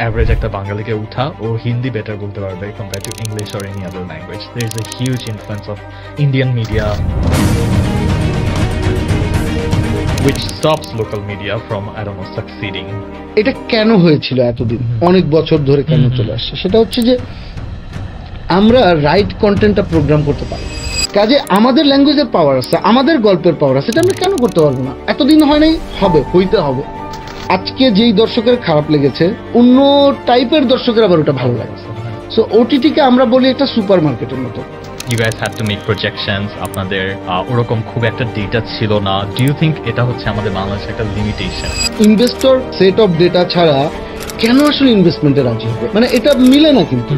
Average একটা বাঙালিকে উঠা ও হিন্দি বেটার বলতে পারবে compare to English or any other language. There is a huge influence of Indian media which stops local media from, I don't know, succeeding. এটা কেন হয়েছিল এতদিন, অনেক বছর ধরে কেন চলে আসছে, সেটা হচ্ছে যে আমরা রাইট কন্টেন্টটা প্রোগ্রাম করতে পারি। কাজে আমাদের ল্যাঙ্গুয়েজের পাওয়ার আছে, আমাদের গল্পের পাওয়ার আছে, এটা আমরা কেন করতে পারবো না? এতদিন হয় নাই, হবে, হইতে হবে। আজকে যেই দর্শকের খারাপ লেগেছে, অন্য টাইপের দর্শকের আবার ওটা ভালো লাগে। সো ওটিটিকে আমরা বলি একটা সুপার মার্কেটের মতো। You guys had to make projections, আপনাদের ওরকম খুব একটা ডেটা ছিল না। Do you think এটা হচ্ছে আমাদের বাংলাদেশের একটা limitation? Investor set of data ছাড়া কেন আসলে ইনভেস্টমেন্টে রাজি হবে? মানে এটা মিলে না কিন্তু।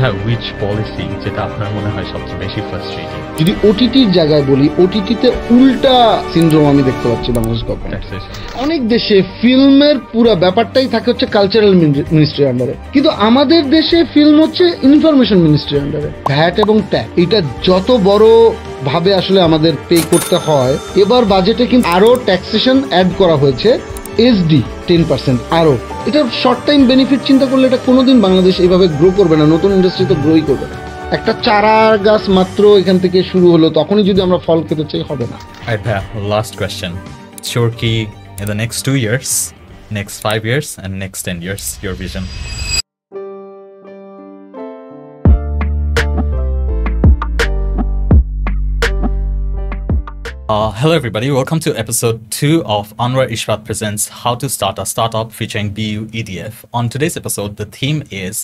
হ্যাঁ, which policy যেটা আপনার মনে হয় সবচেয়ে বেশি ফ্রাস্ট্রেটিং? যদি ওটিটির জায়গায় বলি, ওটিটিতে উল্টা সিনড্রোম আমি দেখতে পাচ্ছি বাংলাদেশ গভর্নমেন্ট। অনেক দেশে ফিল্মের পুরো ব্যাপারটাই থাকে হচ্ছে কালচারাল মিনিস্ট্রির আন্ডারে, কিন্তু আমাদের দেশে ফিল্ম হচ্ছে ইনফরমেশন মিনিস্ট্রির আন্ডারে। ভ্যাট এবং ট্যাক্স এটা যত বড় ভাবে আসলে আমাদের পে করতে হয়, এবার বাজেটে কিন্তু আরো ট্যাক্সেশন অ্যাড করা হয়েছে, এসডি 10% আরো। এটা শর্ট টাইম বেনিফিট চিন্তা করলে এটা কোনোদিন বাংলাদেশ এইভাবে গ্রো করবে না, নতুন ইন্ডাস্ট্রি তো গ্রোই করবে না। একটা চারা গাছ মাত্র এখান থেকে শুরু হলো, তখনই যদি আমরা ফল খেতে চাই হবে না। লাস্ট কোয়েশ্চেন, শিওর কি in the next 2 years, next 5 years and next 10 years, your vision? Hello everybody, welcome to episode 2 of Anwar Ishrat Presents How to Start a Startup featuring BU EDF. On today's episode, the theme is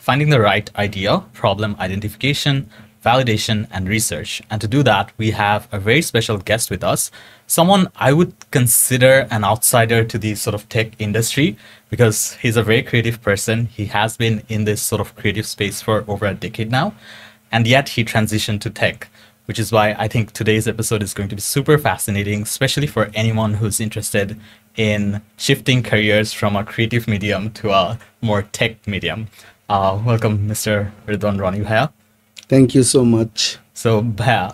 finding the right idea, problem identification, validation, and research. And to do that, we have a very special guest with us, someone I would consider an outsider to the sort of tech industry because he's a very creative person. He has been in this sort of creative space for over a decade now, and yet he transitioned to tech, which is why I think today's episode is going to be super fascinating, especially for anyone who's interested in shifting careers from a creative medium to a more tech medium. Welcome, Mr. Ridwan Rani Bhaiya. Thank you so much. So, Bhaiya,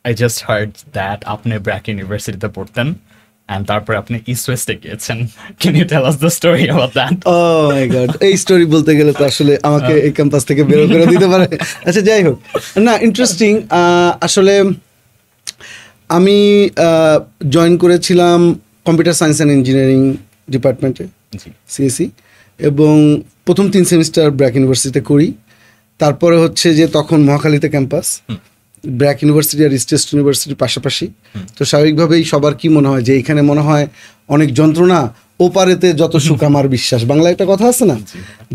I just heard that আপনি ব্র্যাক ইউনিভার্সিটিতে পড়তেন and তারপর আপনি east ওয়েস্টে গিয়েছেন. Can you tell us the story about that? Oh my god, এই story বলতে গেলে তো আসলে আমাকে এই ক্যাম্পাস থেকে বের করে দিতে পারে। আচ্ছা, যাই হোক, না ইন্টারেস্টিং। আসলে আমি জয়েন করেছিলাম কম্পিউটার সায়েন্স অ্যান্ড ইঞ্জিনিয়ারিং ডিপার্টমেন্টে, সিএসি, এবং প্রথম 3 সেমিস্টার ব্র্যাক ইউনিভার্সিটিতে করি। তারপরে হচ্ছে যে তখন মহাখালীতে ক্যাম্পাস, ব্র্যাক ইউনিভার্সিটি আর ইস্ট ওয়েস্ট ইউনিভার্সিটির পাশাপাশি। তো স্বাভাবিকভাবেই সবার কি মনে হয় যে এখানে মনে হয় অনেক যন্ত্রণা, ওপারেতে যত সুখ আমার বিশ্বাস, বাংলায় একটা কথা আছে না,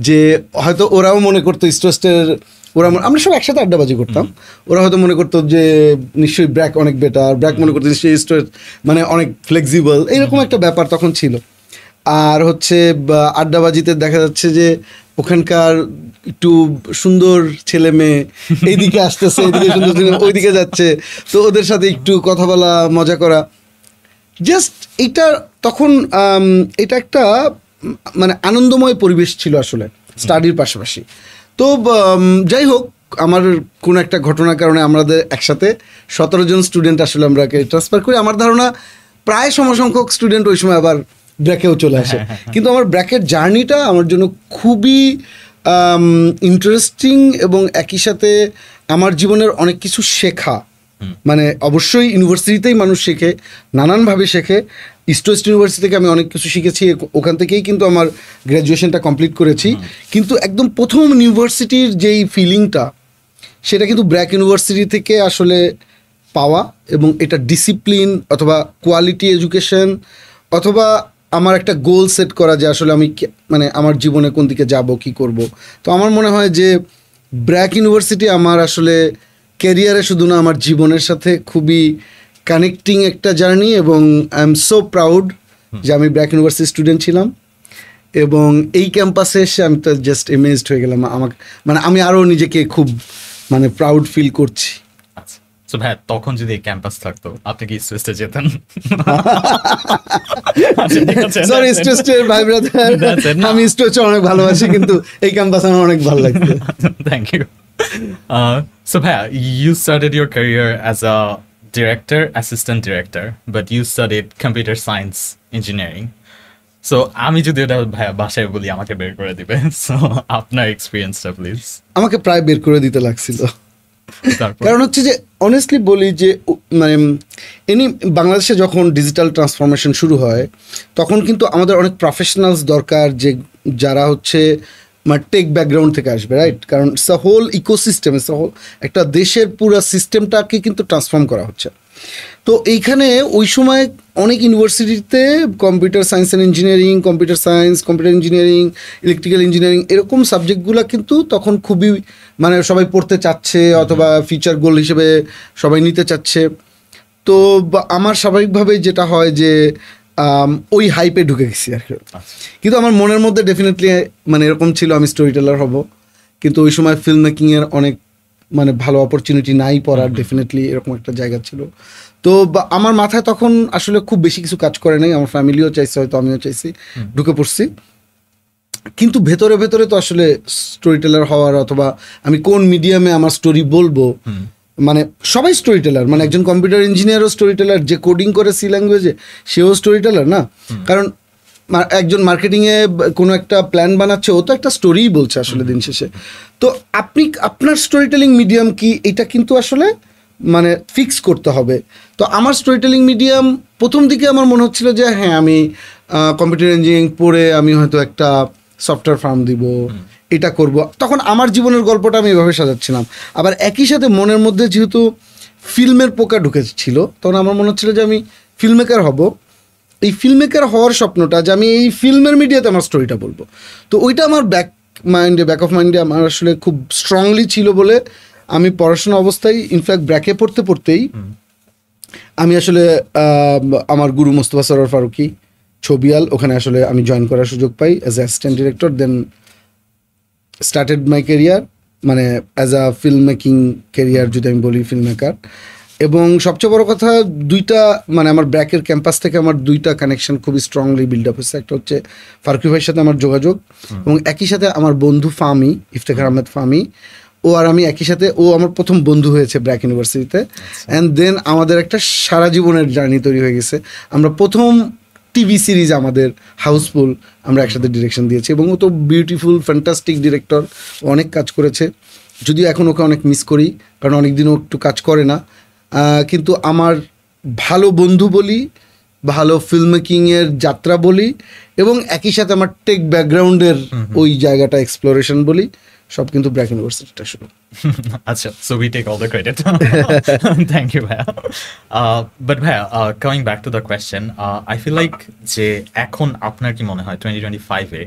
যে হয়তো ওরাও মনে করতো ইস্ট ওয়েস্টের, আমরা সব একসাথে আড্ডাবাজি করতাম, ওরা হয়তো মনে করতো যে নিশ্চয়ই ব্র্যাক অনেক বেটার, ব্র্যাক মনে করতো নিশ্চয়ই ইস্ট ওয়েস্ট মানে অনেক ফ্লেক্সিবল, এইরকম একটা ব্যাপার তখন ছিল। আর হচ্ছে আড্ডাবাজিতে দেখা যাচ্ছে যে ওখানকার একটু সুন্দর ছেলে মেয়ে এইদিকে আসতেছে, এইদিকে সুন্দর ছেলে ওইদিকে যাচ্ছে, তো ওদের সাথে একটু কথা বলা, মজা করা, জাস্ট এটা তখন এটা একটা মানে আনন্দময় পরিবেশ ছিল আসলে স্টাডির পাশাপাশি। তো যাই হোক, আমার কোনো একটা ঘটনার কারণে আমাদের একসাথে 17 জন স্টুডেন্ট আসলে আমরাকে ট্রান্সফার করি। আমার ধারণা প্রায় সমসংখ্যক স্টুডেন্ট ওই সময় আবার ব্র্যাকেও চলে আসে, কিন্তু আমার ব্র্যাকের জার্নিটা আমার জন্য খুবই ইন্টারেস্টিং এবং একই সাথে আমার জীবনের অনেক কিছু শেখা। মানে অবশ্যই ইউনিভার্সিটিতেই মানুষ শেখে, নানানভাবে শেখে। ইস্ট ওয়েস্ট ইউনিভার্সিটি থেকে আমি অনেক কিছু শিখেছি, ওখান থেকেই কিন্তু আমার গ্র্যাজুয়েশনটা কমপ্লিট করেছি। কিন্তু একদম প্রথম ইউনিভার্সিটির যেই ফিলিংটা, সেটা কিন্তু ব্র্যাক ইউনিভার্সিটি থেকে আসলে পাওয়া, এবং এটা ডিসিপ্লিন অথবা কোয়ালিটি এডুকেশন অথবা আমার একটা গোল সেট করা যে আসলে আমি মানে আমার জীবনে কোন দিকে যাব, কি করব। তো আমার মনে হয় যে ব্র্যাক ইউনিভার্সিটি আমার আসলে ক্যারিয়ারে শুধু না, আমার জীবনের সাথে খুবই কানেক্টিং একটা জার্নি, এবং আই এম সো প্রাউড যে আমি ব্র্যাক ইউনিভার্সিটি স্টুডেন্ট ছিলাম। এবং এই ক্যাম্পাসে এসে আমি তো জাস্ট এমেজড হয়ে গেলাম। আমাকে মানে আমি আরও নিজেকে খুব মানে প্রাউড ফিল করছি। সো ভাই, তখন যদি ক্যাম্পাস থাকতো আপনি কি ইস্ট ওয়েস্টে যেতেন? সরি ইস্ট ওয়েস্টের ভাই ব্রাদার, আমি ইস্ট ওয়েস্টে অনেক ভালোবাসি, কিন্তু এই ক্যাম্পাস আমার অনেক ভালো লাগছে। Thank you. So Bhaiya, you started your career as a director, assistant director, but you studied computer science engineering. So আমি যদি এটা ভাইয়া বাসায় বলি আমাকে বের করে দিবে, সো আপনার এক্সপিরিয়েন্সটা প্লিজ। আমাকে প্রায় বের করে দিতে লাগছিল, তারপর কারণ হচ্ছে যে অনেস্টলি বলি যে মানে বাংলাদেশে যখন ডিজিটাল ট্রান্সফরমেশন শুরু হয় তখন কিন্তু আমাদের অনেক প্রফেশনালস দরকার, যে যারা হচ্ছে মানে টেক ব্যাকগ্রাউন্ড থেকে আসবে, রাইট? কারণ it's a whole ecosystem, it's a whole একটা দেশের পুরো সিস্টেমটাকে কিন্তু ট্রান্সফর্ম করা হচ্ছে। তো এইখানে ওই সময় অনেক ইউনিভার্সিটিতে computer science and engineering, computer science, computer engineering, electrical engineering এরকম সাবজেক্টগুলো কিন্তু তখন খুবই মানে সবাই পড়তে চাচ্ছে অথবা ফিউচার গোল হিসেবে সবাই নিতে চাচ্ছে। তো আমার স্বাভাবিকভাবেই যেটা হয় যে ওই হাইপে ঢুকে গেছি আর কি। কিন্তু আমার মনের মধ্যে ডেফিনেটলি মানে এরকম ছিল আমি স্টোরি টেলার হব, কিন্তু ওই সময় ফিল্ম মেকিংয়ের অনেক মানে ভালো অপরচুনিটি নাই পড়ার, ডেফিনেটলি এরকম একটা জায়গা ছিল। তো আমার মাথায় তখন আসলে খুব বেশি কিছু কাজ করে নাই, আমার ফ্যামিলিও চাইছে, হয়তো আমিও চাইছি, ঢুকে পড়ছি। কিন্তু ভেতরে ভেতরে তো আসলে স্টোরি টেলার হওয়ার অথবা আমি কোন মিডিয়ামে আমার স্টোরি বলবো, মানে সবাই স্টোরি টেলার, মানে একজন কম্পিউটার ইঞ্জিনিয়ারও স্টোরি টেলার, যে কোডিং করে সি ল্যাঙ্গুয়েজে সেও স্টোরি টেলার না? কারণ একজন মার্কেটিংয়ে কোনো একটা প্ল্যান বানাচ্ছে, ও তো একটা স্টোরিই বলছে আসলে দিন শেষে। তো আপনি আপনার স্টোরি টেলিং মিডিয়াম কি, এটা কিন্তু আসলে মানে ফিক্স করতে হবে। তো আমার স্টোরি টেলিং মিডিয়াম প্রথম দিকে আমার মনে হচ্ছিল যে হ্যাঁ আমি কম্পিউটার ইঞ্জিনিয়ারিং পড়ে আমি হয়তো একটা সফটওয়্যার ফার্ম দিব, এটা করব। তখন আমার জীবনের গল্পটা আমি এভাবে সাজাচ্ছিলাম। আবার একই সাথে মনের মধ্যে যেহেতু ফিল্মের পোকা ঢুকেছিল, তখন আমার মনে হচ্ছিল যে আমি ফিল্ম মেকার হব। এই ফিল্ম মেকার হওয়ার স্বপ্নটা, যে আমি এই ফিল্মের মিডিয়াতে আমার স্টোরিটা বলবো, তো ওইটা আমার ব্যাক অফ মাইন্ডে আমার আসলে খুব স্ট্রংলি ছিল বলে আমি পড়াশোনা অবস্থায় ইনফ্যাক্ট ব্র্যাকে পড়তেই আমি আসলে আমার গুরু মোস্তফা সরোয়ার ফারুকী ছবিয়াল, ওখানে আসলে আমি জয়েন করার সুযোগ পাই as a assistant director. Then started my career মানে as a film making career যদি আমি বলি, ফিল্ম মেকার। এবং সবচেয়ে বড় কথা দুইটা মানে আমার ব্র্যাকের ক্যাম্পাস থেকে আমার দুইটা কানেকশন খুবই স্ট্রংলি বিল্ড আপ হয়েছে। একটা হচ্ছে ফারুকী ভাইয়ের সাথে আমার যোগাযোগ, এবং একই সাথে আমার বন্ধু ফামি, ইফতেখার আহমেদ ফামি, ও আর আমি একই সাথে, ও আমার প্রথম বন্ধু হয়েছে ব্র্যাক ইউনিভার্সিটিতে। অ্যান্ড দেন আমাদের একটা সারা জীবনের জার্নি তৈরি হয়ে গেছে। আমরা প্রথম টিভি সিরিজ আমাদের হাউসফুল আমরা একসাথে ডিরেকশন দিয়েছি, এবং ও তো বিউটিফুল ফ্যান্টাস্টিক ডিরেক্টর, অনেক কাজ করেছে। যদিও এখন ওকে অনেক মিস করি, কারণ অনেকদিনও একটু কাজ করে না, কিন্তু আমার ভালো বন্ধু বলি, ভালো ফিল্ম মেকিংয়ের যাত্রা বলি, এবং একই সাথে আমার টেক ব্যাকগ্রাউন্ডের ওই জায়গাটা এক্সপ্লোরেশন বলি, সব কিন্তু ব্র্যাক ইউনিভার্সিটিটা শুরু। আচ্ছা, so we take all the credit. Thank you, Bhaiya. But Bhaiya, coming back to the question, I feel like যে এখন আপনার কি মনে হয় 2025-এ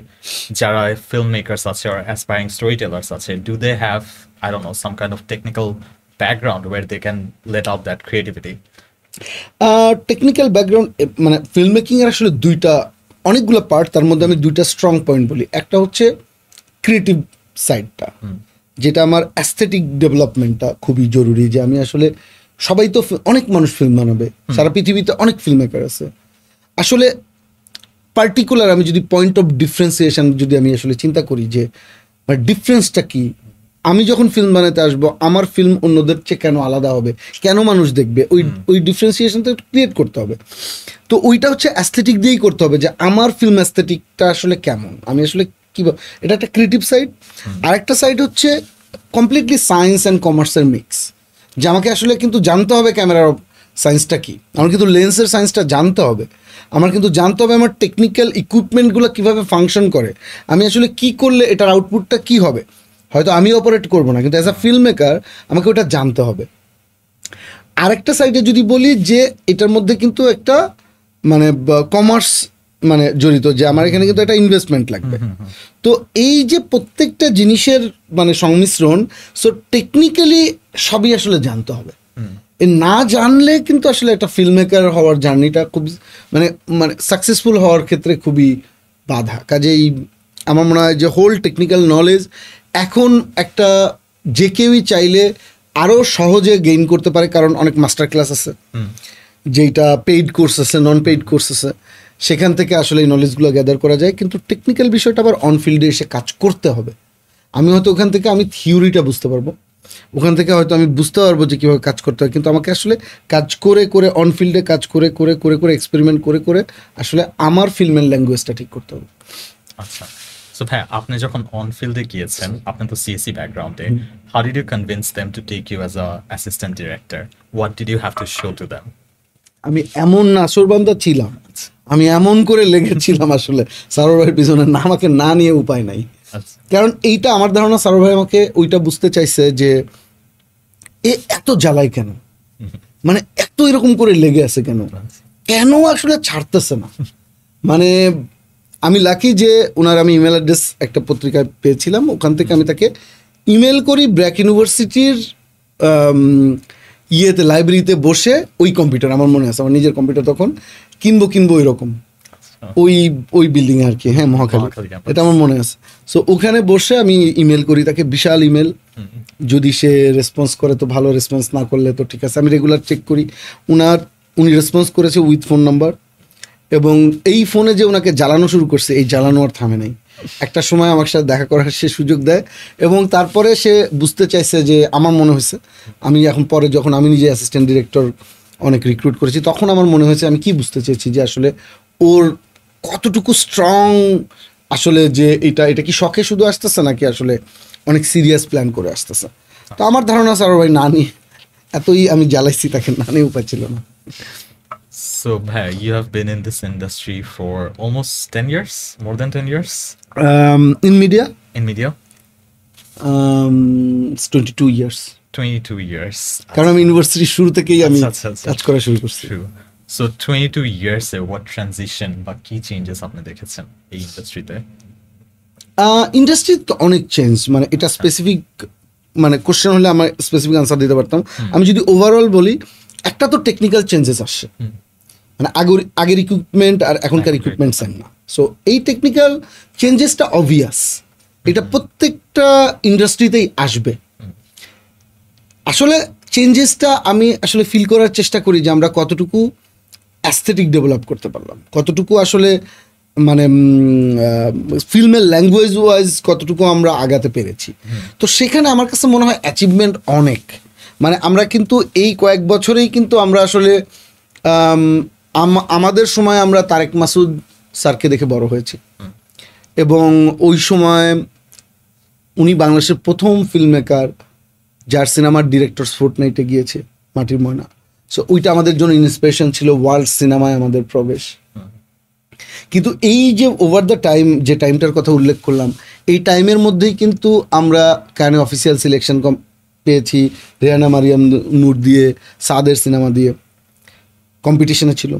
যারা ফিল্ম মেকার্স আছে or aspiring storytellers আছে, do they have, I don't know, some kind of technical background where they can let out that creativity? Technical background মানে ফিল্ম মেকিংয়ের আসলে অনেকগুলো পার্ট, তার মধ্যে আমি দুইটা স্ট্রং পয়েন্ট বলি। একটা হচ্ছে ক্রিয়েটিভ সাইডটা, যেটা আমার অ্যাস্থেটিক ডেভেলপমেন্টটা খুবই জরুরি। যে আমি আসলে সবাই তো অনেক মানুষ ফিল্ম বানাবে, সারা পৃথিবীতে অনেক ফিল্ম মেকার আছে। আসলে পার্টিকুলার আমি যদি পয়েন্ট অফ ডিফারেন্সিয়েশন যদি আমি আসলে চিন্তা করি যে ডিফারেন্সটা কি, আমি যখন ফিল্ম বানাতে আসবো আমার ফিল্ম অন্যদের চেয়ে কেন আলাদা হবে, কেন মানুষ দেখবে, ওই ডিফারেন্সিয়েশনটা ক্রিয়েট করতে হবে। তো ওইটা হচ্ছে অ্যাস্থেটিক দিয়েই করতে হবে, যে আমার ফিল্ম অ্যাস্থেটিকটা আসলে কেমন, আমি আসলে কী, এটা একটা ক্রিয়েটিভ সাইড। আরেকটা সাইড হচ্ছে কমপ্লিটলি সায়েন্স অ্যান্ড কমার্সের মিক্স, যে আমাকে আসলে কিন্তু জানতে হবে ক্যামেরার সায়েন্সটা কী, আমার কিন্তু লেন্সের সায়েন্সটা জানতে হবে, আমার কিন্তু জানতে হবে আমার টেকনিক্যাল ইকুইপমেন্টগুলো কীভাবে ফাংশন করে, আমি আসলে কী করলে এটার আউটপুটটা কী হবে। হয়তো আমি অপারেট করবো না, কিন্তু অ্যাজ আ ফিল্ম মেকার আমাকে ওটা জানতে হবে। আরেকটা সাইডে যদি বলি যে এটার মধ্যে কিন্তু একটা মানে কমার্স মানে জড়িত, যে আমার এখানে কিন্তু একটা ইনভেস্টমেন্ট লাগবে। তো এই যে প্রত্যেকটা জিনিসের মানে সংমিশ্রণ, সো টেকনিক্যালি সবই আসলে জানতে হবে। না জানলে কিন্তু আসলে একটা ফিল্ম মেকার হওয়ার জার্নিটা খুব মানে মানে সাকসেসফুল হওয়ার ক্ষেত্রে খুবই বাধা। কাজেই আমার মনে হয় যে হোল টেকনিক্যাল নলেজ এখন একটা যে কেউই চাইলে আরও সহজে গেইন করতে পারে, কারণ অনেক মাস্টার ক্লাস আছে, যেটা পেইড কোর্স আছে, নন পেইড কোর্স আছে, সেখান থেকে আসলে এই নলেজগুলো গ্যাদার করা যায়। কিন্তু টেকনিক্যাল বিষয়টা আবার অন ফিল্ডে এসে কাজ করতে হবে। আমি হয়তো ওখান থেকে আমি থিওরিটা বুঝতে পারবো, ওখান থেকে হয়তো আমি বুঝতে পারবো যে কীভাবে কাজ করতে হয়, কিন্তু আমাকে আসলে কাজ করে করে অন ফিল্ডে কাজ করে করে করে করে এক্সপেরিমেন্ট করে করে আসলে আমার ফিল্মের ল্যাঙ্গুয়েজটা ঠিক করতে হবে। আচ্ছা, সো ভাই আপনি যখন অন ফিল্ডে গিয়েছেন, আপনি তো সিএসি ব্যাকগ্রাউন্ডে, how did you convince them to take you as a assistant director? What did you have to show to them? আমি এমন নাসরবান্দা ছিলাম, আমি এমন করে লেগেছিলাম আসলে সারোয়ার ভাইয়ের পিছনে, না আমাকে না নিয়ে উপায় নাই। কারণ এইটা আমার ধারণা সারোয়ার ভাই আমাকে ওইটা বুঝতে চাইছে যে এ এত জ্বালায় কেন, মানে এত এরকম করে লেগে আছে কেন, কেন আসলে ছাড়তেছে না। মানে আমি লাকি যে ওনার আমি ইমেল অ্যাড্রেস একটা পত্রিকায় পেয়েছিলাম, ওখান থেকে আমি তাকে ইমেল করি ব্র্যাক ইউনিভার্সিটির ইয়েতে লাইব্রেরিতে বসে, ওই কম্পিউটার আমার মনে আছে, আমার নিজের কম্পিউটার তখন কিনবো এরকম ওই বিল্ডিংয়ে আর কি, হ্যাঁ মহাখালী, এটা আমার মনে আছে। সো ওখানে বসে আমি ইমেল করি তাকে, বিশাল ইমেল, যদি সে রেসপন্স করে তো ভালো, রেসপন্স না করলে তো ঠিক আছে। আমি রেগুলার চেক করি, উনি রেসপন্স করেছে উইথ ফোন নাম্বার, এবং এই ফোনে যে ওনাকে জ্বালানো শুরু করছে, এই জ্বালানো আর থামে নাই। একটা সময় আমার সাথে দেখা করার সে সুযোগ দেয়, এবং তারপরে সে বুঝতে চাইছে যে আমার মনে হয়েছে, আমি এখন পরে যখন আমি নিজে অ্যাসিস্ট্যান্ট ডিরেক্টর অনেক রিক্রুট করেছি, তখন আমার মনে হয়েছে আমি কি বুঝতে চেয়েছি যে আসলে ওর কতটুকু স্ট্রং, আসলে যে এটা কি শখে শুধু আসতেছে নাকি আসলে অনেক সিরিয়াস প্ল্যান করে আসতেছে। তো আমার ধারণা স্যার ভাই না নিয়ে, এতই আমি জ্বালাইছি তাকে, না নিয়ে উপায় ছিল না। So, Bhai, you have been in this industry for almost 10 years, more than 10 years? In media? In media? It's 22 years. 22 years. কারণ আমি ইউনিভার্সিটির শুরু থেকেই আমি কাজ করা শুরু করছি। True. So 22 years A what transition বা কি চেঞ্জেস আপনি দেখেছেন এই ইন্ডাস্ট্রিতে? ইন্ডাস্ট্রি তো অনেক চেঞ্জ, মানে এটা স্পেসিফিক, মানে কোশ্চেন হলে আমার স্পেসিফিক আনসার দিতে পারতাম। আমি যদি ওভারঅল বলি, একটা তো টেকনিক্যাল চেঞ্জেস আসছে, মানে আগের ইকুইপমেন্ট আর এখনকার ইকুইপমেন্ট সেম না। সো এই টেকনিক্যাল চেঞ্জেসটা অবভিয়াস, এটা প্রত্যেকটা ইন্ডাস্ট্রিতেই আসবে। আসলে চেঞ্জেসটা আমি আসলে ফিল করার চেষ্টা করি যে আমরা কতটুকু অ্যাস্থেটিক ডেভেলপ করতে পারলাম, কতটুকু আসলে মানে ফিল্মের ল্যাঙ্গুয়েজ ওয়াইজ কতটুকু আমরা আগাতে পেরেছি। তো সেখানে আমার কাছে মনে হয় অ্যাচিভমেন্ট অনেক। মানে আমরা কিন্তু এই কয়েক বছরেই কিন্তু আমরা আসলে আমাদের সময় আমরা তারেক মাসুদ স্যারকে দেখে বড় হয়েছি, এবং ওই সময় উনি বাংলাদেশের প্রথম ফিল্ম মেকার যার সিনেমার ডিরেক্টরস ফোর্টনাইটে গিয়েছে, মাটির ময়না। সো ওইটা আমাদের জন্য ইন্সপিরেশন ছিল, ওয়ার্ল্ড সিনেমায় আমাদের প্রবেশ। কিন্তু এই যে ওভার দ্য টাইম, যে টাইমটার কথা উল্লেখ করলাম, এই টাইমের মধ্যেই কিন্তু আমরা কানে অফিসিয়াল সিলেকশন পেয়েছি, রেহানা মারিয়াম নূর দিয়ে, সাদের সিনেমা দিয়ে কম্পিটিশনে ছিল।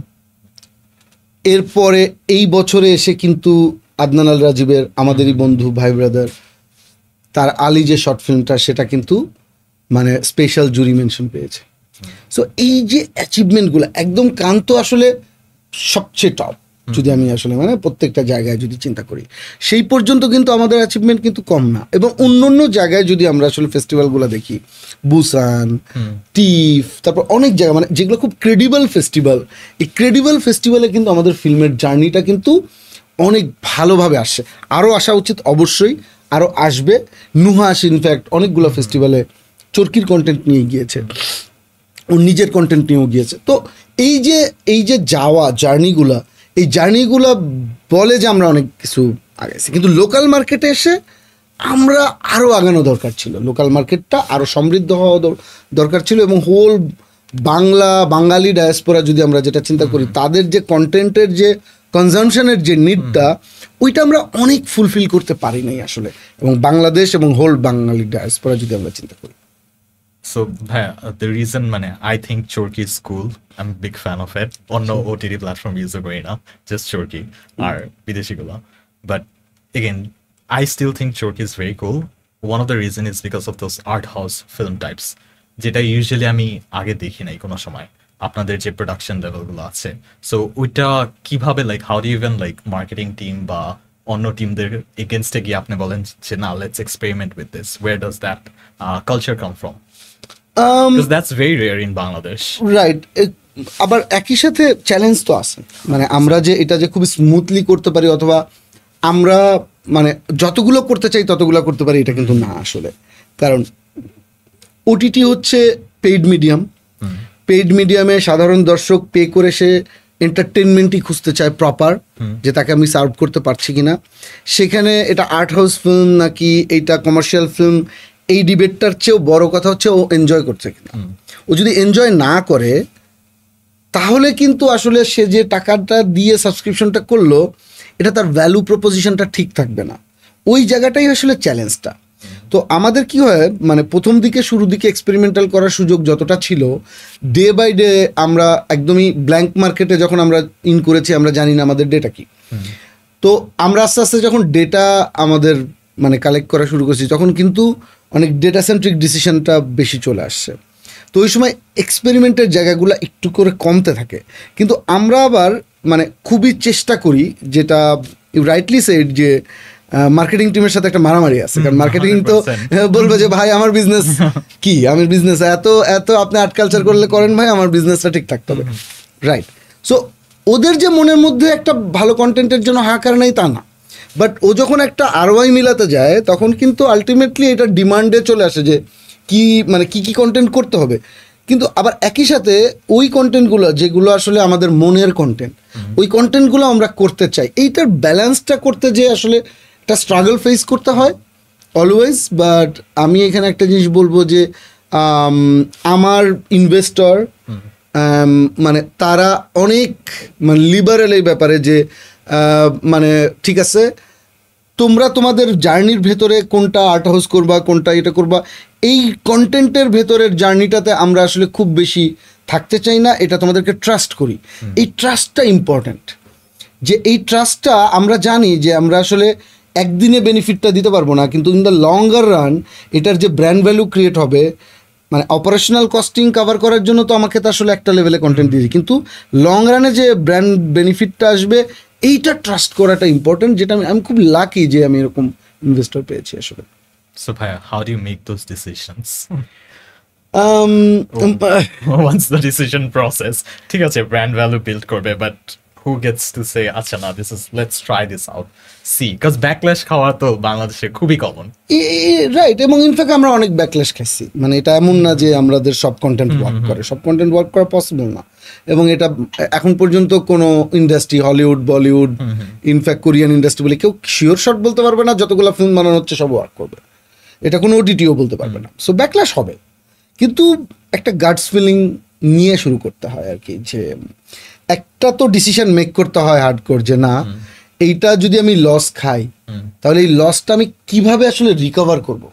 এরপরে এই বছরে এসে কিন্তু আদনান আল রাজীবের, আমাদেরই বন্ধু ভাই ব্রাদার, তার আলী যে শর্ট ফিল্মটা, সেটা কিন্তু মানে স্পেশাল জুরি মেনশন পেয়েছে। সো এই যে অ্যাচিভমেন্টগুলো একদম কান্ত, আসলে সবচেয়ে টপ যদি আমি আসলে মানে প্রত্যেকটা জায়গায় যদি চিন্তা করি, সেই পর্যন্ত কিন্তু আমাদের অ্যাচিভমেন্ট কিন্তু কম না। এবং অন্য জায়গায় যদি আমরা আসলে ফেস্টিভ্যালগুলো দেখি, বুসান, টিফ, তারপর অনেক জায়গা, মানে যেগুলো খুব ক্রেডিবল ফেস্টিভ্যাল, এই ক্রেডিবল ফেস্টিভ্যালে কিন্তু আমাদের ফিল্মের জার্নিটা কিন্তু অনেক ভালোভাবে আসে। আরও আসা উচিত অবশ্যই, আরও আসবে। নুহাস ইনফ্যাক্ট অনেকগুলো ফেস্টিভ্যালে চরকির কন্টেন্ট নিয়ে গিয়েছে, ওর নিজের কন্টেন্ট নিয়েও গিয়েছে। তো এই যে যাওয়া জার্নিগুলা, এই জার্নিগুলো বলে যে আমরা অনেক কিছু আগাইছি, কিন্তু লোকাল মার্কেটে এসে আমরা আরও আগানো দরকার ছিল, লোকাল মার্কেটটা আরও সমৃদ্ধ হওয়া দরকার ছিল। এবং হোল বাঙালি ডায়াসপোরা যদি আমরা যেটা চিন্তা করি, তাদের যে কন্টেন্টের যে কনজামশনের যে নিডটা, ওইটা আমরা অনেক ফুলফিল করতে পারি নাই আসলে, এবং বাংলাদেশ এবং হোল বাঙালি ডায়াসপোরা যদি আমরা চিন্তা করি। So, the reason I think Chorky is cool, I'm a big fan of it. On no OTT platform user going now, just Chorky or Bideshi Gula. But again, I still think Chorky is very cool. One of the reason is because of those art house film types. যেটা usually আমি আগে দেখি নাই কোনো সময়, আপনাদের যে production লেভেলগুলো আছে। সো ওইটা কিভাবে how do even marketing team বা অন্য টিমদের এগেনস্টে গিয়ে আপনি বলেন যে না, let's experiment with this, where does that culture come from? Because that's very rare in Bangladesh. Right. আবার একই সাথে চ্যালেঞ্জ তো আছে, মানে আমরা যে এটা যে খুবই স্মুথলি করতে পারি, অথবা আমরা মানে যতগুলো করতে চাই ততগুলো করতে পারি, এটা কিন্তু না আসলে। কারণ ওটিটি হচ্ছে পেইড মিডিয়াম। পেইড মিডিয়ামে সাধারণ দর্শক পে করে সে এন্টারটেনমেন্টই খুঁজতে চায় প্রপার, যে তাকে আমি সার্ভ করতে পারছি কিনা। সেখানে এটা আর্ট হাউস ফিল্ম নাকি এইটা কমার্শিয়াল ফিল্ম, এই ডিবেটটার চেয়েও বড় কথা হচ্ছে ও এনজয় করছে কিনা। ও যদি এনজয় না করে তাহলে কিন্তু আসলে সে যে টাকাটা দিয়ে সাবস্ক্রিপশনটা করলো এটা তার ভ্যালু প্রপোজিশনটা ঠিক থাকবে না। ওই জায়গাটাই আসলে চ্যালেঞ্জটা। তো আমাদের কি হয়, মানে প্রথম দিকে শুরু দিকে এক্সপেরিমেন্টাল করার সুযোগ যতটা ছিল, ডে বাই ডে আমরা একদমই ব্ল্যাঙ্ক মার্কেটে যখন আমরা ইন করেছি, আমরা জানি না আমাদের ডেটা কি। তো আমরা আস্তে আস্তে যখন ডেটা আমাদের মানে কালেক্ট করা শুরু করছি, তখন কিন্তু অনেক ডেটা সেন্ট্রিক ডিসিশনটা বেশি চলে আসছে। তো ওই সময় এক্সপেরিমেন্টের জায়গাগুলো একটু করে কমতে থাকে। কিন্তু আমরা আবার মানে খুবই চেষ্টা করি, যেটা ইউ রাইটলি সেড, যে মার্কেটিং টিমের সাথে একটা মারামারি আছে। কারণ মার্কেটিং তো বলবে যে ভাই আমার বিজনেস কি, আমি বিজনেস এত এত আপনি আর্ট কালচার করলে করেন ভাই, আমার বিজনেসটা ঠিক থাকতে হবে, রাইট? সো ওদের যে মনের মধ্যে একটা ভালো কন্টেন্টের জন্য হাহাকার নেই তা না, বাট ও যখন একটা আরওয়াই মিলাতে যায় তখন কিন্তু আলটিমেটলি এটা ডিমান্ডে চলে আসে যে কি মানে কি কন্টেন্ট করতে হবে। কিন্তু আবার একই সাথে ওই কন্টেন্টগুলো যেগুলো আসলে আমাদের মনের কন্টেন্ট, ওই কন্টেন্টগুলো আমরা করতে চাই, এইটার ব্যালেন্সটা করতে যে আসলে একটা স্ট্রাগল ফেস করতে হয় অলওয়েজ। বাট আমি এখানে একটা জিনিস বলবো যে আমার ইনভেস্টর মানে তারা অনেক মানে লিবারেল এই ব্যাপারে, যে মানে ঠিক আছে তোমরা তোমাদের জার্নির ভেতরে কোনটা আর্ট হাউস করবা, কোনটা এটা করবা, এই কন্টেন্টের ভেতরের জার্নিটাতে আমরা আসলে খুব বেশি থাকতে চাই না, এটা তোমাদেরকে ট্রাস্ট করি। এই ট্রাস্টটা ইম্পর্ট্যান্ট, যে এই ট্রাস্টটা আমরা জানি যে আমরা আসলে একদিনে বেনিফিটটা দিতে পারবো না, কিন্তু ইন দ্য লঙ্গার রান এটার যে ব্র্যান্ড ভ্যালু ক্রিয়েট হবে, মানে অপারেশনাল কস্টিং কভার করার জন্য তো আমাকে তো আসলে একটা লেভেলে কন্টেন্ট দিয়েছি, কিন্তু লং রানে যে ব্র্যান্ড বেনিফিটটা আসবে এইটা ট্রাস্ট করাটা ইম্পর্টেন্ট, যেটা আমি খুব লাকি যে আমি এরকম ইনভেস্টর পেয়েছি আসলে। So Bhaiya, how do you make those decisions? Once the decision process, ঠিক আছে brand value build করবে, but who gets to say আচ্ছা না, this is let's try this out, see, because backlash খাওয়া তো বাংলাদেশে খুবই কমন, রাইট? এবং ইনফ্যাক্ট আমরা অনেক ব্যাকল্যাশ খাইছি, মানে এটা এমন না যে আমাদের সব কন্টেন্ট ওয়ার্ক করে, সব কন্টেন্ট ওয়ার্ক করা পসিবল না। এবং এটা এখন পর্যন্ত কোনো industry, Hollywood, Bollywood, in fact Korean industry বলে কেউ শিওর শট বলতে পারবে না যতগুলো ফিল্ম বানানো হচ্ছে সব ওয়ার্ক করবে, এটা কোনো ওটিটিও বলতে পারবে না। সো ব্যাকল্যাশ হবে, কিন্তু একটা গাটস ফিলিং নিয়ে শুরু করতে হয় আর কি, যে একটা তো ডিসিশন মেক করতে হয় হার্ডকোর, যে না এইটা যদি আমি লস খাই তাহলে এই লসটা আমি কিভাবে আসলে রিকভার করব।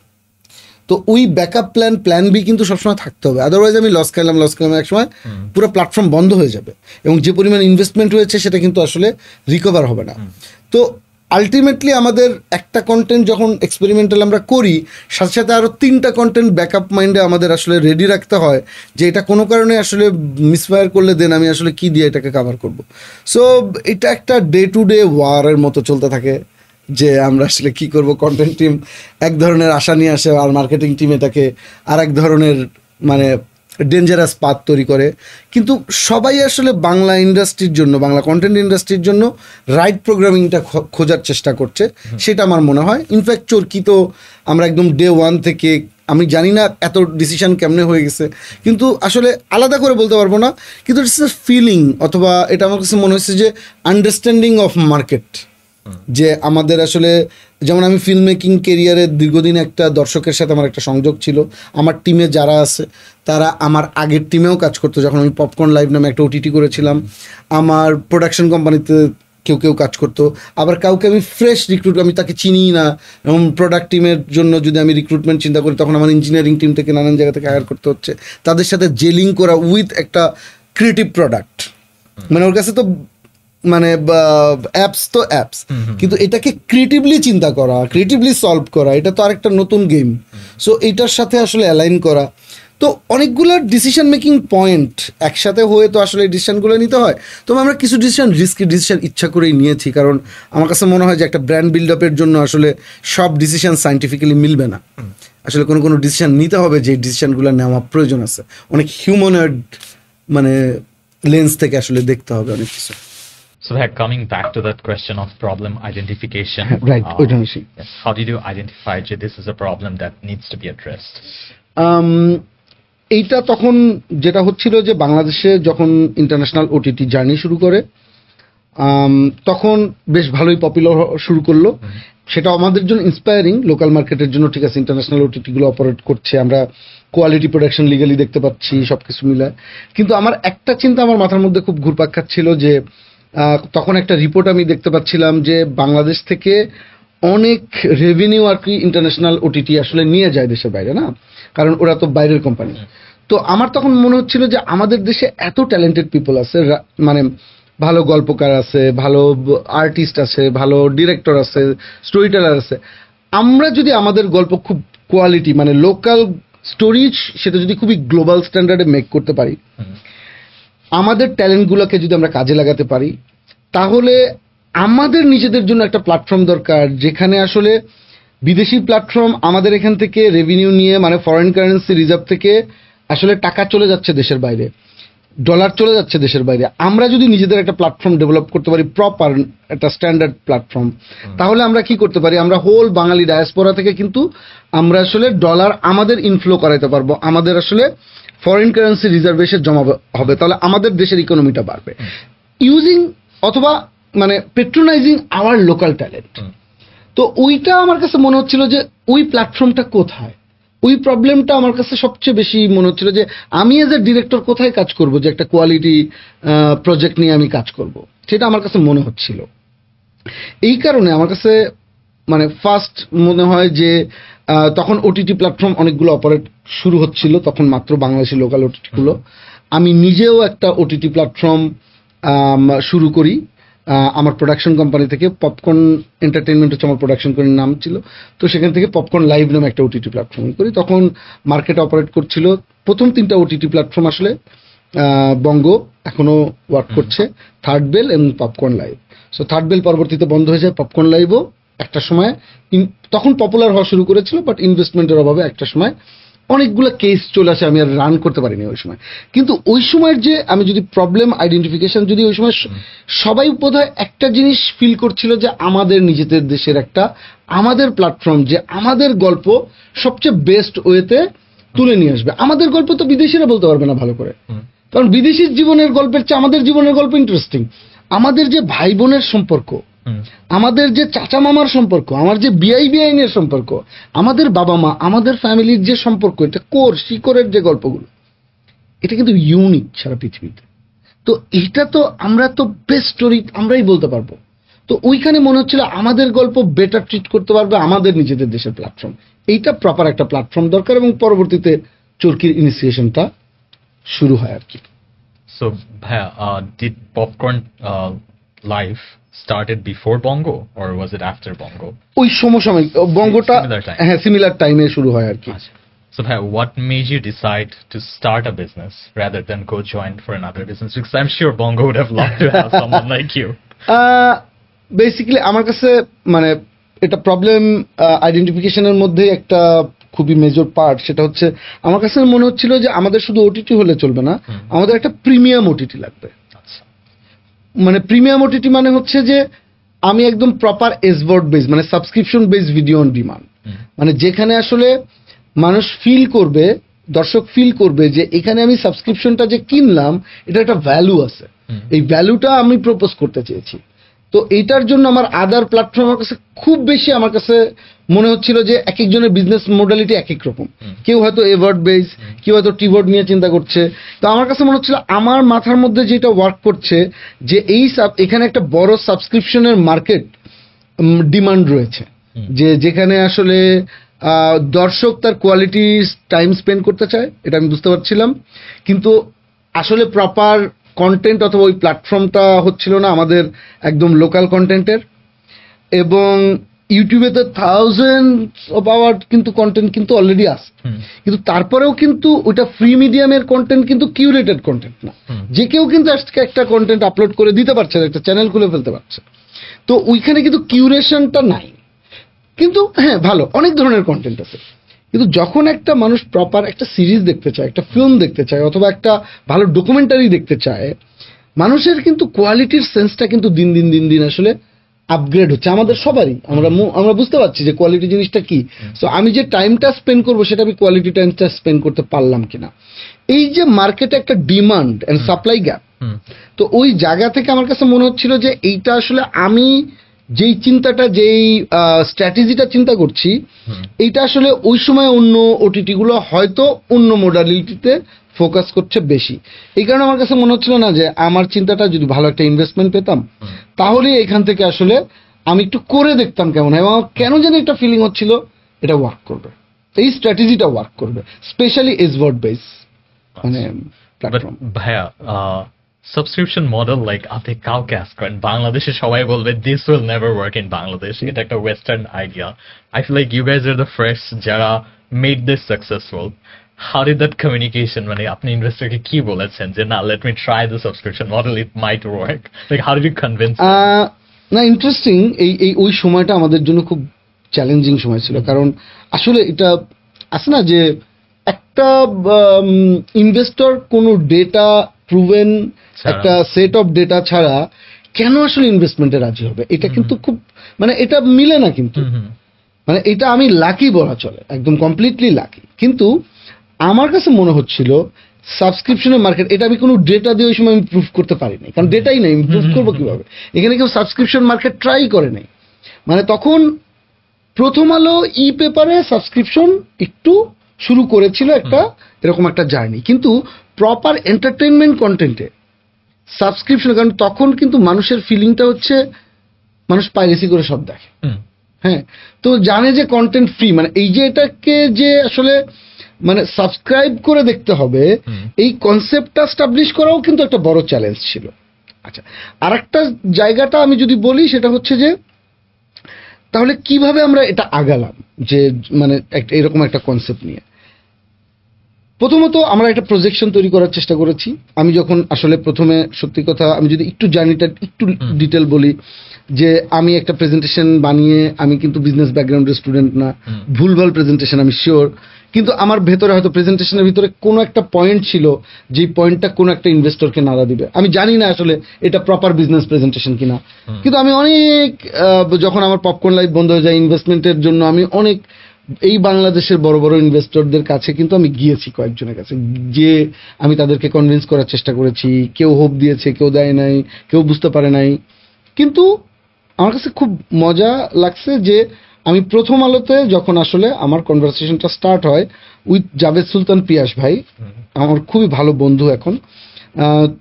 তো ওই ব্যাকআপ প্ল্যান বি কিন্তু সবসময় থাকতে হবে, আদারওয়াইজ আমি লস খাইলাম এক সময় পুরো প্ল্যাটফর্ম বন্ধ হয়ে যাবে এবং যে পরিমাণ ইনভেস্টমেন্ট হয়েছে সেটা কিন্তু আসলে রিকভার হবে না। তো আলটিমেটলি আমাদের একটা কন্টেন্ট যখন এক্সপেরিমেন্টাল আমরা করি, সাথে সাথে আরও 3টা কন্টেন্ট ব্যাকআপ মাইন্ডে আমাদের আসলে রেডি রাখতে হয়, যে এটা কোনো কারণে আসলে মিসফায়ার করলে দেন আমি আসলে কী দিয়ে এটাকে কাভার করব। সো এটা একটা ডে টু ডে ওয়ারের মতো চলতে থাকে, যে আমরা আসলে কী করব। কন্টেন্ট টিম এক ধরনের আশা নিয়ে আসে, আর মার্কেটিং টিম এটাকে আর এক ধরনের মানে ডেঞ্জারাস পাথ তৈরি করে। কিন্তু সবাই আসলে বাংলা ইন্ডাস্ট্রির জন্য, বাংলা কন্টেন্ট ইন্ডাস্ট্রির জন্য রাইট প্রোগ্রামিংটা খোঁজার চেষ্টা করছে, সেটা আমার মনে হয়। ইনফ্যাক্ট চরকি তো আমরা একদম ডে ওয়ান থেকে, আমি জানি না এত ডিসিশন কেমনে হয়ে গেছে, কিন্তু আসলে আলাদা করে বলতে পারবো না, কিন্তু ইটস এ ফিলিং, অথবা এটা আমার কাছে মনে হচ্ছে যে আন্ডারস্ট্যান্ডিং অফ মার্কেট, যে আমাদের আসলে যেমন আমি ফিল্ম মেকিং কেরিয়ারে দীর্ঘদিন একটা দর্শকের সাথে আমার একটা সংযোগ ছিল। আমার টিমে যারা আছে তারা আমার আগের টিমেও কাজ করতো, যখন আমি পপকর্ন লাইভ নামে একটা ওটিটি করেছিলাম। আমার প্রোডাকশন কোম্পানিতে কেউ কাজ করতো, আবার কাউকে আমি ফ্রেশ রিক্রুট, আমি তাকে চিনিই না, এবং প্রোডাক্ট টিমের জন্য যদি আমি রিক্রুটমেন্ট চিন্তা করি তখন আমার ইঞ্জিনিয়ারিং টিম থেকে নানান জায়গা থেকে হায়ার করতে হচ্ছে, তাদের সাথে জেলিং করা উইথ একটা ক্রিয়েটিভ প্রোডাক্ট। মানে ওর কাছে তো মানে অ্যাপস তো অ্যাপস, কিন্তু এটাকে ক্রিয়েটিভলি চিন্তা করা, ক্রিয়েটিভলি সলভ করা, এটা তো আরেকটা নতুন গেম। সো এইটার সাথে আসলে অ্যালাইন করা, তো অনেকগুলো ডিসিশন মেকিং পয়েন্ট একসাথে হয়ে তো আসলে এই ডিসিশনগুলো নিতে হয়। তবে আমরা কিছু রিস্কি ডিসিশন ইচ্ছা করেই নিয়েছি, কারণ আমার কাছে মনে হয় যে একটা ব্র্যান্ড বিল্ড আপের জন্য আসলে সব ডিসিশন সায়েন্টিফিক্যালি মিলবে না। আসলে কোনো ডিসিশন নিতে হবে যে ডিসিশনগুলো নেওয়া প্রয়োজন আছে, অনেক হিউম্যানয়েড মানে লেন্স থেকে আসলে দেখতে হবে অনেক কিছু। So coming back to that question of problem identification, right? Yes, how did you identify that this is a problem that needs to be addressed? এইটা তখন যেটা হচ্ছিল যে বাংলাদেশে যখন ইন্টারন্যাশনাল ওটিটি জার্নি শুরু করে তখন বেশ ভালোই পপুলার শুরু করলো। সেটা আমাদের জন্য ইন্সপায়ারিং, লোকাল মার্কেটের জন্য ঠিক আছে, ইন্টারন্যাশনাল ওটিটি গুলো অপারেট করছে, আমরা কোয়ালিটি প্রোডাকশন লিগালি দেখতে পাচ্ছি, সবকিছু মিলায়। কিন্তু আমার একটা চিন্তা আমার মাথার মধ্যে খুব ঘুরপাক খাচ্ছিল যে তখন একটা রিপোর্ট আমি দেখতে পাচ্ছিলাম যে বাংলাদেশ থেকে অনেক রেভিনিউ আর কি ইন্টারন্যাশনাল ওটিটি আসলে নিয়ে যায় দেশের বাইরে, না কারণ ওরা তো বাইরের কোম্পানি। তো আমার তখন মনে হচ্ছিল যে আমাদের দেশে এত ট্যালেন্টেড পিপল আছে, মানে ভালো গল্পকার আছে, ভালো আর্টিস্ট আছে, ভালো ডিরেক্টর আছে, স্টোরি টেলার আছে। আমরা যদি আমাদের গল্প খুব কোয়ালিটি মানে লোকাল স্টোরি সেটা যদি খুবই গ্লোবাল স্ট্যান্ডার্ডে মেক করতে পারি, আমাদের ট্যালেন্টগুলোকে যদি আমরা কাজে লাগাতে পারি, তাহলে আমাদের নিজেদের জন্য একটা প্ল্যাটফর্ম দরকার যেখানে আসলে বিদেশি প্ল্যাটফর্ম আমাদের এখান থেকে রেভিনিউ নিয়ে, মানে ফরেন কারেন্সি রিজার্ভ থেকে আসলে টাকা চলে যাচ্ছে দেশের বাইরে, ডলার চলে যাচ্ছে দেশের বাইরে। আমরা যদি নিজেদের একটা প্ল্যাটফর্ম ডেভেলপ করতে পারি, প্রপার একটা স্ট্যান্ডার্ড প্ল্যাটফর্ম, তাহলে আমরা কি করতে পারি, আমরা হোল বাঙালি ডায়াসপোরা থেকে কিন্তু আমরা আসলে ডলার আমাদের ইনফ্লো করাইতে পারবো, আমাদের আসলে ফরেন কারেন্সি রিজার্ভে এসে জমা হবে, তাহলে আমাদের দেশের ইকোনমিটা বাড়বে, ইউজিং অথবা মানে পেট্রোনাইজিং আওয়ার লোকাল ট্যালেন্ট। তো ওইটা আমার কাছে মনে হচ্ছিল যে ওই প্ল্যাটফর্মটা কোথায়, ওই প্রবলেমটা আমার কাছে সবচেয়ে বেশি মনে হচ্ছিল যে আমি এজ এ ডিরেক্টর কোথায় কাজ করব, যে একটা কোয়ালিটি প্রজেক্ট নিয়ে আমি কাজ করব, সেটা আমার কাছে মনে হচ্ছিল। এই কারণে আমার কাছে মানে ফার্স্ট মনে হয় যে তখন ওটিটি প্ল্যাটফর্ম অনেকগুলো অপারেট শুরু হচ্ছিল, তখন মাত্র বাংলাদেশি লোকাল ওটিটিগুলো। আমি নিজেও একটা ওটিটি প্ল্যাটফর্ম শুরু করি আমার প্রোডাকশন কোম্পানি থেকে, পপকর্ন এন্টারটেইনমেন্ট হচ্ছে আমার প্রোডাকশন কোম্পানির নাম ছিল। তো সেখান থেকে পপকর্ন লাইভ নামে একটা ওটিটি প্ল্যাটফর্ম করি। তখন মার্কেট অপারেট করছিল প্রথম 3টা ওটিটি প্ল্যাটফর্ম আসলে বঙ্গ এখনো ওয়ার্ক করছে, থার্ড বেল এবং popcorn live. So third bell পরবর্তীতে বন্ধ হয়ে যায়, পপকর্ন লাইভও একটা সময় তখন পপুলার হওয়া শুরু করেছিল, বাট ইনভেস্টমেন্টের অভাবে একটা সময় অনেকগুলো কেস চলে আসে, আমি আর রান করতে পারিনি ওই সময়। কিন্তু ওই সময়ের যে আমি যদি প্রবলেম আইডেন্টিফিকেশন, যদি ওই সময় সবাই বোধহয় একটা জিনিস ফিল করছিল যে আমাদের নিজেদের দেশের একটা আমাদের প্ল্যাটফর্ম, যে আমাদের গল্প সবচেয়ে বেস্ট ওয়েতে তুলে নিয়ে আসবে। আমাদের গল্প তো বিদেশিরা বলতে পারবে না ভালো করে, কারণ বিদেশির জীবনের গল্পের চেয়ে আমাদের জীবনের গল্প ইন্টারেস্টিং। আমাদের যে ভাই বোনের সম্পর্ক, আমাদের যে চাচা মামার সম্পর্ক, আমার যে বিআই বিআইনের সম্পর্ক, আমাদের বাবা মা, আমাদের ফ্যামিলির যে সম্পর্ক, এটা কোর শিকড়ের যে গল্পগুলো, এটা কিন্তু ইউনিক সারা পৃথিবীতে। তো এটা তো আমরা তো বেস্ট স্টোরি আমরাই বলতে পারবো। তো ওইখানে মনে হচ্ছিল আমাদের গল্প বেটার ট্রিট করতে পারবে আমাদের নিজেদের দেশের প্ল্যাটফর্ম, এইটা প্রপার একটা প্ল্যাটফর্ম দরকার। এবং পরবর্তীতে চরকির ইনিশিয়েশনটা শুরু হয় আর কি। সো ভাইয়া, did popcorn live started before Bongo or was it after Bongo? ওই সমসাময়িক বঙ্গটা, হ্যাঁ সিমিলার টাইমে শুরু হয় আর কি। So ভাইয়া, what made you decide to start a business rather than go join for another business? Because I'm sure Bongo would have loved to have someone like you. Basically আমার কাছে মানে এটা প্রবলেম আইডেন্টিফিকেশনের মধ্যে একটা খুবই মেজর পার্ট। সেটা হচ্ছে আমার কাছে মনে হচ্ছিল যে আমাদের শুধু ওটিটি হলে চলবে না, আমাদের একটা প্রিমিয়াম ওটিটি লাগবে। মানে প্রিমিয়াম ওটিটি মানে হচ্ছে যে আমি একদম প্রপার এসবোর্ড বেস, মানে subscription base video on demand, মানে যেখানে আসলে মানুষ ফিল করবে, দর্শক ফিল করবে যে এখানে আমি সাবস্ক্রিপশনটা যে কিনলাম এটা একটা ভ্যালু আছে, এই ভ্যালুটা আমি প্রপোজ করতে চেয়েছি। তো এইটার জন্য আমার আদার প্ল্যাটফর্মের কাছে খুব বেশি আমার কাছে মনে হচ্ছিল যে এক একজনের বিজনেস মডেলিটি এক এক রকম, কেউ হয়তো এভার্ড বেস, কেউ হয়তো টিবোর্ড নিয়ে চিন্তা করছে। তো আমার কাছে মনে হচ্ছিল আমার মাথার মধ্যে যেটা ওয়ার্ক করছে যে এখানে একটা বড় সাবস্ক্রিপশনের মার্কেট ডিমান্ড রয়েছে, যে যেখানে আসলে দর্শক তার কোয়ালিটি টাইম স্পেন্ড করতে চায়, এটা আমি বুঝতে পারছিলাম। কিন্তু আসলে প্রপার কন্টেন্ট অথবা ওই প্ল্যাটফর্মটা হচ্ছিল না আমাদের একদম লোকাল কন্টেন্টের। এবং ইউটিউবে তো থাউজেন্ডস অফ আওয়ার কিন্তু কন্টেন্ট কিন্তু অলরেডি আছে, কিন্তু তারপরেও কিন্তু ওইটা ফ্রি মিডিয়ামের কন্টেন্ট কিন্তু কিউরেটেড কন্টেন্ট না, যে কেউ কিন্তু আজকে একটা কন্টেন্ট আপলোড করে দিতে পারছে, একটা চ্যানেল খুলে ফেলতে পারছে। তো ওইখানে কিন্তু কিউরেশনটা নাই। কিন্তু হ্যাঁ, ভালো অনেক ধরনের কন্টেন্ট আছে, কিন্তু যখন একটা মানুষ প্রপার একটা সিরিজ দেখতে চায়, একটা ফিল্ম দেখতে চায়, অথবা একটা ভালো ডকুমেন্টারি দেখতে চায়, মানুষের কিন্তু কোয়ালিটির সেন্সটা কিন্তু দিন দিন আসলে আপগ্রেড হচ্ছে আমাদের সবারই, আমরা বুঝতে পারছি যে কোয়ালিটি জিনিসটা কি। সো আমি যে টাইমটা স্পেন্ড করবো সেটা আমি কোয়ালিটি টাইমটা স্পেন্ড করতে পারলাম কিনা। এই যে মার্কেটে একটা ডিমান্ড এন্ড সাপ্লাই গ্যাপ, তো ওই জায়গা থেকে আমার কাছে মনে হচ্ছিল যে এইটা আসলে আমি যেই চিন্তাটা, যেই স্ট্র্যাটেজিটা চিন্তা করছি, এইটা আসলে ওই সময় অন্য ওটিটি গুলো হয়তো অন্য মোডালিটিতে ফোকাস করছে বেশি। এই কারণে আমার কাছে মনে হচ্ছিল না যে আমার চিন্তাটা যদি ভালো একটা ইনভেস্টমেন্ট পেতাম তাহলে এখান থেকে আসলে আমি একটু করে দেখতাম কেমন হয়, এবং কেন যেন একটা ফিলিং হচ্ছিল এটা ওয়ার্ক করবে, এই স্ট্র্যাটেজিটা ওয়ার্ক করবে, স্পেশালি এসওয়ার্ড বেস মানে প্ল্যাটফর্ম। ভাইয়া সাবস্ক্রিপশন মডেল লাইক আপনি কাউকে আস্ক করেন বাংলাদেশে সবাই বলবে this will never work in Bangladesh, এটা একটা western idea. I feel like you guys are the first যারা made this successful. How did that communication, মানে আপনি ইনভেস্টরকে কি বলেছেন যে না let me try the subscription model, it might work, like how did you convince? না, interesting, এই ওই সময়টা আমাদের জন্য খুব চ্যালেঞ্জিং সময় ছিল, কারণ আসলে এটা আছে না যে একটা ইনভেস্টর কোনো ডেটা প্রুভেন একটা সেট অফ ডেটা ছাড়া কেন আসলে ইনভেস্টমেন্টে রাজি হবে, এটা কিন্তু খুব মানে এটা মিলে না কিন্তু। মানে এটা আমি লাকি বলা চলে, একদম কমপ্লিটলি লাকি। কিন্তু আমার কাছে মনে হচ্ছিল সাবস্ক্রিপশনের মার্কেট, এটা আমি কোনো ডেটা দিয়ে ওই সময় আমি প্রুভ করতে পারিনি, কারণ ডেটাই নাই, আমি প্রুভ করবো কিভাবে? এখানে কেউ সাবস্ক্রিপশন মার্কেট ট্রাই করে নাই। মানে তখন প্রথম আলো ই পেপারে সাবস্ক্রিপশন একটু শুরু করেছিল একটা এরকম একটা জার্নি, কিন্তু প্রপার এন্টারটেইনমেন্ট কন্টেন্টে সাবস্ক্রিপশন, কারণ তখন কিন্তু মানুষের ফিলিংটা হচ্ছে মানুষ পাইরেসি করে সব দেখে, হ্যাঁ, তো জানে যে কন্টেন্ট ফ্রি, মানে এই যে এটাকে যে আসলে মানে সাবস্ক্রাইব করে দেখতে হবে, এই কনসেপ্টটা স্টাবলিশ করাও কিন্তু একটা বড় চ্যালেঞ্জ ছিল। আচ্ছা, আর একটা জায়গাটা আমি যদি বলি সেটা হচ্ছে যে তাহলে কিভাবে আমরা এটা আগালাম, যে মানে এরকম একটা কনসেপ্ট নিয়ে। প্রথমত আমরা একটা প্রজেকশন তৈরি করার চেষ্টা করেছি। আমি যখন আসলে প্রথমে, সত্যি কথা আমি যদি একটু জার্নিটা একটু ডিটেল বলি, যে আমি একটা প্রেজেন্টেশন বানিয়ে, আমি কিন্তু বিজনেস ব্যাকগ্রাউন্ডের স্টুডেন্ট না, ভুলভাল প্রেজেন্টেশন আমি শিওর, কিন্তু আমার ভেতরে হয়তো প্রেজেন্টেশনের ভিতরে কোনো একটা পয়েন্ট ছিল যে পয়েন্টটা কোনো একটা ইনভেস্টরকে নাড়া দিবে। আমি জানি না আসলে এটা প্রপার বিজনেস প্রেজেন্টেশন কিনা, কিন্তু আমি অনেক যখন আমার পপকর্ন লাইফ বন্ধ হয়ে যায় ইনভেস্টমেন্টের জন্য, আমি অনেক এই বাংলাদেশের বড় বড় ইনভেস্টরদের কাছে কিন্তু আমি গিয়েছি, কয়েকজনের কাছে, যে আমি তাদেরকে কনভিন্স করার চেষ্টা করেছি। কেউ হোপ দিয়েছে, কেউ দেয় নাই, কেউ বুঝতে পারে নাই। কিন্তু আমার কাছে খুব মজা লাগছে যে আমি প্রথম আলোতে যখন আসলে আমার কনভারসেশনটা স্টার্ট হয় উইথ জাভেদ সুলতান পিয়াস ভাই, আমার খুবই ভালো বন্ধু এখন,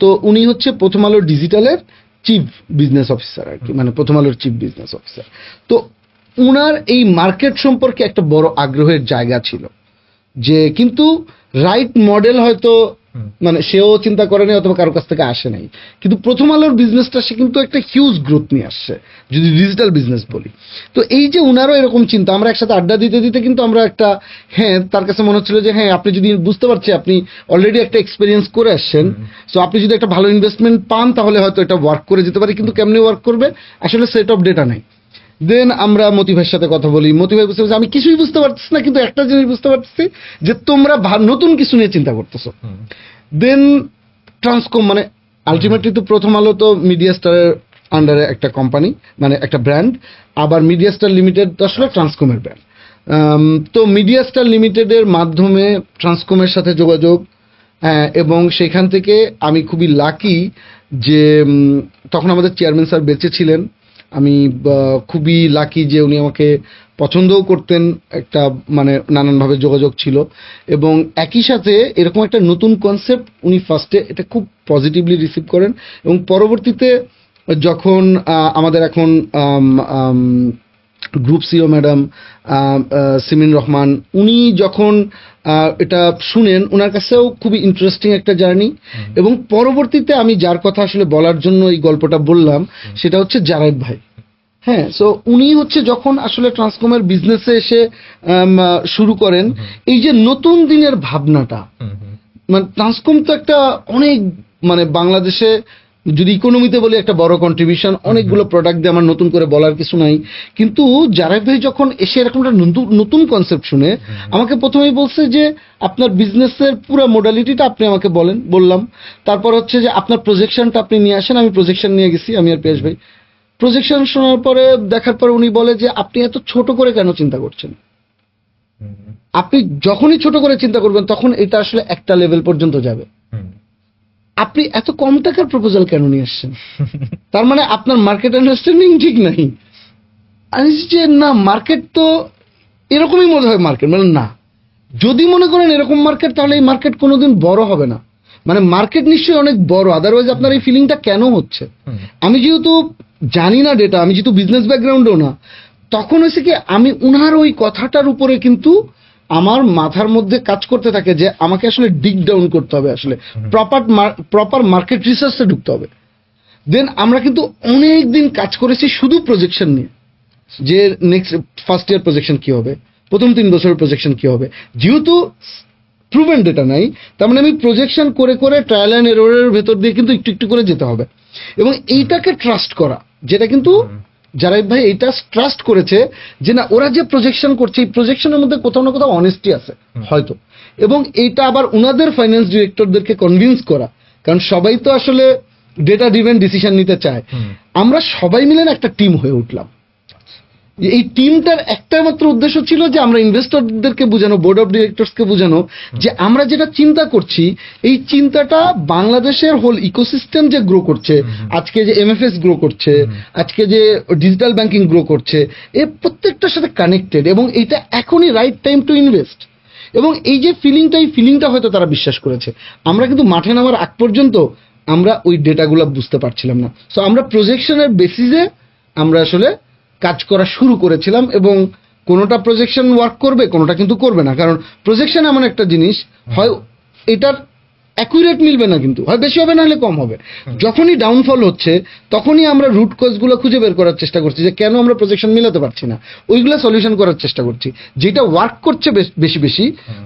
তো উনি হচ্ছে প্রথম আলো ডিজিটালের চিফ বিজনেস অফিসার আর কি, মানে প্রথম আলোর চিফ বিজনেস অফিসার। তো উনার এই মার্কেট সম্পর্কে একটা বড় আগ্রহের জায়গা ছিল, যে কিন্তু রাইট মডেল হয়তো মানে সেও চিন্তা করেনি অথবা কারোর কাছ থেকে আসে নাই, কিন্তু প্রথম আলোর বিজনেসটা সে কিন্তু একটা হিউজ গ্রোথ নিয়ে আসছে যদি ডিজিটাল বিজনেস বলি। তো এই যে উনারও এরকম চিন্তা, আমরা একসাথে আড্ডা দিতে দিতে কিন্তু আমরা একটা, হ্যাঁ, তার কাছে মনে হচ্ছিল যে হ্যাঁ, আপনি যদি বুঝতে পারছি আপনি অলরেডি একটা এক্সপিরিয়েন্স করে আসছেন, সো আপনি যদি একটা ভালো ইনভেস্টমেন্ট পান তাহলে হয়তো এটা ওয়ার্ক করে যেতে পারে, কিন্তু কেমনে ওয়ার্ক করবে আসলে সেট অফ ডেটা নাই। দেন আমরা মতি ভাইয়ের সাথে কথা বলি, মতি ভাই বুঝতে পারছি আমি কিছুই বুঝতে পারছি না, কিন্তু একটা জিনিস বুঝতে পারছি যে তোমরা নতুন কিছু নিয়ে চিন্তা করতেছো। দেন ট্রান্সকম, মানে আলটিমেটলি তো প্রথম আলো তো মিডিয়া স্টারের আন্ডারে একটা কোম্পানি, মানে একটা ব্র্যান্ড, আবার মিডিয়া স্টার লিমিটেড আসলে ট্রান্সকমের ব্র্যান্ড। তো মিডিয়া স্টার লিমিটেডের মাধ্যমে ট্রান্সকমের সাথে যোগাযোগ, এবং সেখান থেকে আমি খুবই লাকি যে তখন আমাদের চেয়ারম্যান স্যার বেঁচে ছিলেন। আমি খুবই লাকি যে উনি আমাকে পছন্দও করতেন, একটা মানে নানানভাবে যোগাযোগ ছিল, এবং একই সাথে এরকম একটা নতুন কনসেপ্ট উনি ফার্স্টে এটা খুব পজিটিভলি রিসিভ করেন, এবং পরবর্তীতে যখন আমাদের এখন group CEO madam Simin Rahman, উনি যখন এটা শুনেন ওনার কাছেও খুবই ইন্টারেস্টিং একটা জার্নি। এবং পরবর্তীতে আমি যার কথা আসলে বলার জন্য এই গল্পটা বললাম সেটা হচ্ছে জারাইব ভাই। হ্যাঁ, সো উনি হচ্ছে যখন আসলে ট্রান্সকমের বিজনেসে এসে শুরু করেন, এই যে নতুন দিনের ভাবনাটা, মানে ট্রান্সকম তো একটা অনেক, মানে বাংলাদেশে যদি ইকোনমিতে বলি একটা বড় কন্ট্রিবিউশন, অনেকগুলো প্রোডাক্ট দিয়ে আমার নতুন করে বলার কিছু নাই, কিন্তু জারাইব ভাই যখন এসে এরকম একটা নতুন কনসেপ্ট শুনে আমাকে প্রথমেই বলছে যে আপনার বিজনেসের পুরো মোডালিটিটা আপনি আমাকে বললাম, তারপর হচ্ছে যে আপনার প্রজেকশনটা আপনি নিয়ে আসেন। আমি প্রজেকশন নিয়ে গেছি, আমি আর পিয়াস ভাই। প্রজেকশন শোনার পরে দেখার পরে উনি বলে যে আপনি এত ছোট করে কেন চিন্তা করছেন, আপনি যখনই ছোট করে চিন্তা করবেন তখন এটা আসলে একটা লেভেল পর্যন্ত যাবে, আপনি এত কম টাকার প্রপোজাল কেন নিয়ে আসছেন, তার মানে আপনার মার্কেট আন্ডারস্ট্যান্ডিং ঠিক নাই। আমি যে না, মার্কেট তো এরকমই মনে হয় মার্কেট, মানে না, যদি মনে করেন এরকম মার্কেট তাহলে এই মার্কেট কোনোদিন বড় হবে না, মানে মার্কেট নিশ্চয়ই অনেক বড়, আদারওয়াইজ আপনার এই ফিলিংটা কেন হচ্ছে। আমি যেহেতু জানি না ডেটা, আমি যেহেতু বিজনেস ব্যাকগ্রাউন্ডও না, তখন হয়েছে কি আমি উনার ওই কথাটার উপরে কিন্তু আমার মাথার মধ্যে কাজ করতে থাকে যে আমাকে আসলে ডিগ ডাউন করতে হবে, আসলে প্রপার মার্কেট রিসার্চে ঢুকতে হবে। দেন আমরা কিন্তু অনেক দিন কাজ করেছি শুধু প্রজেকশন নিয়ে, যে নেক্সট ফার্স্ট ইয়ার প্রজেকশন কি হবে, প্রথম 3 বছরের প্রজেকশন কি হবে। যেহেতু প্রুভেন ডেটা নাই, তার মানে আমি প্রজেকশন করে করে ট্রায়াল অ্যান্ড এররের ভেতর দিয়ে কিন্তু একটু একটু করে যেতে হবে, এবং এইটাকে ট্রাস্ট করা, যেটা কিন্তু জারাইব ভাই এইটা ট্রাস্ট করেছে যে না, ওরা যে প্রজেকশন করছে এই প্রজেকশনের মধ্যে কোথাও না কোথাও অনেস্টি আছে হয়তো, এবং এইটা আবার উনাদের ফাইন্যান্স ডিরেক্টরদেরকে কনভিন্স করা, কারণ সবাই তো আসলে ডেটা ড্রিভেন ডিসিশন নিতে চায়। আমরা সবাই মিলে একটা টিম হয়ে উঠলাম, এই টিমটার একটা মাত্র উদ্দেশ্য ছিল যে আমরা ইনভেস্টরদেরকে বোঝানো, বোর্ড অফ ডিরেক্টরসকে বোঝানো যে আমরা যেটা চিন্তা করছি এই চিন্তাটা বাংলাদেশের হোল ইকোসিস্টেম যে গ্রো করছে, আজকে যে এমএফএস গ্রো করছে, আজকে যে ডিজিটাল ব্যাংকিং গ্রো করছে, এ প্রত্যেকটার সাথে কানেক্টেড, এবং এইটা এখনই রাইট টাইম টু ইনভেস্ট। এবং এই যে ফিলিংটা হয়তো তারা বিশ্বাস করেছে। আমরা কিন্তু মাঠে নামার আগ পর্যন্ত আমরা ওই ডেটাগুলো বুঝতে পারছিলাম না, সো আমরা প্রজেকশনের বেসিসে আমরা আসলে কাজ করা শুরু করেছিলাম, এবং কোনোটা প্রজেকশন ওয়ার্ক করবে, কোনোটা কিন্তু করবে না, কারণ প্রজেকশন এমন একটা জিনিস, হয় এটার অ্যাকুরেট মিলবে না, কিন্তু হয় বেশি হবে না হলে কম হবে। যখনই ডাউনফল হচ্ছে তখনই আমরা রুট কজগুলো খুঁজে বের করার চেষ্টা করছি যে কেন আমরা প্রজেকশন মিলাতে পারছি না, ওইগুলো সলিউশন করার চেষ্টা করছি। যেটা ওয়ার্ক করছে বেশি বেশি,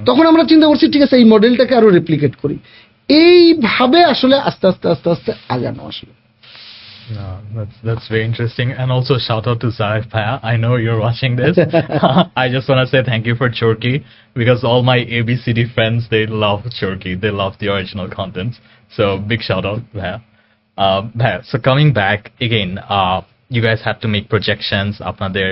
তখন আমরা চিন্তা করছি ঠিক আছে এই মডেলটাকে আরো রেপ্লিকেট করি। এইভাবে আসলে আস্তে আস্তে আস্তে আস্তে আগানো আসলে। No, that's very interesting, and also shout out to Zarif Bhaiya. I know you're watching this. I just want to say thank you for Chorky, because all my ABCD friends, they love Chorky. They love the original content. So big shout out, Bhaiya. Bhaiya, so coming back again, you guys had to make projections. আপনাদের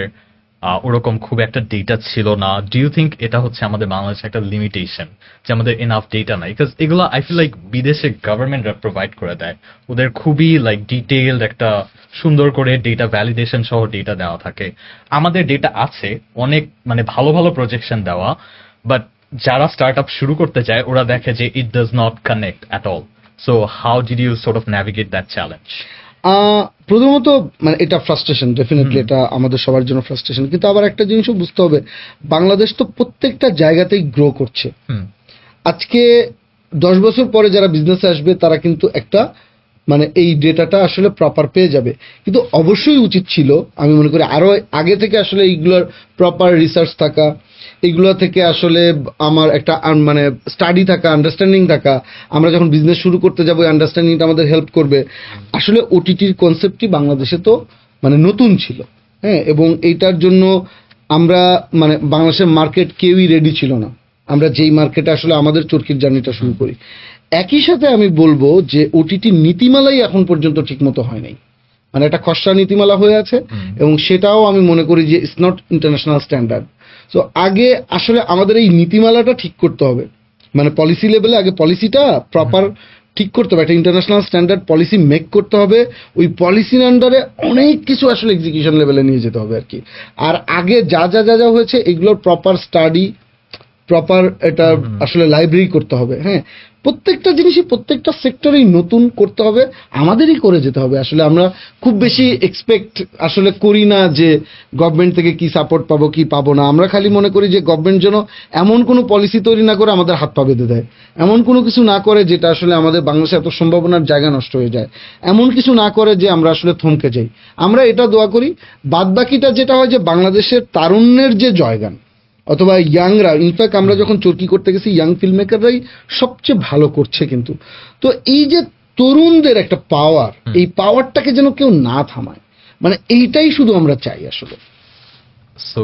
ওরকম খুব একটা data ছিল না। Do you think এটা হচ্ছে আমাদের বাংলাদেশে একটা লিমিটেশন যে আমাদের এনাফ ডেটা নাই? বিকজ এগুলো আই ফিল লাইক বিদেশে গভর্নমেন্টরা প্রোভাইড করে দেয়, ওদের খুবই লাইক ডিটেইলড একটা সুন্দর করে ডেটা ভ্যালিডেশন সহ ডেটা দেওয়া থাকে। আমাদের ডেটা আছে অনেক, মানে ভালো ভালো প্রজেকশন দেওয়া, বাট যারা স্টার্ট আপ শুরু করতে চায় ওরা দেখে যে it does not connect at all. So how did you sort of navigate that challenge? প্রথমত মানে এটা ফ্রাস্ট্রেশন, ডেফিনেটলি এটা আমাদের সবার জন্য ফ্রাস্ট্রেশন, কিন্তু আবার একটা জিনিসও বুঝতে হবে, বাংলাদেশ তো প্রত্যেকটা জায়গাতেই গ্রো করছে। আজকে 10 বছর পরে যারা বিজনেসে আসবে তারা কিন্তু একটা মানে এই ডেটাটা আসলে প্রপার পেয়ে যাবে, কিন্তু অবশ্যই উচিত ছিল আমি মনে করি আরো আগে থেকে আসলে এইগুলোর প্রপার রিসার্চ থাকা, এইগুলো থেকে আসলে আমার একটা মানে স্টাডি থাকা, আন্ডারস্ট্যান্ডিং থাকা। আমরা যখন বিজনেস শুরু করতে যাবো ওই আন্ডারস্ট্যান্ডিংটা আমাদের হেল্প করবে। আসলে ওটিটির কনসেপ্টটি বাংলাদেশে তো মানে নতুন ছিল, হ্যাঁ, এবং এইটার জন্য আমরা মানে বাংলাদেশের মার্কেট কেউই রেডি ছিল না। আমরা যেই মার্কেটে আসলে আমাদের চরকির জার্নিটা শুরু করি, একই সাথে আমি বলবো যে ওটিটি নীতিমালাই এখন পর্যন্ত ঠিকমতো হয় নাই, মানে একটা খসড়া নীতিমালা হয়ে আছে, এবং সেটাও আমি মনে করি যে it's not international standard. So আগে আসলে আমাদের এই নীতিমালাটা ঠিক করতে হবে, মানে পলিসি লেভেলে আগে পলিসিটা প্রপার ঠিক করতে হবে, একটা ইন্টারন্যাশনাল স্ট্যান্ডার্ড পলিসি মেক করতে হবে, ওই পলিসির আন্ডারে অনেক কিছু আসলে এক্সিকিউশন লেভেলে নিয়ে যেতে হবে আর কি। আর আগে যা যা যা যা হয়েছে এগুলোর প্রপার স্টাডি, প্রপার এটা আসলে লাইব্রেরি করতে হবে। হ্যাঁ, প্রত্যেকটা জিনিসই প্রত্যেকটা সেক্টরেই নতুন করতে হবে, আমাদেরই করে যেতে হবে। আসলে আমরা খুব বেশি এক্সপেক্ট আসলে করি না যে গভর্নমেন্ট থেকে কি সাপোর্ট পাবো কি পাবো না। আমরা খালি মনে করি যে গভর্নমেন্ট যেন এমন কোনো পলিসি তৈরি না করে আমাদের হাত পা বেঁধে দেয়, এমন কোনো কিছু না করে যেটা আসলে আমাদের বাংলাদেশে এত সম্ভাবনার জায়গা নষ্ট হয়ে যায়, এমন কিছু না করে যে আমরা আসলে থমকে যাই। আমরা এটা দোয়া করি। বাদ বাকিটা যেটা হয় যে বাংলাদেশের তারুণ্যের যে জয়গান অথবা ইয়াংরা, ইনফ্যাক্ট আমরা যখন চরকি করতে গেছি ইয়াং ফিল্ম মেকাররাই সবচেয়ে ভালো করছে। কিন্তু তো এই যে তরুণদের একটা পাওয়ার, এই পাওয়ারটাকে যেন কেউ না থামায়, মানে এইটাই শুধু আমরা চাই আসলে। সো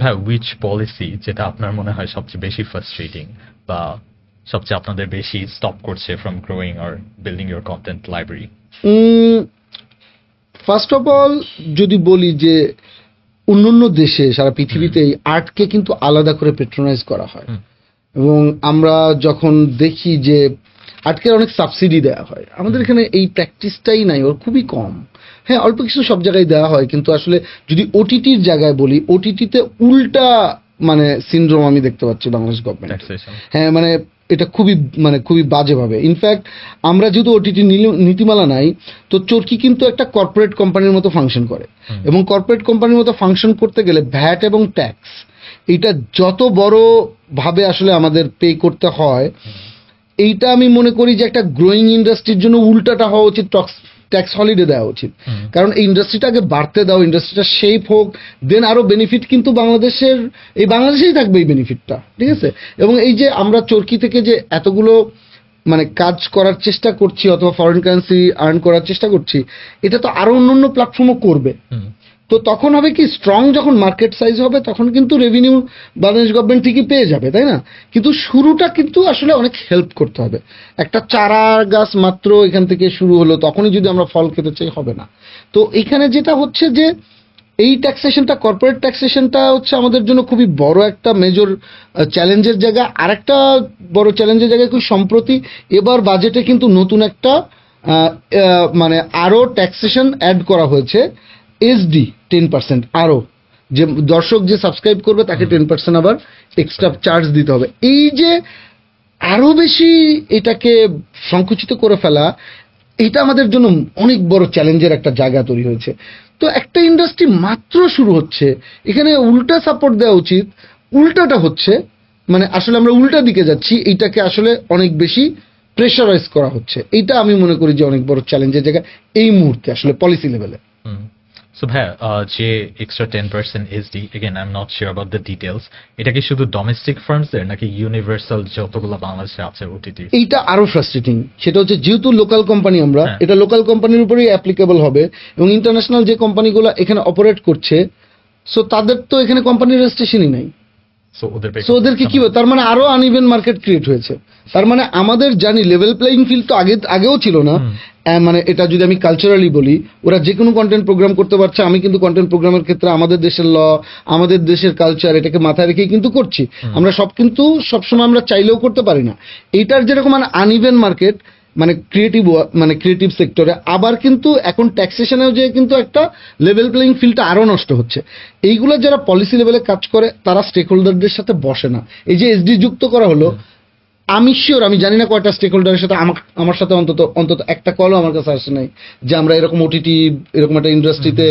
ভাই, উইচ পলিসি যেটা আপনার মনে হয় সবচেয়ে বেশি ফ্রাস্ট্রেটিং বা সবচেয়ে আপনাদের বেশি স্টপ করছে from growing or building your content library? First of all যদি বলি যে অন্যান্য দেশে সারা পৃথিবীতে এই আর্টকে কিন্তু আলাদা করে পেট্রোনাইজ করা হয়, এবং আমরা যখন দেখি যে আর্টকে অনেক সাবসিডি দেওয়া হয়, আমাদের এখানে এই প্র্যাকটিসটাই নাই, ওর খুবই কম। হ্যাঁ, অল্প কিছু সব জায়গায় দেওয়া হয়, কিন্তু আসলে যদি ওটিটির জায়গায় বলি, ওটিটিতে উল্টা মানে সিনড্রোম আমি দেখতে পাচ্ছি বাংলাদেশ গভর্নমেন্ট। হ্যাঁ, মানে এটা খুবই বাজেভাবে। ইনফ্যাক্ট আমরা যেহেতু ওটিটি নীতিমালা নাই, তো চরকি কিন্তু একটা কর্পোরেট কোম্পানির মতো ফাংশন করে, এবং কর্পোরেট কোম্পানির মতো ফাংশন করতে গেলে ভ্যাট এবং ট্যাক্স এটা যত বড় ভাবে আসলে আমাদের পে করতে হয়, এইটা আমি মনে করি যে একটা গ্রোয়িং ইন্ডাস্ট্রির জন্য উল্টাটা হওয়া উচিত, ট্যাক্স হলিডে দেওয়া উচিত। কারণ এই ইন্ডাস্ট্রিটা আগে বাড়তে দাও, ইন্ডাস্ট্রিটা শেপ হোক, দেন আরো বেনিফিট কিন্তু বাংলাদেশেই থাকবে এই বেনিফিটটা, ঠিক আছে? এবং এই যে আমরা চরকি থেকে যে এতগুলো মানে কাজ করার চেষ্টা করছি অথবা ফরেন কারেন্সি আর্ন করার চেষ্টা করছি, এটা তো আরো অন্য প্ল্যাটফর্মও করবে। তো তখন হবে কি, স্ট্রং যখন মার্কেট সাইজ হবে তখন কিন্তু রেভিনিউ বাংলাদেশ গভর্নমেন্ট ঠিকই পেয়ে যাবে, তাই না? কিন্তু শুরুটা কিন্তু আসলে অনেক হেল্প করতে হবে। একটা চারা গাছ মাত্র এখান থেকে শুরু হলো, তখনই যদি আমরা ফল খেতে চাই হবে না। তো এখানে যেটা হচ্ছে যে এই ট্যাক্সেশনটা, কর্পোরেট ট্যাক্সেশনটা হচ্ছে আমাদের জন্য খুবই বড় একটা মেজর চ্যালেঞ্জের জায়গা। আর একটা বড় চ্যালেঞ্জের জায়গায় খুব সম্প্রতি এবার বাজেটে কিন্তু নতুন একটা মানে আরো ট্যাক্সেশন অ্যাড করা হয়েছে, এসডি 10%, আরো যে দর্শক যে সাবস্ক্রাইব করবে তাকে 10% আবার এক্সট্রা চার্জ দিতে হবে। এই যে আরো বেশি এটাকে সংকুচিত করে ফেলা, এটা আমাদের জন্য অনেক বড় চ্যালেঞ্জের একটা জায়গা তৈরি হয়েছে। তো একটা ইন্ডাস্ট্রি মাত্র শুরু হচ্ছে, এখানে উল্টা সাপোর্ট দেওয়া উচিত। উল্টাটা হচ্ছে মানে আসলে আমরা উল্টা দিকে যাচ্ছি, এইটাকে আসলে অনেক বেশি প্রেশারাইজ করা হচ্ছে। এইটা আমি মনে করি যে অনেক বড় চ্যালেঞ্জের জায়গা এই মুহূর্তে আসলে পলিসি লেভেলে। সো ভাইয়া, যে extra 10% SD, again I am not sure about the details, এটা কি শুধু ডোমেস্টিক ফার্মসদের নাকি ইউনিভার্সাল যতগুলো বাংলাদেশে আছে ওটিটি? এইটা আরো ফ্রাস্ট্রেটিং। সেটা হচ্ছে যেহেতু লোকাল কোম্পানি আমরা, এটা লোকাল কোম্পানির উপরেই অ্যাপ্লিকেবল হবে, এবং ইন্টারন্যাশনাল যে কোম্পানিগুলো এখানে অপারেট করছে, সো তাদের তো এখানে কোম্পানির রেজিস্ট্রেশনই নাই। সো ওদেরকে কি, তার মানে আরো আনইভেন মার্কেট ক্রিয়েট হয়েছে। তার মানে আমাদের জানি লেভেল প্লেইং ফিল্ড তো আগেও ছিল না। মানে এটা যদি আমি কালচারালি বলি, ওরা যে কোনো কন্টেন্ট প্রোগ্রাম করতে পারছে, আমি কিন্তু কন্টেন্ট প্রোগ্রামের ক্ষেত্রে আমাদের দেশের ল, আমাদের দেশের কালচার, এটাকে মাথায় রেখেই কিন্তু করছি। আমরা কিন্তু সবসময় আমরা চাইলেও করতে পারি না। এইটার যেরকম মানে আনইভেন মার্কেট, মানে ক্রিয়েটিভ সেক্টরে, আবার কিন্তু এখন ট্যাক্সেশনেও যে কিন্তু একটা লেভেল প্লেইং ফিল্ডটা আরো নষ্ট হচ্ছে। এইগুলো যারা পলিসি লেভেলে কাজ করে তারা স্টেক হোল্ডারদের সাথে বসে না। এই যে এসডি যুক্ত করা হলো, আমি শিওর, আমি জানি না কয়টা স্টেক হোল্ডারের সাথে আমার সাথে অন্তত একটা কলও আমার কাছে আসে নাই যে আমরা এরকম ওটিটি, এরকম একটা ইন্ডাস্ট্রিতে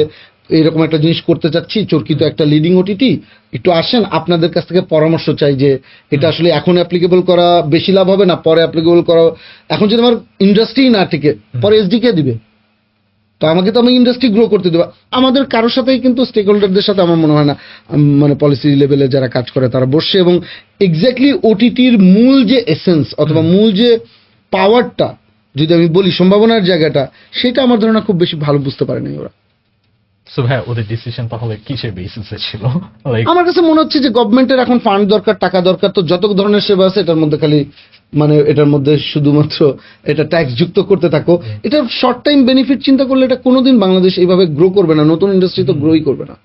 এরকম একটা জিনিস করতে চাচ্ছি, চরকি তো একটা লিডিং ওটিটি, একটু আসেন, আপনাদের কাছ থেকে পরামর্শ চাই যে এটা আসলে এখন অ্যাপ্লিকেবল করা বেশি লাভ হবে না পরে অ্যাপ্লিকেবল করা। এখন যদি আমার ইন্ডাস্ট্রি না টিকে, পরে এসডি কে দিবে? তো আমাকে তো আমি ইন্ডাস্ট্রি গ্রো করতে দেবো। আমাদের কারোর সাথেই কিন্তু স্টেক হোল্ডারদের সাথে আমার মনে হয় না মানে পলিসি লেভেলে যারা কাজ করে তারা বসছে, এবং এক্স্যাক্টলি ওটিটির মূল যে এসেন্স অথবা মূল যে পাওয়ারটা যদি আমি বলি, সম্ভাবনার জায়গাটা, সেটা আমার ধারণা খুব বেশি ভালো বুঝতে পারেনি ওরা। সো ভাই, ওদের ডিসিশন তাহলে কিসের বেসিসে ছিল? আমার কাছে মনে হচ্ছে যে গভর্নমেন্টের এখন ফান্ড দরকার, টাকা দরকার, তো যত ধরনের সেবা আছে এটার মধ্যে খালি মানে এটার মধ্যে শুধুমাত্র এটা ট্যাক্স যুক্ত করতে থাকো। এটা শর্ট টাইম বেনিফিট চিন্তা করলে এটা কোনোদিন বাংলাদেশ এইভাবে গ্রো করবে না, নতুন ইন্ডাস্ট্রি তো গ্রোই করবে না।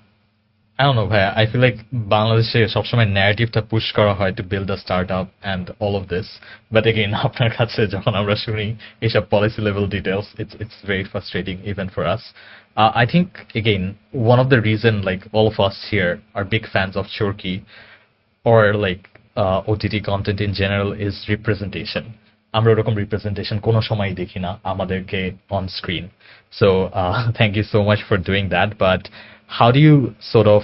I don't know, ভাইয়া, I feel like বাংলাদেশে সবসময় ন্যারেটিভটা পুশ করা হয় to build a startup and all of this, but again আপনার কাছে যখন আমরা শুনি এইসব policy level details, it's very frustrating even for us. I think again one of the reason like all of us here are big fans of Chorky or like OTT content in general is representation. আমরা ওরকম representation কোনো সময় দেখি না আমাদেরকে on screen. So thank you so much for doing that, but how do you sort of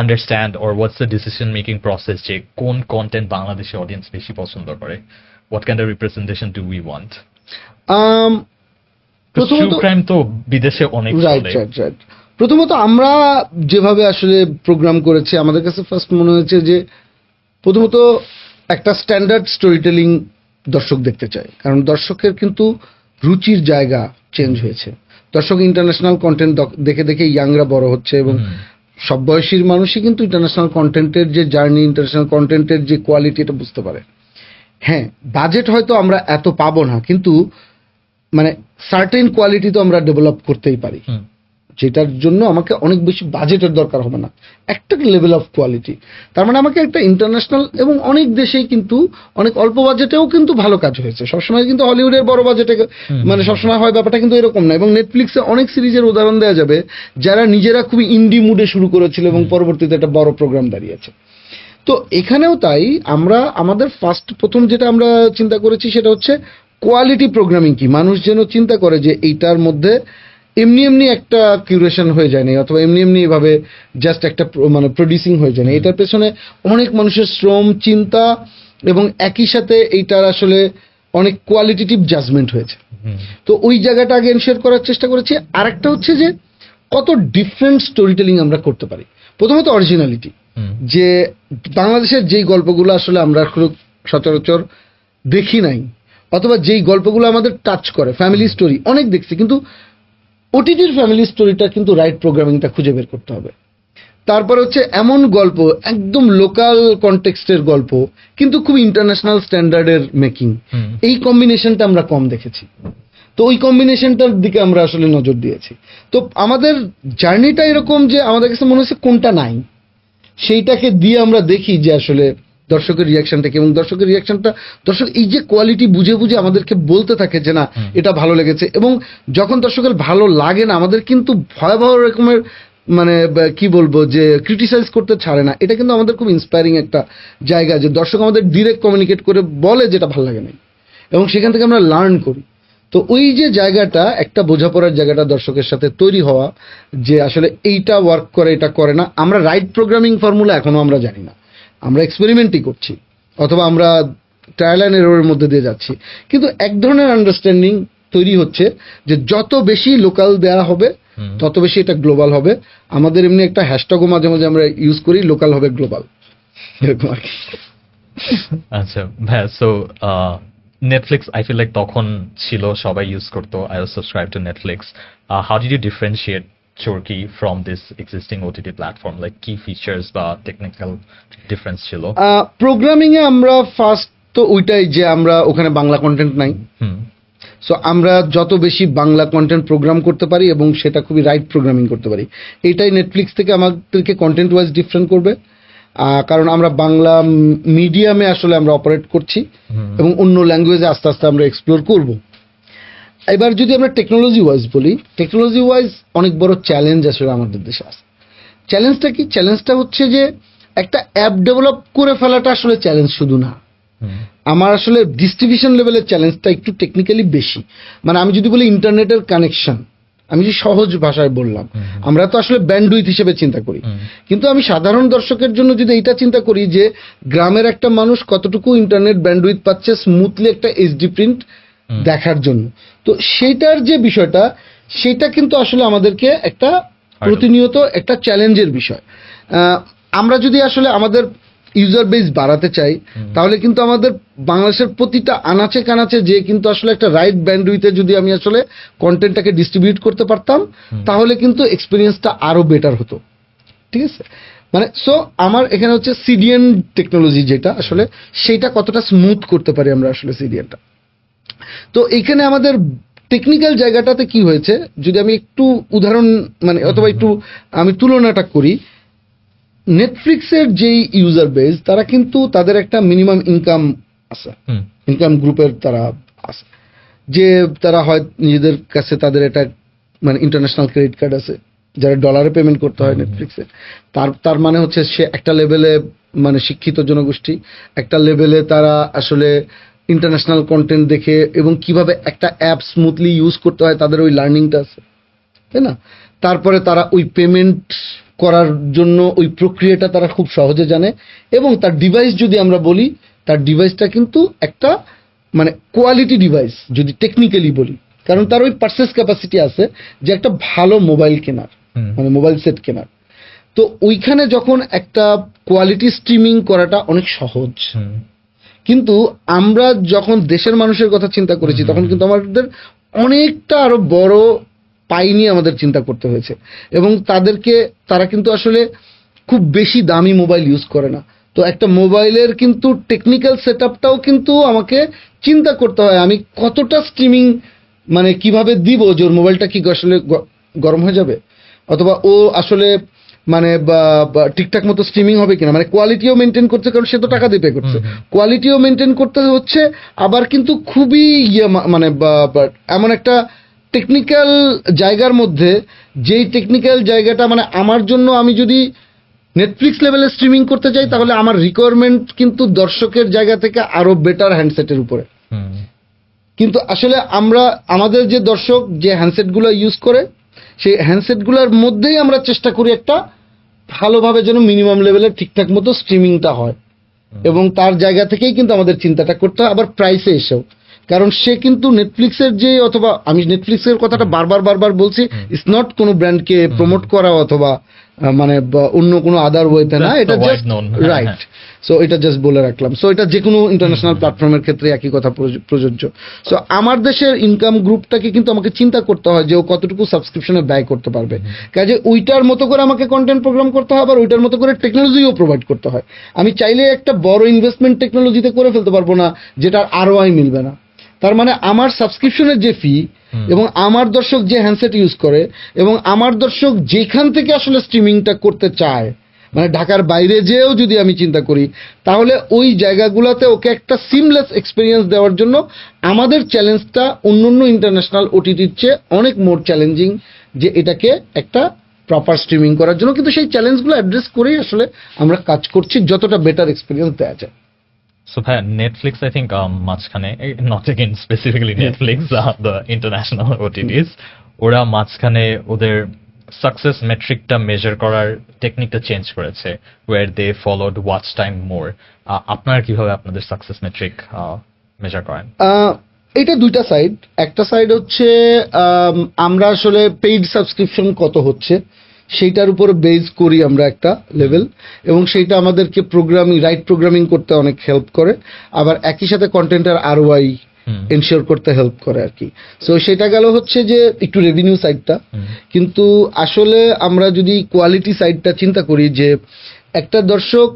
understand or what's the decision making process যে কোন content বাংলাদেশের অডিয়েন্স বেশি পছন্দ করে? What kind of representation do we want? প্রথমত crime তো বিদেশে অনেক চলে। রাইট। প্রথমত আমরা যেভাবে আসলে প্রোগ্রাম করেছি, আমাদের কাছে ফার্স্ট মনে হয়েছে যে প্রথমত একটা স্ট্যান্ডার্ড স্টোরি টেলিং দর্শক দেখতে চায়, কারণ দর্শকের কিন্তু রুচির জায়গা চেঞ্জ হয়েছে। দর্শক ইন্টারন্যাশনাল কন্টেন্ট দেখে দেখে ইয়াংরা বড় হচ্ছে, এবং সব বয়সীর মানুষই কিন্তু ইন্টারন্যাশনাল কন্টেন্টের যে জার্নি, ইন্টারন্যাশনাল কন্টেন্টের যে কোয়ালিটি, এটা বুঝতে পারে। হ্যাঁ, বাজেট হয়তো আমরা এত পাবো না, কিন্তু মানে সার্টেন কোয়ালিটি তো আমরা ডেভেলপ করতেই পারি, যেটার জন্য আমাকে অনেক বেশি বাজেটের দরকার হবে না, একটা লেভেল অফ কোয়ালিটি। তার মানে আমাকে একটা ইন্টারন্যাশনাল, এবং অনেক দেশেই কিন্তু অনেক অল্প বাজেটেও কিন্তু ভালো কাজ হয়েছে। সবসময় কিন্তু হলিউডের বড় বাজেটে মানে সবসময় হয় ব্যাপারটা কিন্তু এরকম না। এবং নেটফ্লিক্সে অনেক সিরিজের উদাহরণ দেওয়া যাবে যারা নিজেরা খুবই ইন্ডি মুডে শুরু করেছিল এবং পরবর্তীতে একটা বড় প্রোগ্রাম দাঁড়িয়েছে। তো এখানেও তাই, আমরা আমাদের প্রথম যেটা আমরা চিন্তা করেছি সেটা হচ্ছে কোয়ালিটি প্রোগ্রামিং কি। মানুষ যেন চিন্তা করে যে এইটার মধ্যে এমনি এমনি একটা কিউরেশন হয়ে যায় না, অথবা এমনি এমনি এভাবে জাস্ট একটা মানে প্রডিউসিং হয়ে যায় না। এটার পেছনে অনেক মানুষের শ্রম, চিন্তা এবং একই সাথে এইটার আসলে অনেক কোয়ালিটেটিভ জাজমেন্ট হয়েছে। তো ওই জায়গাটা আগে এনশিওর করার চেষ্টা করেছি। আরেকটা হচ্ছে যে কত ডিফারেন্ট স্টোরি টেলিং আমরা করতে পারি। প্রথমত অরিজিনালিটি, যে বাংলাদেশের যেই গল্পগুলো আসলে আমরা সচরাচর দেখি নাই, অথবা যেই গল্পগুলো আমাদের টাচ করে, ফ্যামিলি স্টোরি অনেক দেখছি, কিন্তু ওটিটির ফ্যামিলি স্টোরিটা কিন্তু রাইট প্রোগ্রামিংটা খুঁজে বের করতে হবে। তারপর হচ্ছে এমন গল্প একদম লোকাল কনটেক্সটের গল্প কিন্তু খুব ইন্টারন্যাশনাল স্ট্যান্ডার্ডের মেকিং, এই কম্বিনেশনটা আমরা কম দেখেছি। তো ওই কম্বিনেশনটার দিকে আমরা আসলে নজর দিয়েছি। তো আমাদের জার্নিটা এরকম যে আমাদের কাছে মনে হচ্ছে কোনটা নাই, সেইটাকে দিয়ে আমরা দেখি যে আসলে দর্শকের রিয়াকশনটা কি। এবং দর্শকের রিয়াকশনটা, দর্শক এই যে কোয়ালিটি বুঝে বুঝে আমাদেরকে বলতে থাকে যে না এটা ভালো লেগেছে, এবং যখন দর্শকের ভালো লাগে না আমাদের কিন্তু ভয়াবহ রকমের মানে কি বলবো যে ক্রিটিসাইজ করতে ছাড়ে না। এটা কিন্তু আমাদের খুব ইন্সপায়ারিং একটা জায়গা, যে দর্শক আমাদের ডিরেক্ট কমিউনিকেট করে বলে যেটা ভালো লাগে না, এবং সেখান থেকে আমরা লার্ন করি। তো ওই যে জায়গাটা, একটা বোঝাপড়ার জায়গাটা দর্শকের সাথে তৈরি হওয়া, যে আসলে এইটা ওয়ার্ক করে এটা করে না। আমরা রাইট প্রোগ্রামিং ফর্মুলা এখনো আমরা জানি না, আমরা এক্সপেরিমেন্টই করছি, অথবা আমরা ট্রায়াল অ্যান্ড এররের মধ্যে দিয়ে যাচ্ছি। কিন্তু এক ধরনের আন্ডারস্ট্যান্ডিং তৈরি হচ্ছে যে যত বেশি লোকাল দেওয়া হবে তত বেশি এটা গ্লোবাল হবে। আমাদের এমনি একটা হ্যাশট্যাগও মাঝে মাঝে আমরা ইউজ করি, লোকাল হবে গ্লোবাল, এরকম আর কি। আচ্ছা ভাইয়া, so Netflix I feel like তখন ছিল, সবাই ইউজ করতো, I was subscribe to Netflix. How did you differentiate Chorky from this existing OTT platform? Like key features বা টেকনিক্যাল ডিফারেন্স ছিল? প্রোগ্রামিং এ আমরা ফার্স্ট তো ওইটাই যে আমরা ওখানে বাংলা কন্টেন্ট নাই, সো আমরা যত বেশি বাংলা কন্টেন্ট প্রোগ্রাম করতে পারি এবং সেটা খুবই রাইট প্রোগ্রামিং করতে পারি, এটাই নেটফ্লিক্স থেকে আমাদেরকে কন্টেন্ট ওয়াইজ ডিফারেন্ট করবে। কারণ আমরা বাংলা মিডিয়ামে আসলে আমরা অপারেট করছি, এবং অন্য ল্যাঙ্গুয়েজে আস্তে আস্তে আমরা এক্সপ্লোর করব। এবার যদি আমরা টেকনোলজি ওয়াইজ বলি, টেকনোলজি ওয়াইজ অনেক বড় চ্যালেঞ্জ আসলে আমাদের দেশে আছে। চ্যালেঞ্জটা কি? চ্যালেঞ্জটা হচ্ছে যে একটা অ্যাপ ডেভেলপ করে ফেলাটা আসলে চ্যালেঞ্জ শুধু না, আমার আসলে ডিস্ট্রিবিউশন লেভেলের চ্যালেঞ্জটা একটু টেকনিক্যালি বেশি। মানে আমি যদি বলি ইন্টারনেটের কানেকশন, আমি যে সহজ ভাষায় বললাম, আমরা তো আসলে ব্যান্ডউইথ হিসেবে চিন্তা করি, কিন্তু আমি সাধারণ দর্শকের জন্য যদি এটা চিন্তা করি যে গ্রামের একটা মানুষ কতটুকু ইন্টারনেট ব্যান্ডউইথ পাচ্ছে স্মুথলি একটা এইচডি প্রিন্ট দেখার জন্য, তো সেইটার যে বিষয়টা, সেটা কিন্তু আসলে আমাদেরকে একটা প্রতিনিয়ত একটা চ্যালেঞ্জের বিষয়। আমরা যদি আসলে আমাদের ইউজার বেস বাড়াতে চাই, তাহলে কিন্তু আমাদের বাংলাদেশের প্রতিটা আনাচে কানাচে যে কিন্তু আসলে একটা রাইট ব্যান্ডউইথে যদি আমি আসলে কন্টেন্টটাকে ডিস্ট্রিবিউট করতে পারতাম, তাহলে কিন্তু এক্সপিরিয়েন্সটা আরো বেটার হতো। ঠিক আছে, মানে সো আমার এখানে হচ্ছে সিডিএন টেকনোলজি যেটা আসলে সেইটা কতটা স্মুথ করতে পারি আমরা আসলে সিডিএনটা। তো এইখানে আমাদের টেকনিক্যাল জায়গাটাতে কি হয়েছে, যদি আমি একটু উদাহরণ মানে অথবা একটু আমি তুলনাটা করি, নেটফ্লিক্সের যেই ইউজার বেস তারা কিন্তু তাদের একটা মিনিমাম ইনকাম আছে, ইনকাম গ্রুপের তারা আছে, যে তারা হয় নিজেদের কাছে তাদের এটা মানে ইন্টারন্যাশনাল ক্রেডিট কার্ড আছে, যারা ডলারে পেমেন্ট করতে হয় নেটফ্লিক্সে, তার মানে হচ্ছে সে একটা লেভেলে মানে শিক্ষিত জনগোষ্ঠী, একটা লেভেলে তারা আসলে ইন্টারন্যাশনাল কন্টেন্ট দেখে এবং কিভাবে একটা অ্যাপ স্মুথলি ইউজ করতে হয় তাদের ওই লার্নিংটা আছে, তাই না? তারপরে তারা ওই পেমেন্ট করার জন্য ওই প্রক্রিয়াটা তারা খুব সহজে জানে, এবং তার ডিভাইস যদি আমরা বলি, তার ডিভাইসটা কিন্তু একটা মানে কোয়ালিটি ডিভাইস যদি টেকনিক্যালি বলি, কারণ তার ওই পারচেস ক্যাপাসিটি আছে যে একটা ভালো মোবাইল কেনার, মানে মোবাইল সেট কেনার। তো ওইখানে যখন একটা কোয়ালিটি স্ট্রিমিং করাটা অনেক সহজ, কিন্তু আমরা যখন দেশের মানুষের কথা চিন্তা করেছি তখন কিন্তু আমাদের অনেকটা আরো বড় পাই নিয়ে আমাদের চিন্তা করতে হয়েছে, এবং তারা কিন্তু আসলে খুব বেশি দামি মোবাইল ইউজ করে না। তো একটা মোবাইলের কিন্তু টেকনিক্যাল সেটআপটাও কিন্তু আমাকে চিন্তা করতে হয়, আমি কতটা স্ট্রিমিং মানে কিভাবে দিব যে ওর মোবাইলটা কি আসলে গরম হয়ে যাবে, অথবা ও আসলে মানে ঠিকঠাক মতো স্ট্রিমিং হবে কিনা, মানে কোয়ালিটিও মেনটেন করছে, কারণ সে তো টাকা দিয়ে পে করছে, কোয়ালিটিও মেনটেন করতে হচ্ছে, আবার কিন্তু খুবই মানে এমন একটা টেকনিক্যাল জায়গার মধ্যে, যেই টেকনিক্যাল জায়গাটা মানে আমার জন্য, আমি যদি নেটফ্লিক্স লেভেলে স্ট্রিমিং করতে চাই তাহলে আমার রিকোয়ারমেন্ট কিন্তু দর্শকের জায়গা থেকে আরো বেটার হ্যান্ডসেটের উপরে। কিন্তু আসলে আমরা আমাদের যে দর্শক যে হ্যান্ডসেটগুলো ইউজ করে সেই হ্যান্ডসেটগুলোর মধ্যেই আমরা চেষ্টা করি একটা ভালোভাবে যেন মিনিমাম লেভেলের ঠিকঠাক মতো স্ট্রিমিংটা হয়, এবং তার জায়গা থেকেই কিন্তু আমাদের চিন্তাটা করতে হয়, আবার প্রাইসে এসেও। কারণ সে কিন্তু নেটফ্লিক্সের যে, অথবা আমি নেটফ্লিক্সের কথাটা বারবার বলছি, ইটস নট কোনো ব্র্যান্ডকে প্রমোট করা অথবা মানে অন্য কোনো আদার ওয়েতে না, এটা জাস্ট রাইট। সো এটা জাস্ট বলে রাখলাম। সো এটা যে কোনো ইন্টারন্যাশনাল প্ল্যাটফর্মের ক্ষেত্রে একই কথা প্রযোজ্য। সো আমার দেশের ইনকাম গ্রুপটাকে কিন্তু আমাকে চিন্তা করতে হয় যে ও কতটুকু সাবস্ক্রিপশনে ব্যয় করতে পারবে, কাজে ওইটার মতো করে আমাকে কন্টেন্ট প্রোগ্রাম করতে হয়, আবার ওইটার মতো করে টেকনোলজিও প্রোভাইড করতে হয়। আমি চাইলে একটা বড় ইনভেস্টমেন্ট টেকনোলজিতে করে ফেলতে পারবো না যেটার ROI মিলবে না। তার মানে আমার সাবস্ক্রিপশনের যে ফি, এবং আমার দর্শক যে হ্যান্ডসেট ইউজ করে, এবং আমার দর্শক যেখান থেকে আসলে স্ট্রিমিংটা করতে চায়, মানে ঢাকার বাইরে যেও যদি আমি চিন্তা করি, তাহলে ওই জায়গাগুলোতে ওকে একটা সিমলেস এক্সপিরিয়েন্স দেওয়ার জন্য আমাদের চ্যালেঞ্জটা অন্যান্য ইন্টারন্যাশনাল OTTর চেয়ে অনেক মোর চ্যালেঞ্জিং, যে এটাকে একটা প্রপার স্ট্রিমিং করার জন্য। কিন্তু সেই চ্যালেঞ্জগুলো অ্যাড্রেস করেই আসলে আমরা কাজ করছি, যতটা বেটার এক্সপিরিয়েন্স দেওয়া যায়। So Netflix, I think, মাঝখানে, not again specifically Netflix, the international OTTs, ওরা মাঝখানে ওদের সাকসেস মেট্রিকটা মেজার করার টেকনিকটা চেঞ্জ করেছে, where they followed watch time more. আপনারা কিভাবে আপনাদের সাকসেস মেট্রিক মেজার করেন? এটা দুইটা সাইড। একটা সাইড হচ্ছে আমরা আসলে পেইড সাবস্ক্রিপশন কত হচ্ছে সেইটার উপর বেস করি আমরা একটা লেভেল, এবং সেইটা আমাদেরকে রাইট প্রোগ্রামিং করতে অনেক হেল্প করে, আবার একই সাথে কন্টেন্টের ROI এনশিওর করতে হেল্প করে আর কি। সো সেটা গেল হচ্ছে যে একটু রেভিনিউ সাইডটা। কিন্তু আসলে আমরা যদি কোয়ালিটি সাইডটা চিন্তা করি, যে একটা দর্শক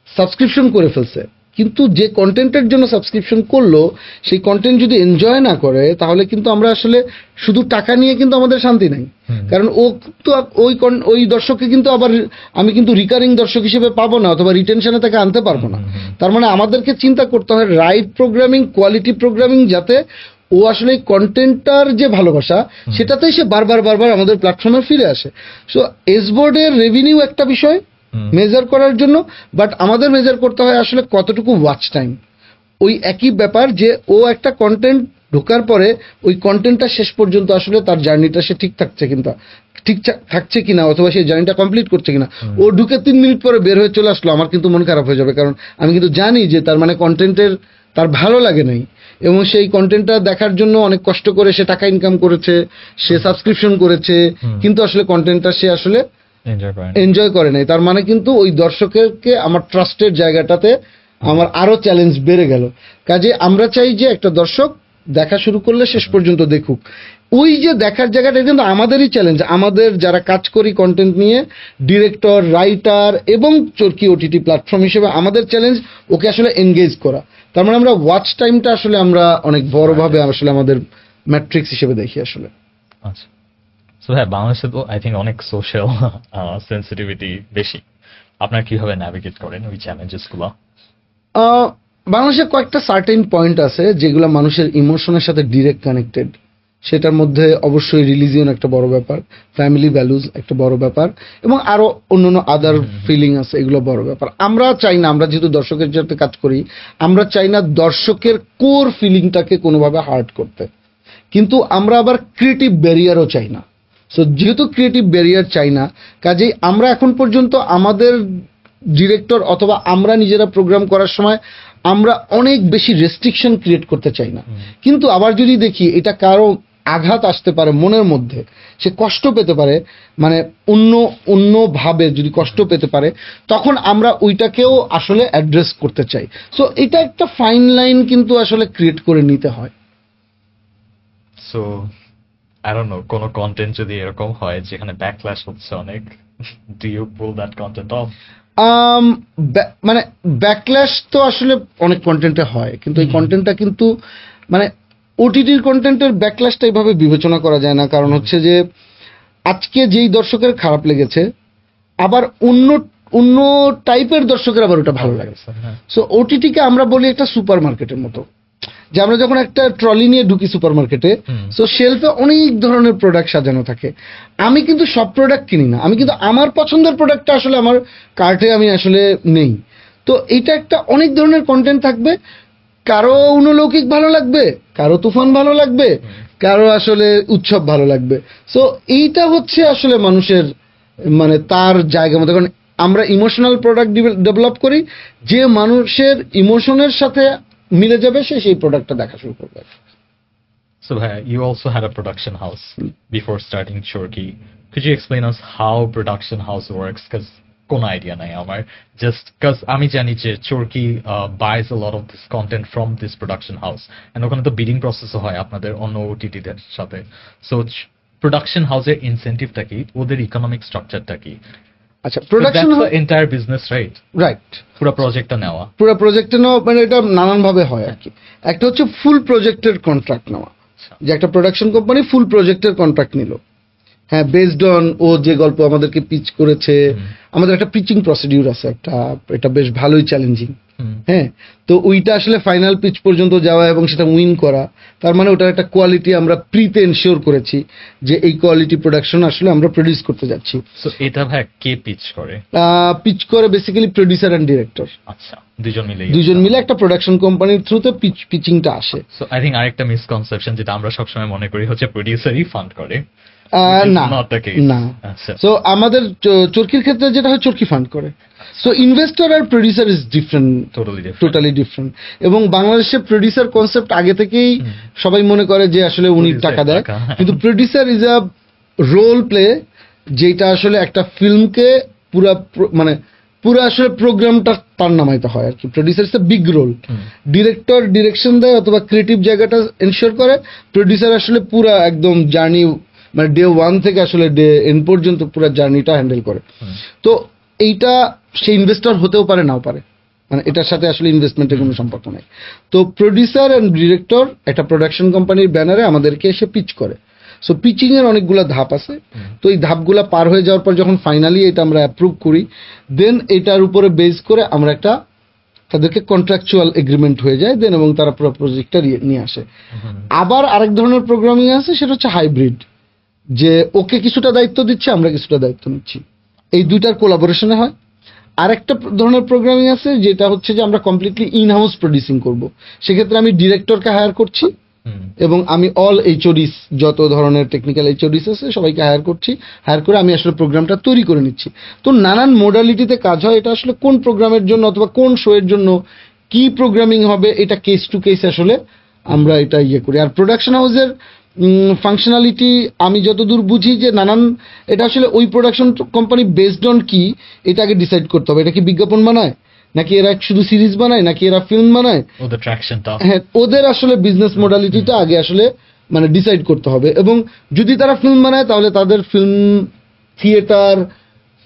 সাবস্ক্রিপশন করে ফেলছে, কিন্তু যে কন্টেন্টের জন্য সাবস্ক্রিপশন করলো সেই কন্টেন্ট যদি এনজয় না করে, তাহলে কিন্তু আমরা আসলে শুধু টাকা নিয়ে কিন্তু আমাদের শান্তি নাই। কারণ ও তো ওই দর্শককে কিন্তু আবার আমি কিন্তু রিকারিং দর্শক হিসেবে পাবো না, অথবা রিটেনশনে তাকে আনতে পারবো না। তার মানে আমাদেরকে চিন্তা করতে হয় রাইট প্রোগ্রামিং, কোয়ালিটি প্রোগ্রামিং, যাতে ও আসলে কন্টেন্টটার যে ভালোবাসা সেটাতেই সে বারবার আমাদের প্ল্যাটফর্মে ফিরে আসে। সো এসবোর্ডের রেভিনিউ একটা বিষয় মেজার করার জন্য, বাট আমাদের মেজার করতে হয় আসলে কতটুকু ওয়াচ টাইম। ওই একই ব্যাপার যে ও একটা কন্টেন্ট ঢোকার পরে ওই কন্টেন্টটা শেষ পর্যন্ত আসলে তার জার্নিটা সে ঠিক থাকছে কিনা, অথবা সেই জার্নিটা কমপ্লিট করছে কিনা। ও ঢুকে 3 মিনিট পরে বের হয়ে চলে আসলো, আমার কিন্তু মন খারাপ হয়ে যাবে, কারণ আমি কিন্তু জানি যে তার মানে কন্টেন্টের তার ভালো লাগে নাই, এবং সেই কন্টেন্টটা দেখার জন্য অনেক কষ্ট করে সে টাকা ইনকাম করেছে, সে সাবস্ক্রিপশন করেছে, কিন্তু আসলে কন্টেন্টটা সে আসলে এনজয় করে নাই। তার মানে কিন্তু ওই দর্শকেরকে আমার ট্রাস্টের জায়গাটাতে আমার আরো চ্যালেঞ্জ বেড়ে গেল। কাজে আমরা চাই যে একটা দর্শক দেখা শুরু করলে শেষ পর্যন্ত দেখুক। ওই যে দেখার জায়গাটা কিন্তু আমাদেরই চ্যালেঞ্জ, আমাদের যারা কাজ করি কন্টেন্ট নিয়ে, ডিরেক্টর, রাইটার এবং চরকি OTT প্ল্যাটফর্ম হিসেবে আমাদের চ্যালেঞ্জ ওকে আসলে এনগেজ করা। তার মানে আমরা ওয়াচ টাইমটা আসলে আমরা অনেক বড়ভাবে আসলে আমাদের ম্যাট্রিক্স হিসেবে দেখি আসলে। আচ্ছা, সো হ্যাঁ, বাংলাদেশে তো আই থিঙ্ক অনেক সোশ্যাল সেন্সিটিভিটি বেশি। আপনারা কিভাবে ন্যাভিগেট করেন ওই চ্যালেঞ্জেসগুলো? বাংলাদেশে কয়েকটা সার্টেন পয়েন্ট আছে যেগুলো মানুষের ইমোশনের সাথে ডিরেক্ট কানেক্টেড। সেটার মধ্যে অবশ্যই রিলিজিয়ন একটা বড় ব্যাপার, ফ্যামিলি ভ্যালুজ একটা বড় ব্যাপার, এবং আরো অন্যান্য আদার ফিলিং আছে, এগুলো বড় ব্যাপার। আমরা চাই না, আমরা যেহেতু দর্শকের সাথে কাজ করি, আমরা চাই না দর্শকের কোর ফিলিংটাকে কোনোভাবে হার্ট করতে, কিন্তু আমরা আবার ক্রিয়েটিভ ব্যারিয়ারও চাই না। সো যেহেতু ক্রিয়েটিভ ব্যারিয়ার চাই না, কাজেই আমরা এখন পর্যন্ত আমাদের ডিরেক্টর অথবা আমরা নিজেরা প্রোগ্রাম করার সময় আমরা অনেক বেশি রেস্ট্রিকশন ক্রিয়েট করতে চাই না। কিন্তু আবার যদি দেখি এটা কারো আঘাত আসতে পারে মনের মধ্যে, সে কষ্ট পেতে পারে, মানে অন্যভাবে যদি কষ্ট পেতে পারে, তখন আমরা ওইটাকেও আসলে অ্যাড্রেস করতে চাই। সো এটা একটা ফাইন লাইন কিন্তু আসলে ক্রিয়েট করে নিতে হয়। সো আই ডোন্ট নো, কোনো কন্টেন্ট যদি এরকম হয় যেখানে ব্যাকল্যাশ হচ্ছে অনেক, do you pull that content off? মানে ব্যাকল্যাশ তো আসলে অনেক কন্টেন্টে হয়, কিন্তু এই কন্টেন্টটা কিন্তু মানে ওটিটির কন্টেন্টের ব্যাকলাশটা এইভাবে বিবেচনা করা যায় না, কারণ হচ্ছে যে আজকে যেই দর্শকের খারাপ লেগেছে আবার অন্য অন্য টাইপের দর্শকের আবার ওটা ভালো লাগে। সো ওটিটিকে আমরা বলি একটা সুপার মার্কেটের মতো, যে আমরা যখন একটা ট্রলি নিয়ে ঢুকি সুপার মার্কেটে, সো শেলফে অনেক ধরনের প্রোডাক্ট সাজানো থাকে। আমি কিন্তু সব প্রোডাক্ট কিনি না, আমি কিন্তু আমার পছন্দের প্রোডাক্টটা আসলে আমার কার্টে আমি আসলে নেই। তো এইটা একটা অনেক ধরনের কন্টেন্ট থাকবে, কারো অনুলৌকিক ভালো লাগবে, কারো তুফান ভালো লাগবে, কারো আসলে উৎসব ভালো লাগবে। সো এইটা হচ্ছে আসলে মানুষের মানে তার জায়গা মতো, কারণ আমরা ইমোশনাল প্রোডাক্ট ডেভেলপ করি, যে মানুষের ইমোশনের সাথে মিলে যাবে সে সেই প্রোডাক্টটা দেখা শুরু করবে। So you also had a production house before starting Chorky. Could you explain us how production house works? Because কোনো idea নাই আমার, just because আমি জানি যে Chorky buys a lot of this content from this production house, and ওখানে তো bidding process হয় আপনাদের অন্য OTT দের সাথে। So production হাউসের ইনসেন্টিভটা কি, ওদের ইকোনমিক স্ট্রাকচারটা কি? আচ্ছা, production entire business, right? Right, পুরো প্রজেক্টটা নেওয়া, পুরো প্রজেক্টে নেওয়া, মানে এটা নানান ভাবে হয় আর কি। একটা হচ্ছে ফুল প্রজেক্টের কন্ট্রাক্ট নেওয়া, যে একটা প্রোডাকশন কোম্পানি ফুল প্রজেক্টের কন্ট্রাক্ট নিল, হ্যাঁ, বেসড অন ও যে গল্প আমাদেরকে পিচ করেছে। আমাদের একটা পিচিং প্রসিডিউর আছে একটা, এটা বেশ ভালোই চ্যালেঞ্জিং। হ্যাঁ, তো ওইটা আসলে ফাইনাল পিচ পর্যন্ত যাওয়া এবং সেটা উইন করা, তার মানে ওটার একটা কোয়ালিটি আমরা প্রিতে এনশিওর করেছি যে এই কোয়ালিটি প্রোডাকশন আসলে আমরা প্রডিউস করতে যাচ্ছি। সো এটা ভাই কে পিচ করে? পিচ করে বেসিক্যালি প্রোডিউসার এন্ড ডিরেক্টর। আচ্ছা, দুজন মিলে একটা প্রোডাকশন কোম্পানির থ্রুতে পিচিংটা আসে। সো আই থিংক আরেকটা মিসকনসেপশন যেটা আমরা সবসময় মনে করি হচ্ছে প্রোডিউসারই ফান্ড করে। না না, সো আমাদের চরকির ক্ষেত্রে যেটা হয় চরকি ফান্ড করে। সো ইনভেস্টর আর producer is different, totally different. এবং বাংলাদেশে প্রোডিউসার কনসেপ্ট আগে থেকেই সবাই মনে করে যে আসলে উনি টাকা দেয়, কিন্তু producer is a role play, যেটা আসলে একটা ফিল্মকে পুরা আসলে প্রোগ্রামটা তার নামাইতে হয় আর কি। Producer is a big role. Director direction দেয় অথবা ক্রিয়েটিভ জায়গাটা এনশিওর করে, প্রোডিউসার আসলে পুরা একদম জার্নি, মানে ডে 1 থেকে আসলে ডে এন্ড পর্যন্ত পুরো জার্নিটা হ্যান্ডেল করে। তো এইটা সে ইনভেস্টর হতেও পারে, নাও পারে, মানে এটার সাথে আসলে ইনভেস্টমেন্টের কোনো সম্পর্ক নাই। তো প্রোডিউসার এন্ড ডিরেক্টর একটা প্রোডাকশন কোম্পানির ব্যানারে আমাদেরকে এসে পিচ করে। সো পিচিং এর অনেকগুলো ধাপ আছে। তো এই ধাপগুলো পার হয়ে যাওয়ার পর যখন ফাইনালি এটা আমরা অ্যাপ্রুভ করি, দেন এটার উপরে বেস করে আমরা একটা তাদেরকে কন্ট্রাকচুয়াল এগ্রিমেন্ট হয়ে যায় দেন, এবং তারা পুরো প্রজেক্টটা নিয়ে আসে। আবার আরেক ধরনের প্রোগ্রামিং আছে, সেটা হচ্ছে হাইব্রিড, যে ওকে কিছুটা দায়িত্ব দিচ্ছে, আমরা কিছুটা দায়িত্ব নিচ্ছি, এই দুইটার কোলাবোরেশনে হয়। আরেকটা ধরনের প্রোগ্রামিং আছে যেটা হচ্ছে যে আমরা কমপ্লিটলি ইন হাউস প্রডিউসিং করব। সেক্ষেত্রে আমি ডিরেক্টরকে হায়ার করছি এবং আমি অল এইচওডিস, যত ধরনের টেকনিক্যাল এইচওডিস আছে সবাইকে হায়ার করছি, হায়ার করে আমি আসলে প্রোগ্রামটা তৈরি করে নিচ্ছি। তো নানান মোডালিটিতে কাজ হয়। এটা আসলে কোন প্রোগ্রামের জন্য অথবা কোন শো এর জন্য কি প্রোগ্রামিং হবে, এটা কেস টু কেস আসলে আমরা এটা করি। আর প্রোডাকশন হাউসের ফাংশনালিটি আমি যতদূর বুঝি যে নানান, এটা আসলে ওই প্রোডাকশন কোম্পানি বেসড অন কি এটা আগে ডিসাইড করতে হবে। এটা কি বিজ্ঞাপন বানায়, নাকি এরা শুধু সিরিজ বানায়, নাকি এরা ফিল্ম বানায়, হ্যাঁ, ওদের আসলে বিজনেস মডালিটিটা আগে আসলে মানে ডিসাইড করতে হবে। এবং যদি তারা ফিল্ম বানায় তাহলে তাদের ফিল্ম থিয়েটার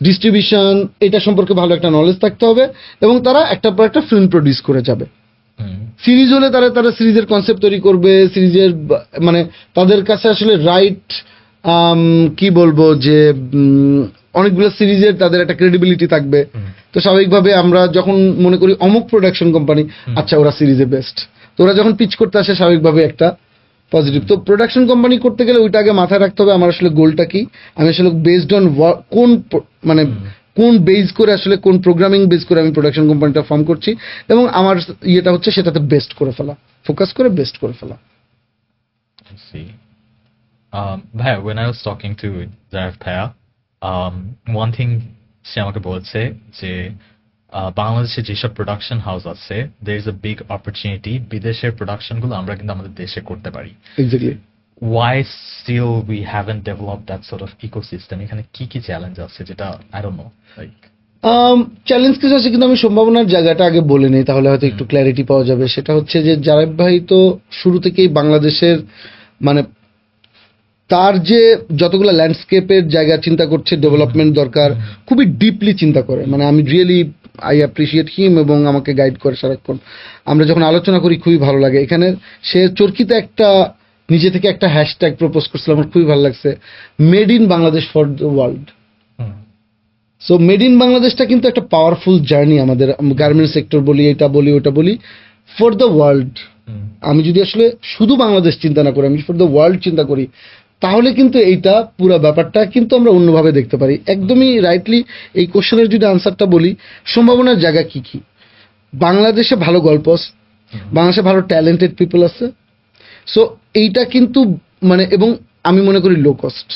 ডিস্ট্রিবিউশন এটা সম্পর্কে ভালো একটা নলেজ থাকতে হবে, এবং তারা একটার পর একটা ফিল্ম প্রডিউস করে যাবে। সিরিজ হলে তারা সিরিজের কনসেপ্ট তৈরি করবে, সিরিজের মানে তাদের কাছে আসলে রাইট কি বলবো যে অনেকগুলো সিরিজের তাদের একটা ক্রেডিবিলিটি থাকবে। তো স্বাভাবিকভাবে আমরা যখন মনে করি অমুক প্রোডাকশন কোম্পানি, আচ্ছা ওরা সিরিজে বেস্ট, তো ওরা যখন পিচ করতে আসে স্বাভাবিকভাবে একটা পজিটিভ। তো প্রোডাকশন কোম্পানি করতে গেলে ওইটা আগে মাথায় রাখতে হবে আমার আসলে গোলটা কি, আমি আসলে বেসড অন কোন মানে কোন বেস করে আসলে কোন প্রোগ্রামিং বেস করে আমি প্রোডাকশন কোম্পানিটা ফর্ম করছি, এবং আমার ইয়েটা হচ্ছে সেটাতে বেস্ট করে ফেলা, ফোকাস করে বেস্ট করে ফেলা। ভাইয়া, when I was talking to Zarif ভাইয়া, one thing সে আমাকে বলছে যে বাংলাদেশে যেসব প্রোডাকশন হাউস আছে, there is a big opportunity বিদেশের প্রোডাকশন গুলো আমরা কিন্তু আমাদের দেশে করতে পারি। Exactly. Why still we haven't developed that sort of ecosystem? এখানে কি চ্যালেঞ্জ আছে যেটা I don't know, like challenge কিছু আছে, কিন্তু আমি সম্ভাবনার জায়গাটা আগে বলে নেই, তাহলে হয়তো একটু ক্ল্যারিটি পাওয়া যাবে। সেটা হচ্ছে যে জারেফ ভাই তো শুরু থেকেই বাংলাদেশের মানে তার যে যতগুলো ল্যান্ডস্কেপের জায়গা চিন্তা করছে, ডেভেলপমেন্ট দরকার, খুবই ডিপলি চিন্তা করে। মানে আমি রিয়েলি আই অ্যাপ্রিসিয়েট হিম এবং আমাকে গাইড করে সারাক্ষণ। আমরা যখন আলোচনা করি খুবই ভালো লাগে। এখানে সে চরকিতে একটা নিজে থেকে একটা হ্যাশট্যাগ প্রপোজ করছিল, আমার খুবই ভালো লাগছে, made in Bangladesh for the world. So made in বাংলাদেশটা কিন্তু একটা পাওয়ারফুল জার্নি আমাদের, গার্মেন্টস সেক্টর বলি, এটা বলি ওটা বলি, ফর দ্য ওয়ার্ল্ড। আমি যদি আসলে শুধু বাংলাদেশ চিন্তা না করি, আমি ফর দ্য ওয়ার্ল্ড চিন্তা করি, তাহলে কিন্তু এইটা পুরো ব্যাপারটা কিন্তু আমরা অন্যভাবে দেখতে পারি। একদমই রাইটলি এই কোশ্চেনের যদি আনসারটা বলি, সম্ভাবনার জায়গা কি কি? বাংলাদেশে ভালো গল্প আছে, বাংলাদেশে ভালো ট্যালেন্টেড পিপল আছে। সো এইটা কিন্তু মানে, এবং আমি মনে করি লো কস্ট।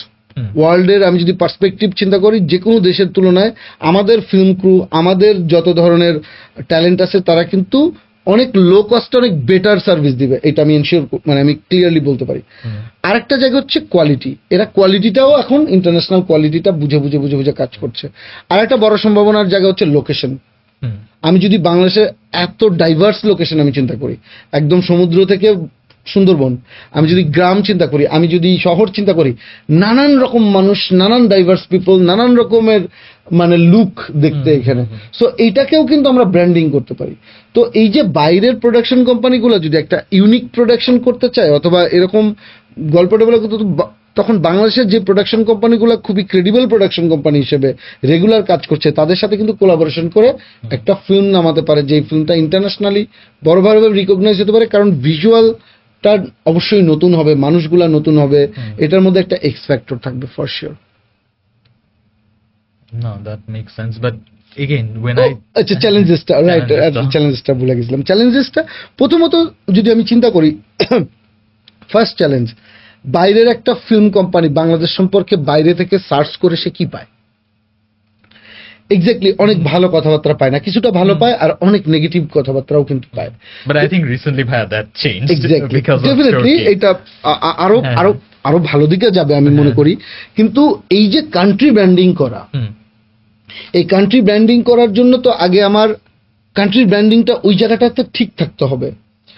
ওয়ার্ল্ডের আমি যদি পার্সপেক্টিভ চিন্তা করি, যে কোনো দেশের তুলনায় আমাদের ফিল্ম ক্রু, আমাদের যত ধরনের ট্যালেন্ট আছে, তারা কিন্তু অনেক লো কস্টে অনেক বেটার সার্ভিস দিবে, এটা আমি এনশিওর, মানে আমি ক্লিয়ারলি বলতে পারি। আরেকটা জায়গা হচ্ছে কোয়ালিটি, এরা কোয়ালিটিটাও এখন ইন্টারন্যাশনাল কোয়ালিটিটা বুঝে বুঝে বুঝে বুঝে কাজ করছে। আর একটা বড় সম্ভাবনার জায়গা হচ্ছে লোকেশন। আমি যদি বাংলাদেশে এত ডাইভার্স লোকেশন আমি চিন্তা করি, একদম সমুদ্র থেকে সুন্দরবন, আমি যদি গ্রাম চিন্তা করি, আমি যদি শহর চিন্তা করি, নানান রকম মানুষ, নানান ডাইভার্স পিপল, নানান রকমের মানে লুক দেখতে এখানে। সো এইটাকেও কিন্তু আমরা ব্র্যান্ডিং করতে পারি। তো এই যে বাইরের প্রোডাকশন কোম্পানিগুলো যদি একটা ইউনিক প্রোডাকশন করতে চায় অথবা এরকম গল্প ডেভেলপ করতে, তখন বাংলাদেশের যে প্রোডাকশন কোম্পানিগুলো খুবই ক্রেডিবল প্রোডাকশন কোম্পানি হিসেবে রেগুলার কাজ করছে, তাদের সাথে কিন্তু কোলাবোরেশন করে একটা ফিল্ম নামাতে পারে, যে ফিল্মটা ইন্টারন্যাশনালি বড়ভাবে রিকগনাইজ হতে পারে। কারণ ভিজুয়ালটা অবশ্যই নতুন হবে, মানুষগুলা নতুন হবে, এটার মধ্যে একটা এক্স ফ্যাক্টর থাকবে for sure. No, that makes sense. But again, when আচ্ছা, চ্যালেঞ্জেসটা রাইট, চ্যালেঞ্জেসটা ভুলে গেছিলাম। চ্যালেঞ্জেসটা প্রথমত যদি আমি চিন্তা করি, ফার্স্ট চ্যালেঞ্জ, বাইরের একটা ফিল্ম কোম্পানি বাংলাদেশ সম্পর্কে বাইরে থেকে সার্চ করে সে কি পায়? এক্স্যাক্টলি, অনেক ভালো কথাবার্তা পায় না, কিছুটা ভালো পায়, আর অনেক নেগেটিভ কথাবার্তাও কিন্তু পায়। But I think recently that changed. Exactly, because of definitely Turkey. এটা আরো আরো আরো ভালো দিকে যাবে আমি মনে করি। কিন্তু এই যে কান্ট্রি ব্র্যান্ডিং করা, এই কান্ট্রি ব্র্যান্ডিং করার জন্য তো আগে আমার কান্ট্রি ব্র্যান্ডিংটা ওই জায়গাটাতে ঠিক থাকতে হবে।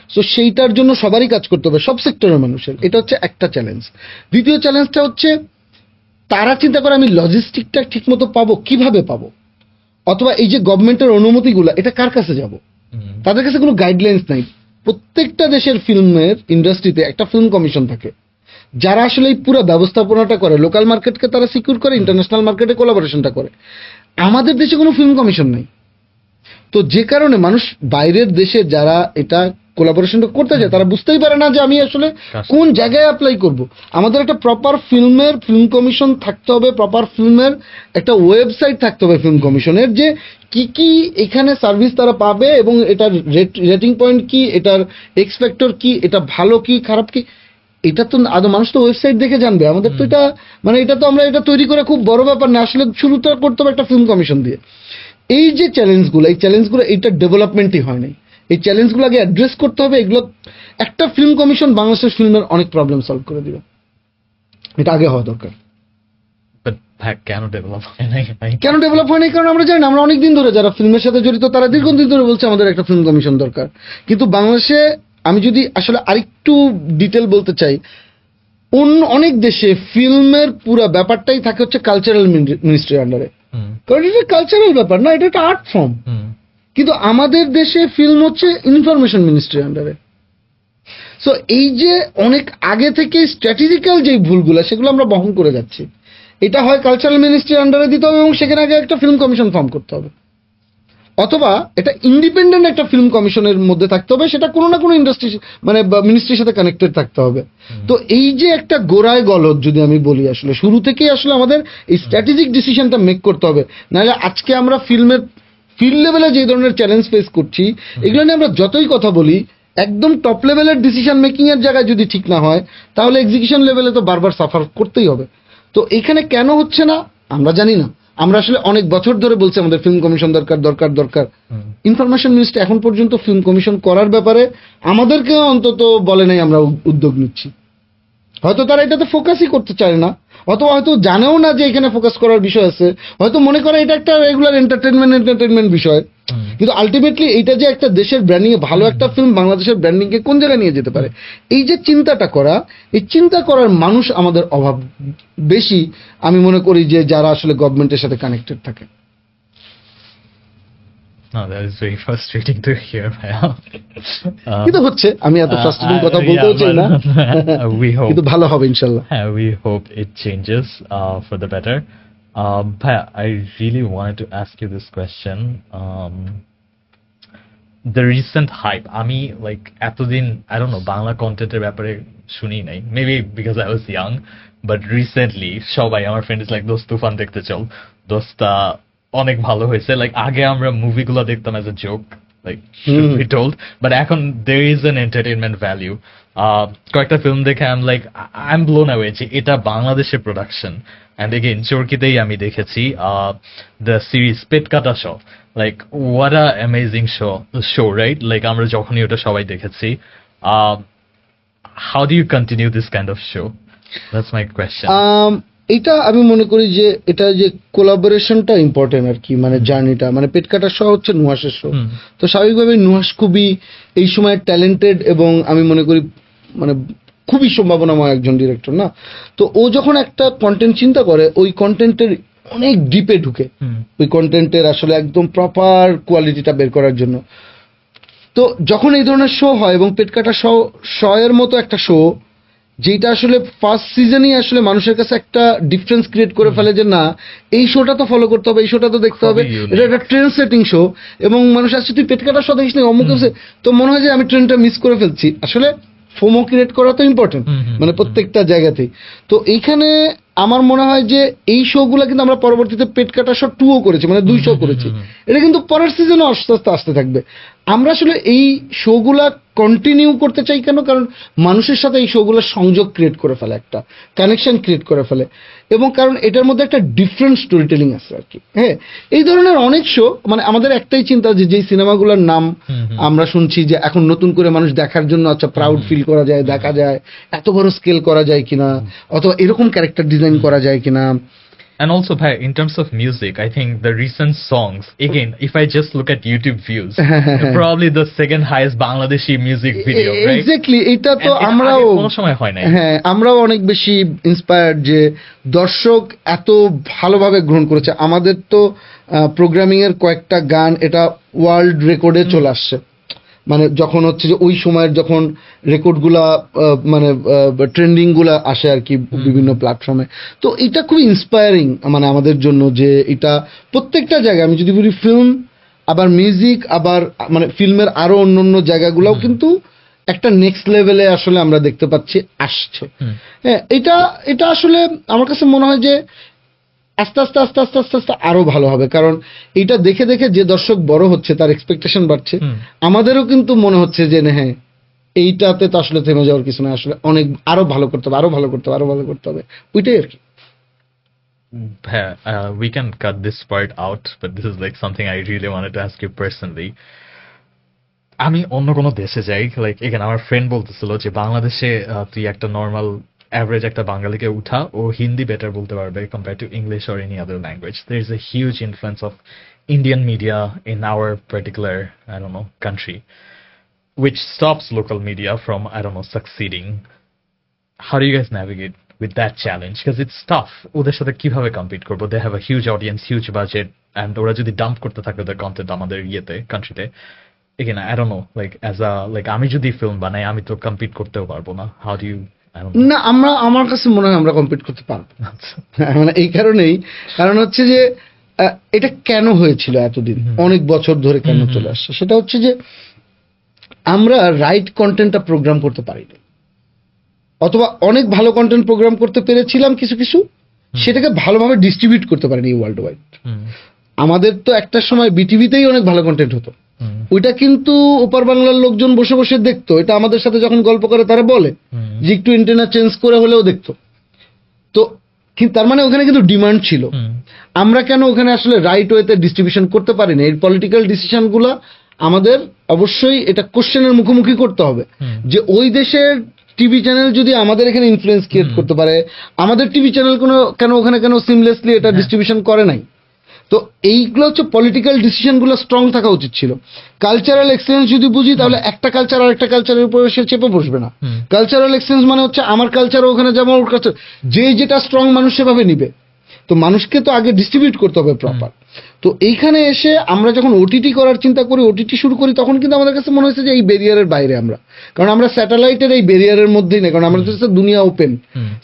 সো সেইটার জন্য সবারই কাজ করতে হবে, সব সেক্টরের মানুষের। এটা হচ্ছে একটা চ্যালেঞ্জ। দ্বিতীয় চ্যালেঞ্জটা হচ্ছে তারা চিন্তা করে আমি লজিস্টিকটা ঠিক মতো পাবো, কিভাবে পাবো, অথবা এই যে গভর্নমেন্টের অনুমতিগুলো, এটা কার কাছে যাব? তাদের কাছে কোনো গাইডলাইন্স নাই। প্রত্যেকটা দেশের ফিল্মের ইন্ডাস্ট্রিতে একটা ফিল্ম কমিশন থাকে, যারা আসলে এই পুরো ব্যবস্থাপনাটা করে, লোকাল মার্কেটকে তারা সিকিউর করে, ইন্টারন্যাশনাল মার্কেটে কোলাবোরেশনটা করে। আমাদের দেশে কোনো ফিল্ম কমিশন নাই। তো যে কারণে মানুষ বাইরের দেশে যারা এটা কোলাবোরেশনটা করতে যায়, তারা বুঝতেই পারে না যে আমি আসলে কোন জায়গায় অ্যাপ্লাই করব। আমাদের একটা প্রপার ফিল্মের ফিল্ম কমিশন থাকতে হবে, প্রপার ফিল্মের একটা ওয়েবসাইট থাকতে হবে ফিল্ম কমিশনের, যে কি কি এখানে সার্ভিস তারা পাবে এবং এটার রেটিং পয়েন্ট কি, এটার এক্সপেক্টর কি, এটা ভালো কি খারাপ কি, এটা তো আদৌ মানুষ তো ওয়েবসাইট দেখে জানবে। আমাদের তো এটা মানে এটা তো আমরা এটা তৈরি করে খুব বড় ব্যাপার না, আসলে শুরুটা করতে হবে একটা ফিল্ম কমিশন দিয়ে। এই যে চ্যালেঞ্জগুলো, এই চ্যালেঞ্জগুলো এটা ডেভেলপমেন্টই হয় নাই। এই চ্যালেঞ্জগুলো আগে অ্যাড্রেস করতে হবে। এগুলো একটা ফিল্ম কমিশন বাংলাদেশের ফিল্মের অনেক প্রবলেম সলভ করে দিবে, এটা আগে হওয়া দরকার। কেন ডেভেলপ হয় নাই? কেন ডেভেলপ হয় নাই? কারণ আমরা জানি না। আমরা অনেকদিন ধরে যারা ফিল্মের সাথে জড়িত, তারা দীর্ঘদিন ধরে বলছে আমাদের একটা ফিল্ম কমিশন দরকার। কিন্তু বাংলাদেশে আমি যদি আসলে আরেকটু ডিটেল বলতে চাই, অনেক দেশে ফিল্মের পুরো ব্যাপারটাই থাকে হচ্ছে কালচারাল মিনিস্ট্রির আন্ডারে। কারণ এটা কালচারাল ব্যাপার না, এটা একটা আর্ট ফর্ম। কিন্তু আমাদের দেশে ফিল্ম হচ্ছে ইনফরমেশন মিনিস্ট্রির আন্ডারে। সো এই যে অনেক আগে থেকে স্ট্র্যাটেজিক্যাল যে ভুলগুলো, সেগুলো আমরা বহন করে যাচ্ছি। এটা হয় কালচারাল মিনিস্ট্রির আন্ডারে দিতে হবে এবং সেখানে আগে একটা ফিল্ম কমিশন ফর্ম করতে হবে, অথবা এটা ইন্ডিপেন্ডেন্ট একটা ফিল্ম কমিশনের মধ্যে থাকতে হবে, সেটা কোনো না কোনো ইন্ডাস্ট্রি মানে মিনিস্ট্রির সাথে কানেক্টেড থাকতে হবে। তো এই যে একটা গোড়ায় গলদ যদি আমি বলি, আসলে শুরু থেকেই আসলে আমাদের এই স্ট্র্যাটেজিক ডিসিশনটা মেক করতে হবে। নাহলে আজকে আমরা ফিল্মের ফিল্ড লেভেলে যে ধরনের চ্যালেঞ্জ ফেস করছি, এগুলো নিয়ে আমরা যতই কথা বলি, একদম টপ লেভেলের ডিসিশন মেকিং এর জায়গায় যদি ঠিক না হয়, তাহলে এক্সিকিউশন লেভেলে তো বারবার সাফার করতেই হবে। তো এখানে কেন হচ্ছে না আমরা জানি না। আমরা আসলে অনেক বছর ধরে বলছি আমাদের ফিল্ম কমিশন দরকার দরকার দরকার। ইনফরমেশন মিনিস্ট্রি এখন পর্যন্ত ফিল্ম কমিশন করার ব্যাপারে আমাদেরকে অন্তত বলে নাই আমরা উদ্যোগ নিচ্ছি। হয়তো তারা এটাতে ফোকাসই করতে চায় না, অথবা হয়তো জানেও না যে এখানে ফোকাস করার বিষয় আছে, হয়তো মনে করে এটা একটা রেগুলার এন্টারটেনমেন্ট বিষয়। কিন্তু আলটিমেটলি এইটা যে একটা দেশের ব্র্যান্ডিং এ ভালো একটা ফিল্ম বাংলাদেশের ব্র্যান্ডিং কে কোন জায়গায় নিয়ে যেতে পারে, এই যে চিন্তাটা করা, এই চিন্তা করার মানুষ আমাদের অভাব বেশি। আমি মনে করি যে যারা আসলে গভর্নমেন্টের সাথে কানেক্টেড থাকে। No, that is very frustrating to hear, ভাইয়া। কিন্তু হচ্ছে, আমি এত ফ্রাস্ট্রেটিং কথা বলতেও চাই না, we hope, কিন্তু ভালো হবে ইনশাল্লাহ। we hope it changes for the better. Bhaiya, I really wanted to ask you this question. The recent hype, আমি like এতদিন I don't know বাংলা কন্টেন্টের ব্যাপারে শুনি নাই, maybe because I was young, but recently সবাই আমার ফ্রেন্ড ইজ লাইক দোস্ত তুফান দেখতে চল, দোস্তা অনেক ভালো হয়েছে। লাইক আগে আমরা মুভিগুলো দেখতাম as a joke, like should be told, but এখন there is an entertainment value. কয়েকটা ফিল্ম দেখে I'm blown away যে এটা বাংলাদেশের প্রোডাকশন। And again, চরকিতেই আমি দেখেছি the series পেট কাটা show, like what a amazing show, right? Like আমরা যখনই ওটা সবাই দেখেছি। How do you continue this kind of show? That's my question. এটা আমি মনে করি যে এটা যে কোলাবোরেশনটা ইম্পর্টেন্ট আর কি, মানে জার্নিটা, মানে পেট কাটা শো হচ্ছে নুহাসের শো, তো স্বাভাবিকভাবে নুহাস খুবই এই সময় ট্যালেন্টেড এবং আমি মনে করি মানে খুবই সম্ভাবনাময় একজন ডিরেক্টর না। তো ও যখন একটা কন্টেন্ট চিন্তা করে, ওই কন্টেন্টের অনেক ডিপে ঢুকে, ওই কন্টেন্টের আসলে একদম প্রপার কোয়ালিটিটা বের করার জন্য। তো যখন এই ধরনের শো হয় এবং পেট কাটা শো এর মতো একটা শো যেটা আসলে ফার্স্ট সিজনই আসলে মানুষের কাছে একটা ডিফারেন্স ক্রিয়েট করে ফেলে যে না এই শোটা তো ফলো করতে হবে, এই শোটা তো দেখতে হবে, এটা একটা ট্রেন্ড সেটিং শো, এবং মানুষ আসছে তুই পেট কাটা শো দেখিস না অমুক, তো মনে হয় যে আমি ট্রেন্ডটা মিস করে ফেলছি। আসলে ফোমো ক্রিয়েট করা তো ইম্পর্টেন্ট মানে প্রত্যেকটা জায়গাতেই। তো এইখানে আমার মনে হয় যে এই শোগুলা কিন্তু আমরা পরবর্তীতে পেট কাটা শো 2ও করেছি, মানে 2 শো করেছি, এটা কিন্তু পরের সিজনও আস্তে আস্তে আসতে থাকবে। আমরা আসলে এই শোগুলা কন্টিনিউ করতে চাই কেন, কারণ মানুষের সাথে এই শোগুলো সংযোগ ক্রিয়েট করে ফেলে, একটা কানেকশন ক্রিয়েট করে ফেলে, এবং কারণ এটার মধ্যে একটা ডিফারেন্ট স্টোরি টেলিং আছে আর কি। হ্যাঁ, এই ধরনের অনেক শো, মানে আমাদের একটাই চিন্তা যে যেই সিনেমাগুলোর নাম আমরা শুনছি যে এখন নতুন করে মানুষ দেখার জন্য আচ্ছা প্রাউড ফিল করা যায়, দেখা যায় এত বড় স্কেল করা যায় কিনা, অথবা এরকম ক্যারেক্টার ডিজাইন করা যায় কিনা। And also, Bhai, in terms of music, I think the recent songs, again, if I just look at YouTube views, probably the second highest Bangladeshi music video, right? Exactly, এটা তো আমরাও কোনো সময় হয় না। হ্যাঁ, আমরাও অনেক বেশি ইন্সপায়ার্ড যে দর্শক এত ভালোভাবে গ্রহণ করেছে। আমাদের তো প্রোগ্রামিং এর কয়েকটা গান এটা ওয়ার্ল্ড রেকর্ডে চলে আসছে, মানে যখন হচ্ছে যে ওই সময়ের যখন রেকর্ডগুলা মানে ট্রেন্ডিং গুলা আসে আর কি বিভিন্ন প্ল্যাটফর্মে। তো এটা খুব ইন্সপায়ারিং মানে আমাদের জন্য যে এটা প্রত্যেকটা জায়গায়, আমি যদি বলি ফিল্ম আবার মিউজিক আবার মানে ফিল্মের আরো অন্যান্য জায়গাগুলোও কিন্তু একটা নেক্সট লেভেলে আসলে আমরা দেখতে পাচ্ছি আসছে। হ্যাঁ, এটা আসলে আমার কাছে মনে হয় যে আস্তে আস্তে আস্তে আস্তে আস্তে আস্তে আরো ভালো হবে, কারণ এটা দেখে দেখে যে দর্শক বড় হচ্ছে তার এক্সপেকটেশন বাড়ছে, আমাদেরও কিন্তু মনে হচ্ছে যে হ্যাঁ এইটাতে তো আসলে থেমে যাওয়ার কিছু না, আসলে অনেক আরো ভালো করতে হবে, আরো ভালো করতে হবে, আরো ভালো করতে হবে, ওইটাই আর কি। We can cut this part out, but this is like something I really wanted to ask you personally. আমি অন্য কোনো দেশে যাই, লাইক এখানে আমার ফ্রেন্ড বলতেছিল যে বাংলাদেশে তুই একটা নর্মাল অ্যাভারেজ একটা বাঙালিকে উঠা, ও হিন্দি বেটার বলতে পারবে compare to English or any other language. There is a huge influence of Indian media in our particular, I don't know, country, which stops local media from, I don't know, succeeding. How do you guys navigate with that challenge? Because it's tough. ওদের সাথে কিভাবে compete করবো? They have a huge audience, huge budget, and ওরা যদি dump করতে থাকে ওদের content আমাদের ইয়েতে কান্ট্রিতে, again I don't know, like as a like আমি যদি ফিল্ম বানাই আমি তো কম্পিট করতেও পারবো না। How do you? না, আমার কাছে মনে হয় আমরা কম্পিট করতে পারবো, মানে এই কারণেই, কারণ হচ্ছে যে এটা কেন হয়েছিল এতদিন অনেক বছর ধরে কেন চলে আসছে, সেটা হচ্ছে যে আমরা রাইট কন্টেন্টটা প্রোগ্রাম করতে পারিনি, অথবা অনেক ভালো কন্টেন্ট প্রোগ্রাম করতে পেরেছিলাম কিছু কিছু, সেটাকে ভালোভাবে ডিস্ট্রিবিউট করতে পারিনি ওয়ার্ল্ড ওয়াইড। আমাদের তো একটা সময় বিটিভিতেই অনেক ভালো কন্টেন্ট হতো, ওইটা কিন্তু ওপার বাংলার লোকজন বসে বসে দেখতো, এটা আমাদের সাথে যখন গল্প করে তারা বলে যে একটু এন্টেনা চেঞ্জ করে হলেও দেখতো। তো তার মানে ওখানে কিন্তু ডিমান্ড ছিল, আমরা কেন ওখানে আসলে রাইট ওয়েতে ডিস্ট্রিবিউশন করতে পারিনি। এই পলিটিক্যাল ডিসিশন গুলা আমাদের অবশ্যই এটা কোশ্চেনের মুখোমুখি করতে হবে যে ওই দেশের টিভি চ্যানেল যদি আমাদের এখানে ইনফ্লুয়েন্স ক্রিয়েট করতে পারে, আমাদের টিভি চ্যানেল কেন ওখানে কেন সিমলেসলি এটা ডিস্ট্রিবিউশন করে নাই। তো এইগুলো হচ্ছে পলিটিক্যাল ডিসিশনগুলো স্ট্রং থাকা উচিত ছিল। কালচারাল এক্সচেঞ্জ যদি বুঝি তাহলে একটা কালচার আর একটা কালচারের উপরে সে চেপে বসবে না। কালচারাল এক্সচেঞ্জ মানে হচ্ছে আমার কালচার ওখানে যেমন ওর কাছে যে যেটা স্ট্রং মানুষ সেভাবে নিবে। তো মানুষকে তো আগে ডিস্ট্রিবিউট করতে হবে প্রপার। তো এইখানে এসে আমরা যখন ওটিটি করার চিন্তা করি, ওটিটি শুরু করি, তখন কিন্তু আমাদের কাছে মনে হয়েছে যে এই ব্যারিয়ারের বাইরে আমরা, কারণ আমরা স্যাটেলাইটের এই ব্যারিয়ারের মধ্যেই নেই, কারণ আমাদের কাছে দুনিয়া ওপেন।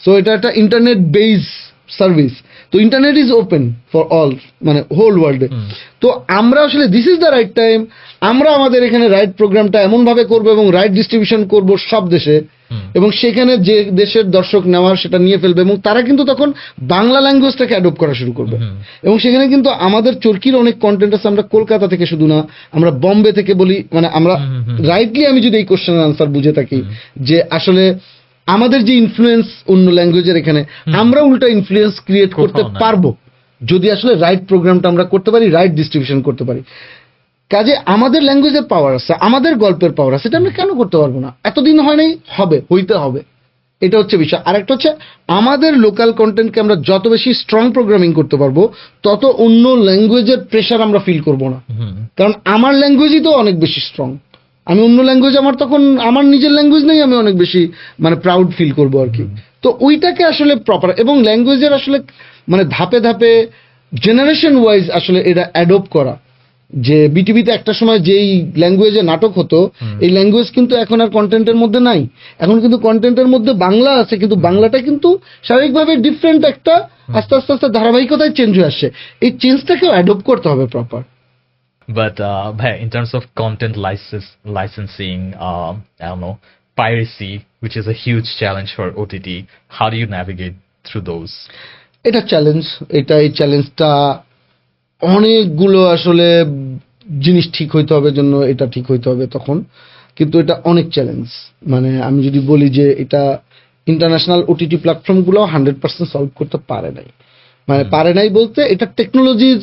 সো এটা একটা ইন্টারনেট বেস সার্ভিস, তো internet is open for all, মানে হোল ওয়ার্ল্ডে। তো আমরা আসলে this is the right time, আমরা আমাদের এখানে রাইট প্রোগ্রামটা এমন ভাবে করবো এবং রাইট ডিস্ট্রিবিউশন করব সব দেশে, এবং সেখানে যে দেশের দর্শক নেওয়ার সেটা নিয়ে ফেলবে, এবং তারা কিন্তু তখন বাংলা ল্যাঙ্গুয়েজটাকে অ্যাডপ্ট করা শুরু করবে। এবং সেখানে কিন্তু আমাদের চরকির অনেক কন্টেন্ট আছে, আমরা কলকাতা থেকে শুধু না, আমরা বম্বে থেকে বলি, মানে আমরা রাইটলি, আমি যদি এই কোশ্চেনের আনসার বুঝে থাকি যে আসলে আমাদের যে ইনফ্লুয়েন্স অন্য ল্যাঙ্গুয়েজের, এখানে আমরা উল্টা ইনফ্লুয়েন্স ক্রিয়েট করতে পারবো যদি আসলে রাইট প্রোগ্রামটা আমরা করতে পারি, রাইট ডিস্ট্রিবিউশন করতে পারি। কাজে আমাদের ল্যাঙ্গুয়েজের পাওয়ার আছে, আমাদের গল্পের পাওয়ার আছে, এটা আমরা কেন করতে পারবো না? এতদিন হয় নাই, হইতে হবে, এটা হচ্ছে বিষয়। আর একটা হচ্ছে আমাদের লোকাল কন্টেন্টকে আমরা যত বেশি স্ট্রং প্রোগ্রামিং করতে পারবো, তত অন্য ল্যাঙ্গুয়েজের প্রেশার আমরা ফিল করবো না, কারণ আমার ল্যাঙ্গুয়েজই তো অনেক বেশি স্ট্রং। আমি অন্য ল্যাঙ্গুয়েজ, আমার তখন আমার নিজের ল্যাঙ্গুয়েজ নেই, আমি অনেক বেশি মানে প্রাউড ফিল করবো আর কি। তো ওইটাকে আসলে প্রপার, এবং ল্যাঙ্গুয়েজের আসলে মানে ধাপে ধাপে জেনারেশন ওয়াইজ আসলে এটা অ্যাডপ্ট করা, যে বিটিভিতে একটা সময় যেই ল্যাঙ্গুয়েজে নাটক হতো, এই ল্যাঙ্গুয়েজ কিন্তু এখন আর কন্টেন্টের মধ্যে নাই। এখন কিন্তু কন্টেন্টের মধ্যে বাংলা আছে, কিন্তু বাংলাটা কিন্তু স্বাভাবিকভাবে ডিফারেন্ট একটা আস্তে আস্তে আস্তে ধারাবাহিকতায় চেঞ্জ হয়ে আসছে। এই চেঞ্জটাকেও অ্যাডপ্ট করতে হবে proper. But in terms of content licensing, I don't know, piracy, which is a huge challenge for OTT, how do you navigate through those? এটা চ্যালেঞ্জ, এই চ্যালেঞ্জটা অনেকগুলো আসলে জিনিস ঠিক হইতে হবে, জন্য এটা ঠিক হইতে হবে তখন, কিন্তু এটা অনেক চ্যালেঞ্জ। মানে আমি যদি বলি যে এটা ইন্টারন্যাশনাল ওটিটি প্ল্যাটফর্মগুলো 100% সলভ করতে পারে নাই, মানে পারে নাই বলতে এটা টেকনোলজির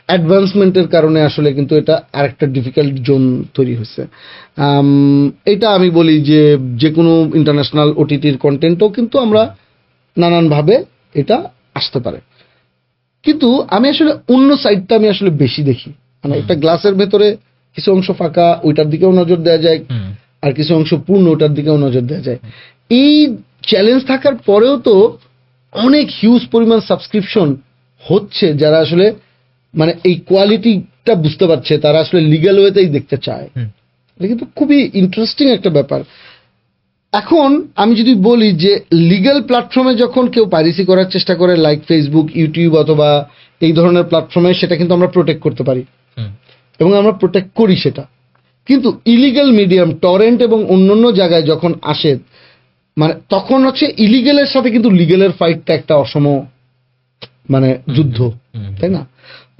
অ্যাডভান্সমেন্টের কারণে আসলে কিন্তু এটা আরেকটা ডিফিকাল্ট জোন তৈরি হয়েছে। এটা আমি বলি যে যে কোনো ইন্টারন্যাশনাল ওটিটির কন্টেন্টও কিন্তু আমরা নানানভাবে এটা আসতে পারে, কিন্তু আমি আসলে অন্য সাইডটা আমি আসলে বেশি দেখি। মানে একটা গ্লাসের ভেতরে কিছু অংশ ফাঁকা, ওইটার দিকেও নজর দেওয়া যায়, আর কিছু অংশ পূর্ণ, ওটার দিকেও নজর দেওয়া যায়। এই চ্যালেঞ্জ থাকার পরেও তো অনেক হিউজ পরিমাণ সাবস্ক্রিপশন হচ্ছে, যারা আসলে মানে এই কোয়ালিটিটা বুঝতে পারছে, তারা আসলে লিগ্যাল ওয়েতেই দেখতে চায়। এটা কিন্তু খুবই ইন্টারেস্টিং একটা ব্যাপার। এখন আমি যদি বলি যে লিগ্যাল প্ল্যাটফর্মে যখন কেউ পাইরেসি করার চেষ্টা করে, লাইক ফেসবুক, ইউটিউব অথবা এই ধরনের প্ল্যাটফর্মে, সেটা কিন্তু আমরা প্রোটেক্ট করতে পারি এবং আমরা প্রোটেক্ট করি সেটা। কিন্তু ইলিগাল মিডিয়াম, টরেন্ট এবং অন্যান্য জায়গায় যখন আসে, মানে তখন হচ্ছে ইলিগেলের সাথে কিন্তু লিগেলের ফাইটটা একটা অসম মানে যুদ্ধ, তাই না?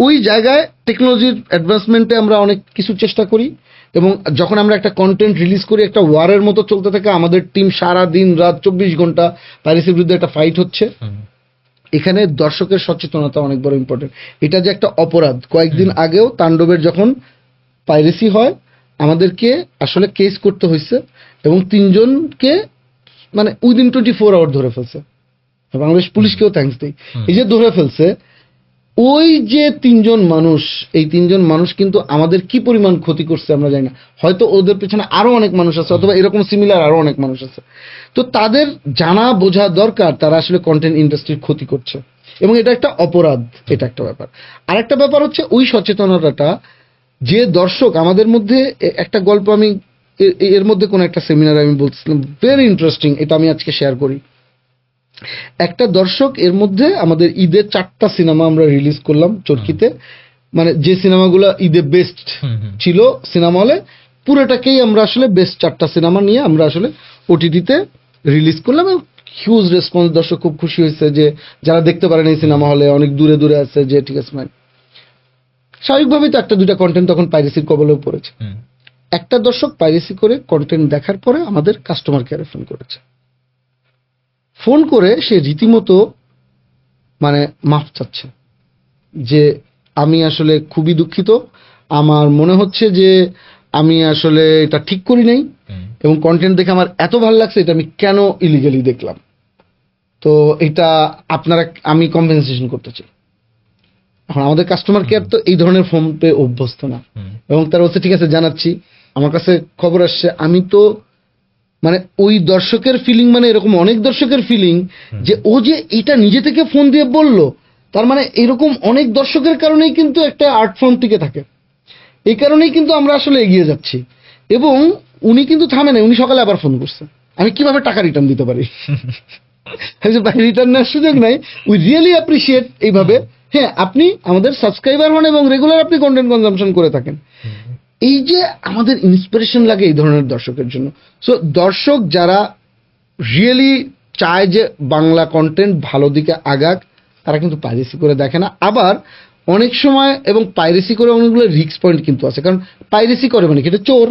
ওই জায়গায় টেকনোলজির অ্যাডভান্সমেন্টে আমরা অনেক কিছু চেষ্টা করি, এবং যখন আমরা একটা কন্টেন্ট রিলিজ করি, একটা ওয়ারের মতো চলতে থাকে, আমাদের টিম সারা দিন রাত 24 ঘন্টা পাইরেসির বিরুদ্ধে একটা ফাইট হচ্ছে। এখানে দর্শকের সচেতনতা অনেক বড় ইম্পর্টেন্ট। এটা যে একটা অপরাধ, কয়েকদিন আগেও তাণ্ডবের যখন পাইরেসি হয়, আমাদেরকে আসলে কেস করতে হয়েছে, এবং 3 জনকে মানে উইদিন 24 আওয়ার ধরে ফেলছে। বাংলাদেশ পুলিশকেও থ্যাঙ্কস দিই, এই যে ধরে ফেলছে। ওই যে 3 জন মানুষ, এই 3 জন মানুষ কিন্তু আমাদের কি পরিমাণ ক্ষতি করছে আমরা জানি না। হয়তো ওদের পেছনে আরো অনেক মানুষ আছে, অথবা এরকম সিমিলার আরো অনেক মানুষ আছে। তো তাদের জানা বোঝা দরকার তারা আসলে কন্টেন্ট ইন্ডাস্ট্রির ক্ষতি করছে, এবং এটা একটা অপরাধ। এটা একটা ব্যাপার। আরেকটা ব্যাপার হচ্ছে ওই সচেতনতাটা, যে দর্শক আমাদের মধ্যে একটা গল্প, আমি এর মধ্যে কোন একটা সেমিনারে আমি বলছিলাম, ভেরি ইন্টারেস্টিং, এটা আমি আজকে শেয়ার করি। একটা দর্শক, এর মধ্যে আমাদের ঈদের 4টা সিনেমা আমরা রিলিজ করলাম চরকিতে, মানে যে সিনেমাগুলো ঈদে বেস্ট ছিল সিনেমা হলে, পুরোটাকেই আমরা আসলে বেস্ট 4টা সিনেমা নিয়ে আমরা আসলে ওটিটিতে রিলিজ করলাম। হিউজ রেসপন্স, দর্শক খুব খুশি হয়েছে, যে যারা দেখতে পারেন এই সিনেমা হলে, অনেক দূরে দূরে আছে, যে ঠিক আছে। মানে স্বাভাবিকভাবেই তো 1-2টা কন্টেন্ট তখন পাইরেসির কবলেও পড়েছে। একটা দর্শক পাইরেসি করে কন্টেন্ট দেখার পরে আমাদের কাস্টমার কেয়ারে ফোন করেছে। ফোন করে সে রীতিমতো মানে মাফ চাচ্ছে, যে আমি আসলে খুবই দুঃখিত, আমার মনে হচ্ছে যে আমি আসলে এটা ঠিক করি নাই, এবং কন্টেন্ট দেখে আমার এত ভালো লাগছে, এটা আমি কেন ইলিগালি দেখলাম, তো এটা আপনারা, আমি কম্পেনসেশন করতে চাই। এখন আমাদের কাস্টমার কেয়ার তো এই ধরনের ফোন পে অভ্যস্ত না, এবং তারা বলছে ঠিক আছে জানাচ্ছি, আমার কাছে খবর আসছে, আমি তো মানে ওই দর্শকের ফিলিং, মানে এরকম অনেক দর্শকের ফিলিং যে ও যে এটা নিজে থেকে ফোন দিয়ে বলল, তার মানে এরকম অনেক দর্শকের কারণেই কিন্তু একটা আর্ট ফর্ম টিকে থাকে। এই কারণেই কিন্তু আমরা আসলে এগিয়ে যাচ্ছি। এবং উনি কিন্তু থামে না, উনি সকালে আবার ফোন করছে, আমি কিভাবে টাকা রিটার্ন দিতে পারি। রিটার্ন নেওয়ার সুযোগ নাই, উই রিয়েলি অ্যাপ্রিসিয়েট এইভাবে। হ্যাঁ, আপনি আমাদের সাবস্ক্রাইবার হন এবং রেগুলার আপনি কন্টেন্ট কনজাম্পশন করে থাকেন। এই যে আমাদের ইন্সপিরেশন লাগে এই ধরনের দর্শকের জন্য। সো দর্শক যারা রিয়েলি চায় যে বাংলা কন্টেন্ট ভালো দিকে আগাক, তারা কিন্তু পাইরেসি করে দেখে না। আবার অনেক সময় এবং পাইরেসি করে অনেকগুলো রিস্ক পয়েন্ট কিন্তু আছে, কারণ পাইরেসি করে মানে কি, এটা চোর,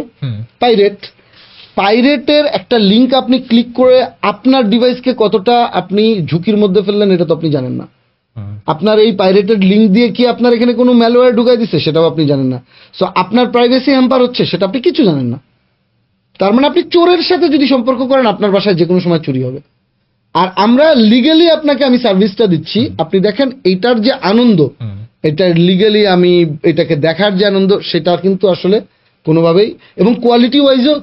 পাইরেটের একটা লিঙ্ক আপনি ক্লিক করে আপনার ডিভাইসকে কতটা আপনি ঝুঁকির মধ্যে ফেললেন এটা তো আপনি জানেন না। আপনার এই পাইরেটেড লিঙ্ক দিয়ে কি আপনার এখানে কোনো ম্যালওয়্যার ঢুকাই দিচ্ছে সেটাও আপনি জানেন না। সো আপনার প্রাইভেসি হ্যাম্পার হচ্ছে সেটা আপনি কিছু জানেন না। তার মানে আপনি চোরের সাথে যদি সম্পর্ক করেন, আপনার বাসায় যে কোনো সময় চুরি হবে। আর আমরা লিগালি আপনাকে আমি সার্ভিসটা দিচ্ছি, আপনি দেখেন এইটার যে আনন্দ, এটা লিগালি আমি এটাকে দেখার যে আনন্দ, সেটা কিন্তু আসলে কোনোভাবেই এবং কোয়ালিটি ওয়াইজও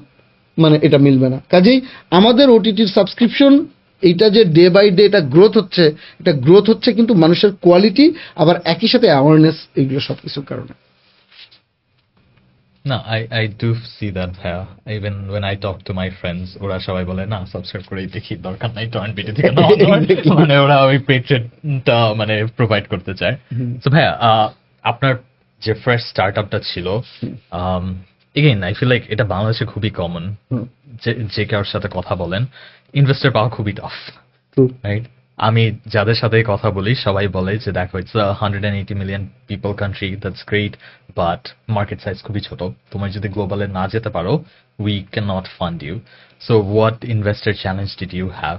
মানে এটা মিলবে না। কাজেই আমাদের ওটিটির সাবস্ক্রিপশন এইটা যে ডে বাই ডে এটা গ্রোথ হচ্ছে কিন্তু মানুষের কোয়ালিটি আবার একই সাথে অ্যাওয়ারনেস, এইগুলো সবকিছুর কারণে। না, I do see that ভাইয়া, even when I talk to my friends, ওরা সবাই বলে না সাবস্ক্রাইব করেই দেখি, দরকার নাই টর্রেন্ট ভিডিও থেকে মানে ওরা ওই পেট্রেটটা মানে প্রোভাইড করতে চায়। তো ভাইয়া, আপনার যে ফ্রেশ স্টার্টআপটা ছিল, এগেইন আই ফিল লাইক এটা বাংলাদেশে খুবই কমন, যে কারোর সাথে কথা বলেন ইনভেস্টর পাওয়া খুবই টাফ, রাইট? আমি যাদের সাথে কথা বলি সবাই বলে যে দেখো, it's 180 million people country, that's great, but market size খুবই ছোট, তোমার যদি গ্লোবালে না যেতে পারো, we can not fund you. So what investor challenge did you have?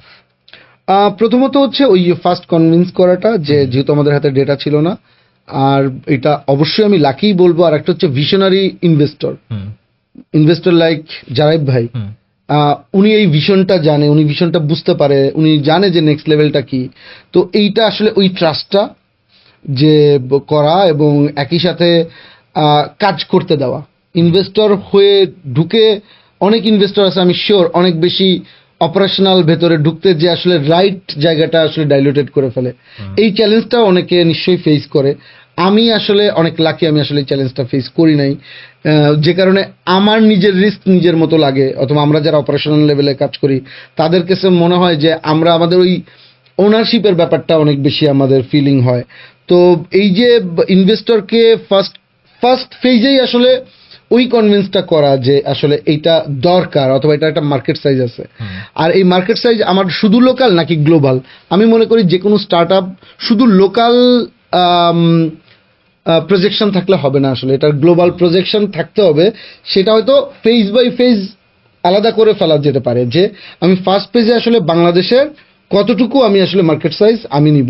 প্রথমত হচ্ছে ওই ফার্স্ট কনভিন্স করাটা, যে যেহেতু আমাদের হাতে ডেটা ছিল না, আর এটা অবশ্যই আমি লাকিই বলবো। আর একটা হচ্ছে ভিশনারি ইনভেস্টর লাইক জারাইব ভাই, উনি এই ভিশনটা জানে, উনি ভিশনটা বুঝতে পারে, উনি জানে যে নেক্সট লেভেলটা কি। তো এইটা আসলে ওই ট্রাস্টটা যে করা এবং একই সাথে কাজ করতে দেওয়া, ইনভেস্টর হয়ে ঢুকে অনেক ইনভেস্টর আছে আমি শিওর অনেক বেশি অপারেশনাল ভেতরে ঢুকতে যে আসলে রাইট জায়গাটা আসলে ডাইলুটেড করে ফেলে। এই চ্যালেঞ্জটা অনেকে নিশ্চয়ই ফেস করে। আমি আসলে অনেক লাকি, আমি আসলে এই চ্যালেঞ্জটা ফেস করি নাই, যে কারণে আমার নিজের রিস্ক নিজের মতো লাগে, অথবা আমরা যারা অপারেশনাল লেভেলে কাজ করি তাদের কাছে মনে হয় যে আমরা আমাদের ওই ওনারশিপের ব্যাপারটা অনেক বেশি আমাদের ফিলিং হয়। তো এই যে ইনভেস্টরকে ফার্স্ট ফেজেই আসলে ওই কনভিন্সটা করা যে আসলে এইটা দরকার, অথবা এটা একটা মার্কেট সাইজ আছে। আর এই মার্কেট সাইজ আমার শুধু লোকাল নাকি গ্লোবাল, আমি মনে করি যে কোনো স্টার্টআপ শুধু লোকাল প্রজেকশন থাকলে হবে না, আসলে এটার গ্লোবাল প্রজেকশন থাকতে হবে। সেটা হয়তো ফেজ বাই ফেজ আলাদা করে ফেলা যেতে পারে, যে আমি ফার্স্ট ফেজে আসলে বাংলাদেশের কতটুকু আমি আসলে মার্কেট সাইজ আমি নিব,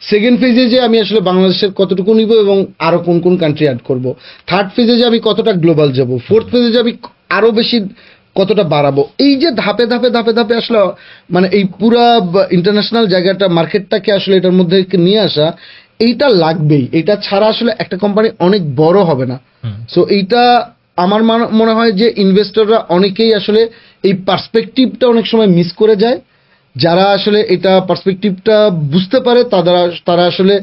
সেকেন্ড ফেজে যে আমি আসলে বাংলাদেশের কতটুকু নিব এবং আরো কোন কোন কান্ট্রি অ্যাড করব, থার্ড ফেজে যে আমি কতটা গ্লোবাল যাব, ফোর্থ ফেজে যে আমি আরো বেশি কতটা বাড়াবো। এই যে ধাপে ধাপে ধাপে ধাপে আসলে মানে এই পুরা ইন্টারন্যাশনাল জায়গাটা মার্কেটটাকে আসলে এটার মধ্যে নিয়ে আসা, এইটা লাগবেই। এটা ছাড়া আসলে একটা কোম্পানি অনেক বড় হবে না। সো এইটা আমার মনে হয় যে ইনভেস্টররা অনেকেই আসলে এই পার্সপেক্টিভটা অনেক সময় মিস করে যায়। যারা আসলে এটা পার্সপেক্টিভটা বুঝতে পারে তারা আসলে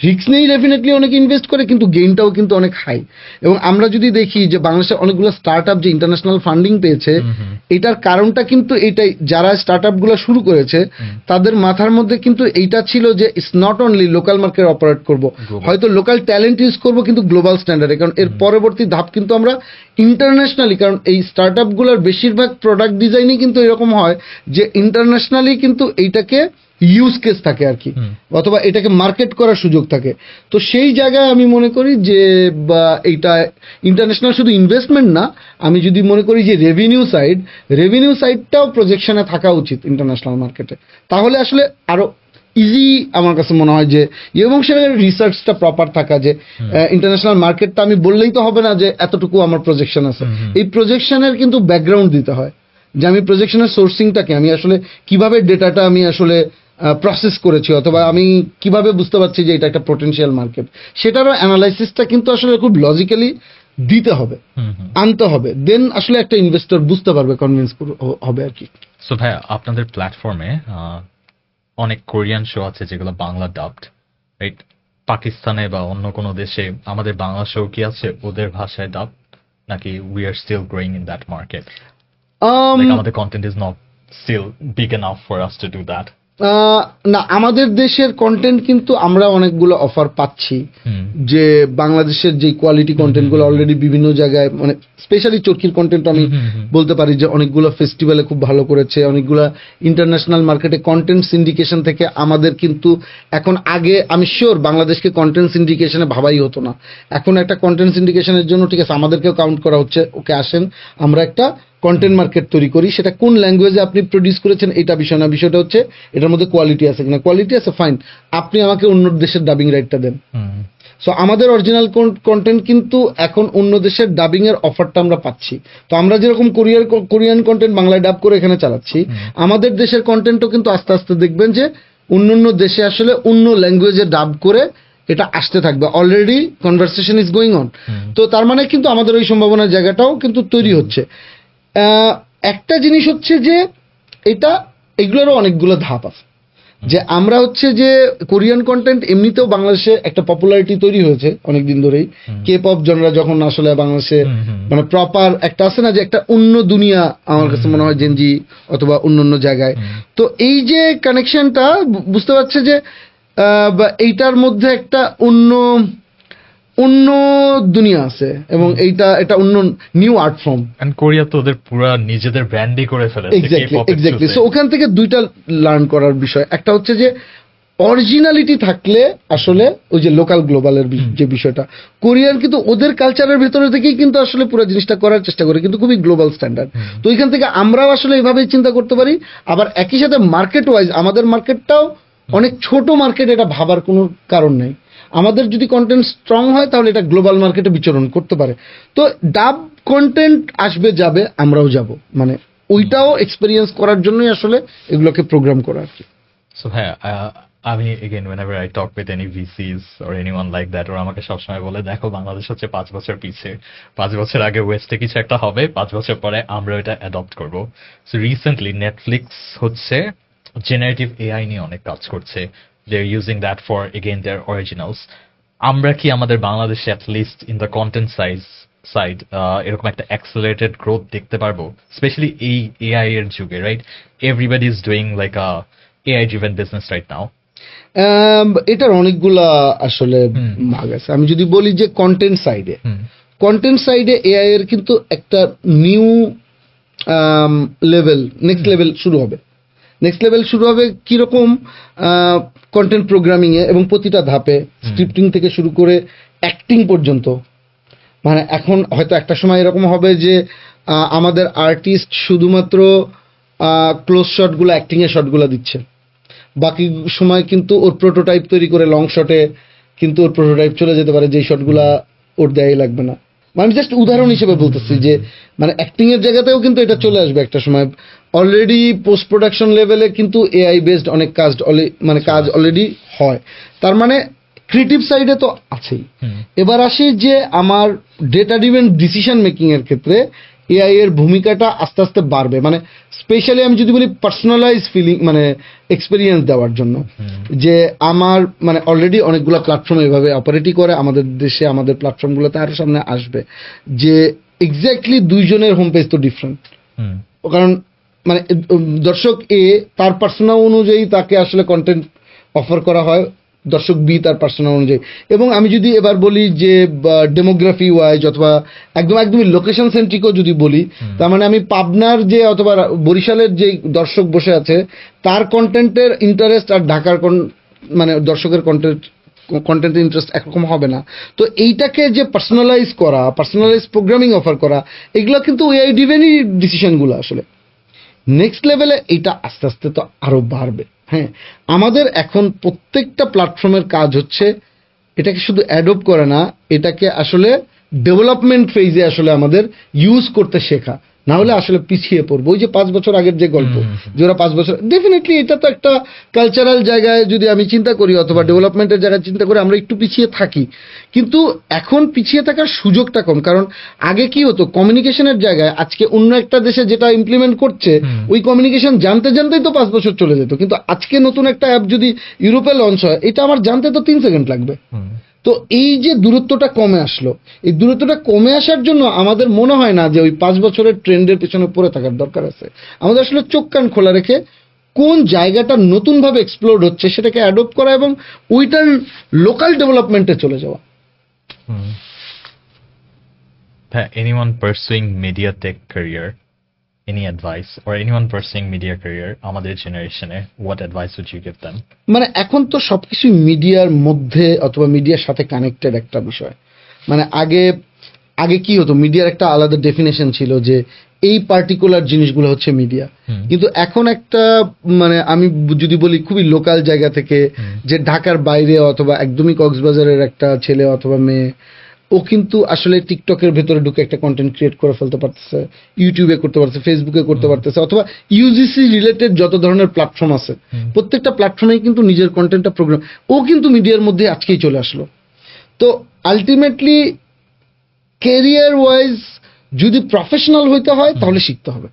রিস্ক নেই, ডেফিনেটলি অনেক ইনভেস্ট করে, কিন্তু গেইনটাও কিন্তু অনেক হাই। এবং আমরা যদি দেখি যে বাংলাদেশের অনেকগুলো স্টার্টআপ যে ইন্টারন্যাশনাল ফান্ডিং পেয়েছে, এটার কারণটা কিন্তু এইটাই, যারা স্টার্টআপগুলো শুরু করেছে তাদের মাথার মধ্যে কিন্তু এইটা ছিল যে it's not only local market operate করব, হয়তো লোকাল ট্যালেন্ট ইউজ করব কিন্তু গ্লোবাল স্ট্যান্ডার্ডে। কারণ এর পরবর্তী ধাপ কিন্তু আমরা ইন্টারন্যাশনালি, কারণ এই স্টার্টআপগুলোর বেশিরভাগ প্রোডাক্ট ডিজাইনই কিন্তু এরকম হয় যে ইন্টারন্যাশনালি কিন্তু এইটাকে ইউজ কেস থাকে আর কি, অথবা এটাকে মার্কেট করার সুযোগ থাকে। তো সেই জায়গায় আমি মনে করি যে এইটা ইন্টারন্যাশনাল শুধু ইনভেস্টমেন্ট না, আমি যদি মনে করি যে রেভিনিউ সাইডটাও প্রজেকশনে থাকা উচিত ইন্টারন্যাশনাল মার্কেটে, তাহলে আসলে আরো ইজি আমার কাছে মনে হয় যে, এবং সেখানে রিসার্চটা প্রপার থাকা, যে ইন্টারন্যাশনাল মার্কেটটা আমি বললেই তো হবে না যে এতটুকু আমার প্রজেকশন আছে। এই প্রজেকশনের কিন্তু ব্যাকগ্রাউন্ড দিতে হয়, যে আমি প্রজেকশনের সোর্সিংটাকে, আমি আসলে কিভাবে ডেটাটা আমি আসলে প্রসেস করেছি, অথবা আমি কিভাবে বুঝতে পারছি যে এটা একটা পোটেনশিয়াল মার্কেট, সেটারও অ্যানালাইসিসটা কিন্তু আসলে খুব লজিক্যালি দিতে হবে, আনতে হবে, দেন আসলে একটা ইনভেস্টর বুঝতে পারবে, কনভিন্স হবে আর কি। সো ভাই আপনাদের প্ল্যাটফর্মে অনেক কোরিয়ান শো আছে যেগুলো বাংলা ডাবড, রাইট? পাকিস্তানে বা অন্য কোনো দেশে আমাদের বাংলা শো কি আছে ওদের ভাষায় ডাব, নাকি we are still growing in that market? আমাদের content is not still big enough for us to do that. না, আমাদের দেশের কন্টেন্ট কিন্তু আমরা অনেকগুলো অফার পাচ্ছি, যে বাংলাদেশের যে কোয়ালিটি কন্টেন্টগুলো অলরেডি বিভিন্ন জায়গায়, মানে স্পেশালি চরকির কন্টেন্ট আমি বলতে পারি যে অনেকগুলো ফেস্টিভ্যালে খুব ভালো করেছে, অনেকগুলো ইন্টারন্যাশনাল মার্কেটে কন্টেন্ট সিন্ডিকেশন থেকে আমাদের কিন্তু এখন, আগে আমি শিওর বাংলাদেশকে কন্টেন্ট সিন্ডিকেশনে ভাবাই হতো না, এখন একটা কন্টেন্ট সিন্ডিকেশনের জন্য ঠিক আছে আমাদেরকেও কাউন্ট করা হচ্ছে, ওকে আসেন আমরা একটা কন্টেন্ট মার্কেট তৈরি করি। সেটা কোন ল্যাঙ্গুয়েজে আপনি প্রডিউস করেছেন এটা বিষয় না, বিষয়টা হচ্ছে এটার মধ্যে কোয়ালিটি আছে কিনা। কোয়ালিটি আছে, ফাইন, আপনি আমাকে অন্য দেশের ডাবিং রাইটটা দেন। সো আমাদের অরিজিনাল কন্টেন্ট কিন্তু এখন অন্য দেশের ডাবিং এর অফারটা আমরা পাচ্ছি। তো আমরা যেরকম কোরিয়ান কন্টেন্ট বাংলায় ডাব করে এখানে চালাচ্ছি, আমাদের দেশের কন্টেন্টও কিন্তু আস্তে আস্তে দেখবেন যে অন্য দেশে আসলে অন্য ল্যাঙ্গুয়েজে ডাব করে এটা আসতে থাকবে। Already conversation is going on. তো তার মানে কিন্তু আমাদের ওই সম্ভাবনার জায়গাটাও কিন্তু তৈরি হচ্ছে। একটা জিনিস হচ্ছে যে এগুলোরও অনেকগুলো ধাপ আছে, যে আমরা হচ্ছে যে কোরিয়ান কন্টেন্ট এমনিতেও বাংলাদেশে একটা পপুলারিটি তৈরি হয়েছে অনেকদিন ধরেই। কে পপ জনরা যখন আসলে বাংলাদেশে মানে প্রপার একটা আছে না, যে একটা অন্য দুনিয়া, আমার কাছে মনে হয় জেনজি অথবা অন্য জায়গায়, তো এই যে কানেকশনটা বুঝতে পারছে যে এইটার মধ্যে একটা অন্য দুনিয়া আছে, এবং এটা অন্য new art form. And Korea তো ওদের পুরো নিজেদের ব্র্যান্ডই করে ফেলেছে। এক্স্যাক্টলি। সো ওখান থেকে দুইটা লার্ন করার বিষয়, একটা হচ্ছে যে অরিজিনালিটি থাকলে আসলে ওই যে লোকাল গ্লোবালের যে বিষয়টা, কোরিয়ান কিন্তু ওদের কালচারের ভেতরে থেকেই কিন্তু আসলে পুরো জিনিসটা করার চেষ্টা করে, কিন্তু খুবই গ্লোবাল স্ট্যান্ডার্ড। তো ওইখান থেকে আমরাও আসলে এইভাবেই চিন্তা করতে পারি। আবার একই সাথে মার্কেট ওয়াইজ আমাদের মার্কেটটাও অনেক ছোট মার্কেট, এটা ভাবার কোনো কারণ নেই। আমাদের যদি কন্টেন্ট স্ট্রং হয় তাহলে এটা গ্লোবাল মার্কেটে বিচরণ করতে পারে। তো ডাব কন্টেন্ট আসবে, যাবে, আমরাও যাব, মানে ওইটাও এক্সপেরিয়েন্স করার জন্যই আসলে এগুলোকে প্রোগ্রাম করা আর কি। সো হ্যাঁ, আমি again whenever I talk with any VCs or anyone like that, ওরা আমাকে সবসময় বলে, দেখো বাংলাদেশ হচ্ছে 5 বছর পিছিয়ে, 5 বছর আগে ওয়েস্টে কিছু একটা হবে, 5 বছর পরে আমরা এটা অ্যাডপ্ট করব। সো রিসেন্টলি নেটফ্লিক্স হচ্ছে জেনারেটিভ এআই নিয়ে অনেক কাজ করছে। they're using that for again their originals. আমরা কি আমাদের বাংলাদেশে at least in the content side এরকম একটা accelerated growth দেখতে পারবো, স্পেশালি এই AI এর যুগে, right? everybody is doing like a AI driven business right now. এটার অনেকগুলা আসলে ভাগ আছে। আমি যদি বলি যে কন্টেন্ট সাইডে এআই এর কিন্তু একটা নিউ লেভেল, নেক্সট লেভেল শুরু হবে কিরকম, কন্টেন্ট প্রোগ্রামিং এ এবং প্রতিটা ধাপে, স্ক্রিপ্টিং থেকে শুরু করে অ্যাক্টিং পর্যন্ত। মানে এখন হয়তো একটা সময় এরকম হবে যে আমাদের আর্টিস্ট শুধুমাত্র ক্লোজ শটগুলো, অ্যাক্টিং এর শটগুলো দিচ্ছে, বাকি সময় কিন্তু ওর প্রোটোটাইপ তৈরি করে লং শটে কিন্তু ওর প্রোটোটাইপ চলে যেতে পারে, যেই শটগুলা ওর দেয়াই লাগবে না। আমি জাস্ট উদাহরণ হিসেবে বলতেছি যে মানে অ্যাক্টিং এর জায়গাতেও কিন্তু এটা চলে আসবে একটা সময়। অলরেডি পোস্ট প্রোডাকশন লেভেলে কিন্তু এআই বেসড অনেক কাজ অলরেডি হয়। তার মানে ক্রিয়েটিভ সাইডে তো আছেই। এবার আসি যে আমার ডেটা ড্রিভেন ডিসিশন মেকিং এর ক্ষেত্রে এআই এর ভূমিকাটা আস্তে আস্তে বাড়বে। মানে স্পেশালি আমি যদি বলি পার্সোনালাইজ ফিলিং, মানে এক্সপেরিয়েন্স দেওয়ার জন্য, যে আমার মানে অলরেডি অনেকগুলো প্ল্যাটফর্ম এভাবে অপারেটই করে আমাদের দেশে, আমাদের প্ল্যাটফর্মগুলোতে আরো সামনে আসবে, যে এক্স্যাক্টলি দুইজনের হোম পেজ তো ডিফারেন্ট। কারণ মানে দর্শক এ তার পার্সোনা অনুযায়ী তাকে আসলে কন্টেন্ট অফার করা হয়, দর্শক বি তার পার্সোনা অনুযায়ী। এবং আমি যদি এবার বলি যে ডেমোগ্রাফি ওয়াইজ অথবা একদমই লোকেশন সেন্ট্রিকও যদি বলি, তার মানে আমি পাবনার যে অথবা বরিশালের যে দর্শক বসে আছে তার কন্টেন্টের ইন্টারেস্ট আর ঢাকার মানে দর্শকের কন্টেন্ট ইন্টারেস্ট একরকম হবে না। তো এইটাকে যে পার্সোনালাইজ প্রোগ্রামিং অফার করা, এগুলো কিন্তু এআই ড্রিভেনই ডিসিশনগুলো আসলে। নেক্সট লেভেলে এইটা আস্তে আস্তে তো আরো বাড়বে। হ্যাঁ, আমাদের এখন প্রত্যেকটা প্ল্যাটফর্মের কাজ হচ্ছে এটাকে শুধু অ্যাডপ্ট করে না, এটাকে আসলে ডেভেলপমেন্ট ফেজে আসলে আমাদের ইউজ করতে শেখা। না হলে আসলে পিছিয়ে পড়বো। ওই যে 5 বছর আগের যে গল্প, যে ওরা 5 বছর, ডেফিনেটলি এটা তো একটা কালচারাল জায়গায় যদি আমি চিন্তা করি অথবা ডেভেলপমেন্টের জায়গায় চিন্তা করি, আমরা একটু পিছিয়ে থাকি, কিন্তু এখন পিছিয়ে থাকার সুযোগটা কম। কারণ আগে কি হতো, কমিউনিকেশনের জায়গায় আজকে অন্য একটা দেশে যেটা ইমপ্লিমেন্ট করছে ওই কমিউনিকেশন জানতে জানতেই তো 5 বছর চলে যেত, কিন্তু আজকে নতুন একটা অ্যাপ যদি ইউরোপে লঞ্চ হয়, এটা আমার জানতে তো 3 সেকেন্ড লাগবে। তো এই যে দূরত্বটা কমে আসলো, এই দূরত্বটা কমে আসার জন্য আমাদের মনে হয় না যে ওই 5 বছরের ট্রেন্ডের পেছনে পড়ে থাকার দরকার আছে। আমাদের আসলে চোখ কান খোলা রেখে কোন জায়গাটা নতুনভাবে এক্সপ্লোর হচ্ছে সেটাকে অ্যাডপ্ট করা এবং ওইটার লোকাল ডেভেলপমেন্টে চলে যাওয়া। Anyone pursuing media tech career, any advice, or anyone pursuing media career আমাদের জেনারেশনে, what advice would you give them? মানে এখন তো সবকিছু মিডিয়ার মধ্যে অথবা মিডিয়ার সাথে কানেক্টেড একটা বিষয়। মানে আগে কি হতো, মিডিয়ার একটা আলাদা ডেফিনেশন ছিল যে এই পার্টিকুলার জিনিসগুলো হচ্ছে মিডিয়া, কিন্তু এখন একটা মানে আমি যদি বলি খুবই লোকাল জায়গা থেকে, যে ঢাকার বাইরে অথবা একদমই কক্সবাজারের একটা ছেলে অথবা মেয়ে, ও কিন্তু আসলে টিকটকের ভেতরে ঢুকে একটা কন্টেন্ট ক্রিয়েট করে ফেলতে পারতেছে, ইউটিউবে করতে পারতেছে, ফেসবুকে করতে পারতেছে, অথবা ইউজিসি রিলেটেড যত ধরনের প্ল্যাটফর্ম আছে প্রত্যেকটা প্ল্যাটফর্মেই কিন্তু নিজের কন্টেন্টটা প্রোগ্রাম, ও কিন্তু মিডিয়ার মধ্যে আজকেই চলে আসলো। তো আলটিমেটলি ক্যারিয়ার ওয়াইজ যদি প্রফেশনাল হইতে হয় তাহলে শিখতে হবে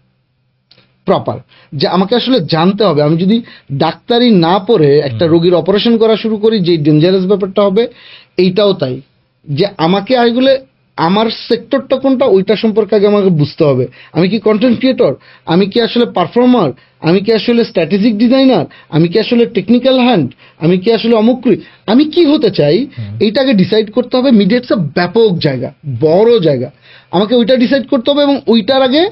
প্রপার, যে আমাকে আসলে জানতে হবে। আমি যদি ডাক্তারি না পড়ে একটা রোগীর অপারেশন করা শুরু করি, যে ডেঞ্জারাস ব্যাপারটা হবে, এইটাও তাই, যে আমাকে এগুলো আমার সেক্টরটা কোনটা ওইটা সম্পর্কে আগে আমাকে বুঝতে হবে। আমি কি কন্টেন্ট ক্রিয়েটর, আমি কি আসলে পারফর্মার, আমি কি আসলে স্ট্র্যাটেজিক ডিজাইনার, আমি কি আসলে টেকনিক্যাল হ্যান্ড, আমি কি আসলে অমুকরি, আমি কি হতে চাই, এইটা আগে ডিসাইড করতে হবে। মিডিয়াটা ব্যাপক জায়গা, বড় জায়গা, আমাকে ওইটা ডিসাইড করতে হবে এবং ওইটার আগে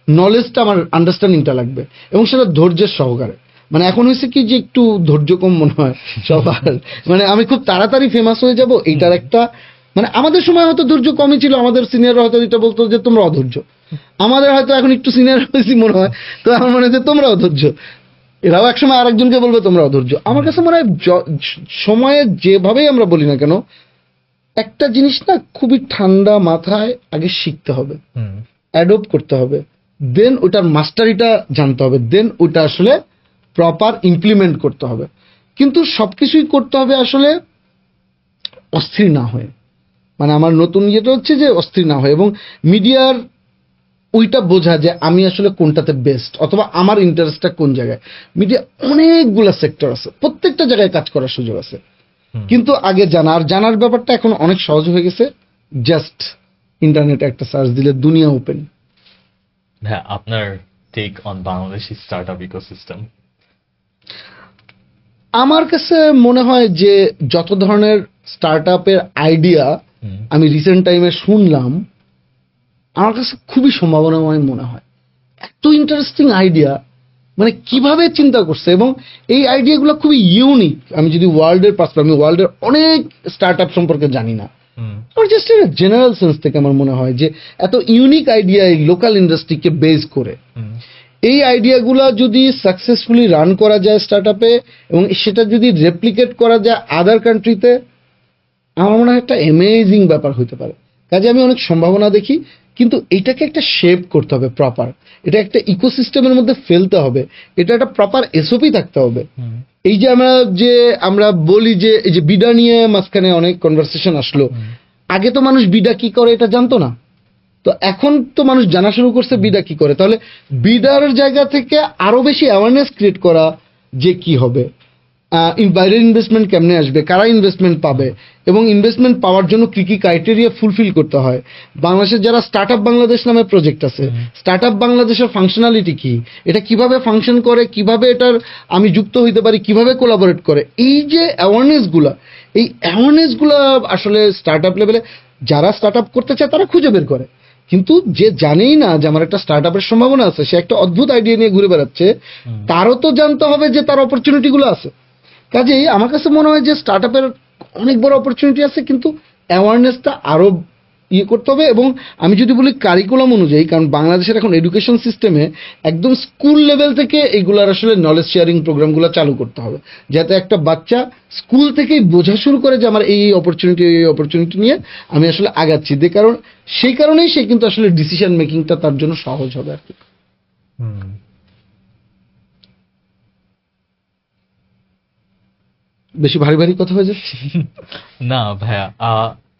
নলেজটা আমার আন্ডারস্ট্যান্ডিংটা লাগবে এবং সেটা ধৈর্যের সহকারে। মানে এখন হয়েছে কি যে একটু ধৈর্য কম মনে হয় সবার, মানে আমি খুব তাড়াতাড়ি ফেমাস হয়ে যাব, এইটার একটা মানে আমাদের সময় হয়তো ধৈর্য কমই ছিল, আমাদের সিনিয়ররা হয়তো এটা বলতো যে তোমরা অধৈর্য, আমাদের হয়তো এখন একটু সিনিয়র হয়েছি মনে হয়, তো আমার মনে হচ্ছে তোমরা অধৈর্য, এরাও একসময় আরেকজনকে বলবে তোমরা অধৈর্য। আমার কাছে মনে হয় সময়ে যেভাবেই আমরা বলি না কেন, একটা জিনিস না খুবই ঠান্ডা মাথায় আগে শিখতে হবে, অ্যাডপ্ট করতে হবে, দেন ওটার মাস্টারিটা জানতে হবে, দেন ওটা আসলে প্রপার ইমপ্লিমেন্ট করতে হবে। কিন্তু সবকিছুই করতে হবে আসলে অস্থির না হয়ে। মানে আমার নতুন ইয়েটা হচ্ছে যে অস্থির না হয় এবং মিডিয়ার ওইটা বোঝা যে আমি আসলে কোনটাতে বেস্ট অথবা আমার ইন্টারেস্টটা কোন জায়গায়। মিডিয়া অনেকগুলো সেক্টর আছে, প্রত্যেকটা জায়গায় কাজ করার সুযোগ আছে, কিন্তু আগে জানার ব্যাপারটা এখন অনেক সহজ হয়ে গেছে। জাস্ট ইন্টারনেটে একটা সার্চ দিলে দুনিয়া ওপেন। হ্যাঁ, আপনার take on Bangladeshi startup ecosystem? আমার কাছে মনে হয় যে যত ধরনের স্টার্টআপের আইডিয়া আমি রিসেন্ট টাইমে শুনলাম, আমার কাছে খুবই সম্ভাবনাময় মনে হয়। এত ইন্টারেস্টিং আইডিয়া, মানে কিভাবে চিন্তা করছে, এবং এই আইডিয়াগুলো খুবই ইউনিক। আমি যদি ওয়ার্ল্ডের পার্সপেক্টিভ, আমি ওয়ার্ল্ডের অনেক স্টার্টআপ সম্পর্কে জানি না, আমার জাস্ট জেনারেল সেন্স থেকে আমার মনে হয় যে এত ইউনিক আইডিয়া এই লোকাল ইন্ডাস্ট্রিকে বেস করে, এই আইডিয়াগুলো যদি সাকসেসফুলি রান করা যায় স্টার্টআপে এবং সেটা যদি রেপ্লিকেট করা যায় আদার কান্ট্রিতে, আমার মনে হয় একটা অ্যামেজিং ব্যাপার হতে পারে। কাজে আমি অনেক সম্ভাবনা দেখি, কিন্তু এটাকে একটা শেপ করতে হবে প্রপার, এটা একটা ইকোসিস্টেমের মধ্যে ফেলতে হবে, এটা একটা প্রপার এসওপি থাকতে হবে। এই যে আমরা বলি যে এই যে বিডা নিয়ে মাঝখানে অনেক কনভারসেশন আসলো, আগে তো মানুষ বিডা কি করে এটা জানতো না, তো এখন তো মানুষ জানা শুরু করছে বিডা কি করে। তাহলে বিডার জায়গা থেকে আরো বেশি অ্যাওয়ারনেস ক্রিয়েট করা যে কি হবে, বাইরের ইনভেস্টমেন্ট কেমনে আসবে, কারা ইনভেস্টমেন্ট পাবে এবং ইনভেস্টমেন্ট পাওয়ার জন্য কি কি ক্রাইটেরিয়া ফুলফিল করতে হয়। বাংলাদেশের যারা স্টার্টআপ বাংলাদেশ নামে প্রজেক্ট আছে, স্টার্টআপ বাংলাদেশের ফাংশনালিটি কি, এটা কিভাবে ফাংশন করে, কিভাবে এটার আমি যুক্ত হইতে পারি, কিভাবে কোলাবোরেট করে, এই যে অ্যাওয়ারনেসগুলা, এই অ্যাওয়ারনেসগুলা আসলে স্টার্টআপ লেভেলে যারা স্টার্টআপ করতে চায় তারা খুঁজে বের করে। কিন্তু যে জানেই না যে আমার একটা স্টার্টআপের সম্ভাবনা আছে, সে একটা অদ্ভুত আইডিয়া নিয়ে ঘুরে বেড়াচ্ছে, তারও তো জানতে হবে যে তার অপরচুনিটিগুলো আছে। কাজেই আমার কাছে মনে হয় যে স্টার্টআপের অনেক বড় অপরচুনিটি আছে, কিন্তু অ্যাওয়ারনেসটা আরো ইয়ে করতে হবে। এবং আমি যদি বলি কারিকুলাম অনুযায়ী, কারণ বাংলাদেশের এখন এডুকেশন সিস্টেমে একদম স্কুল লেভেল থেকে এইগুলার আসলে নলেজ শেয়ারিং প্রোগ্রামগুলো চালু করতে হবে, যাতে একটা বাচ্চা স্কুল থেকেই বোঝা শুরু করে যে আমার এই অপরচুনিটি নিয়ে আমি আসলে আগাচ্ছি, কারণ সেই কারণেই সে কিন্তু আসলে ডিসিশন মেকিংটা তার জন্য সহজ হবে আর কি। বেশি ভারী ভারী কথা হয়ে যাচ্ছে না ভাইয়া,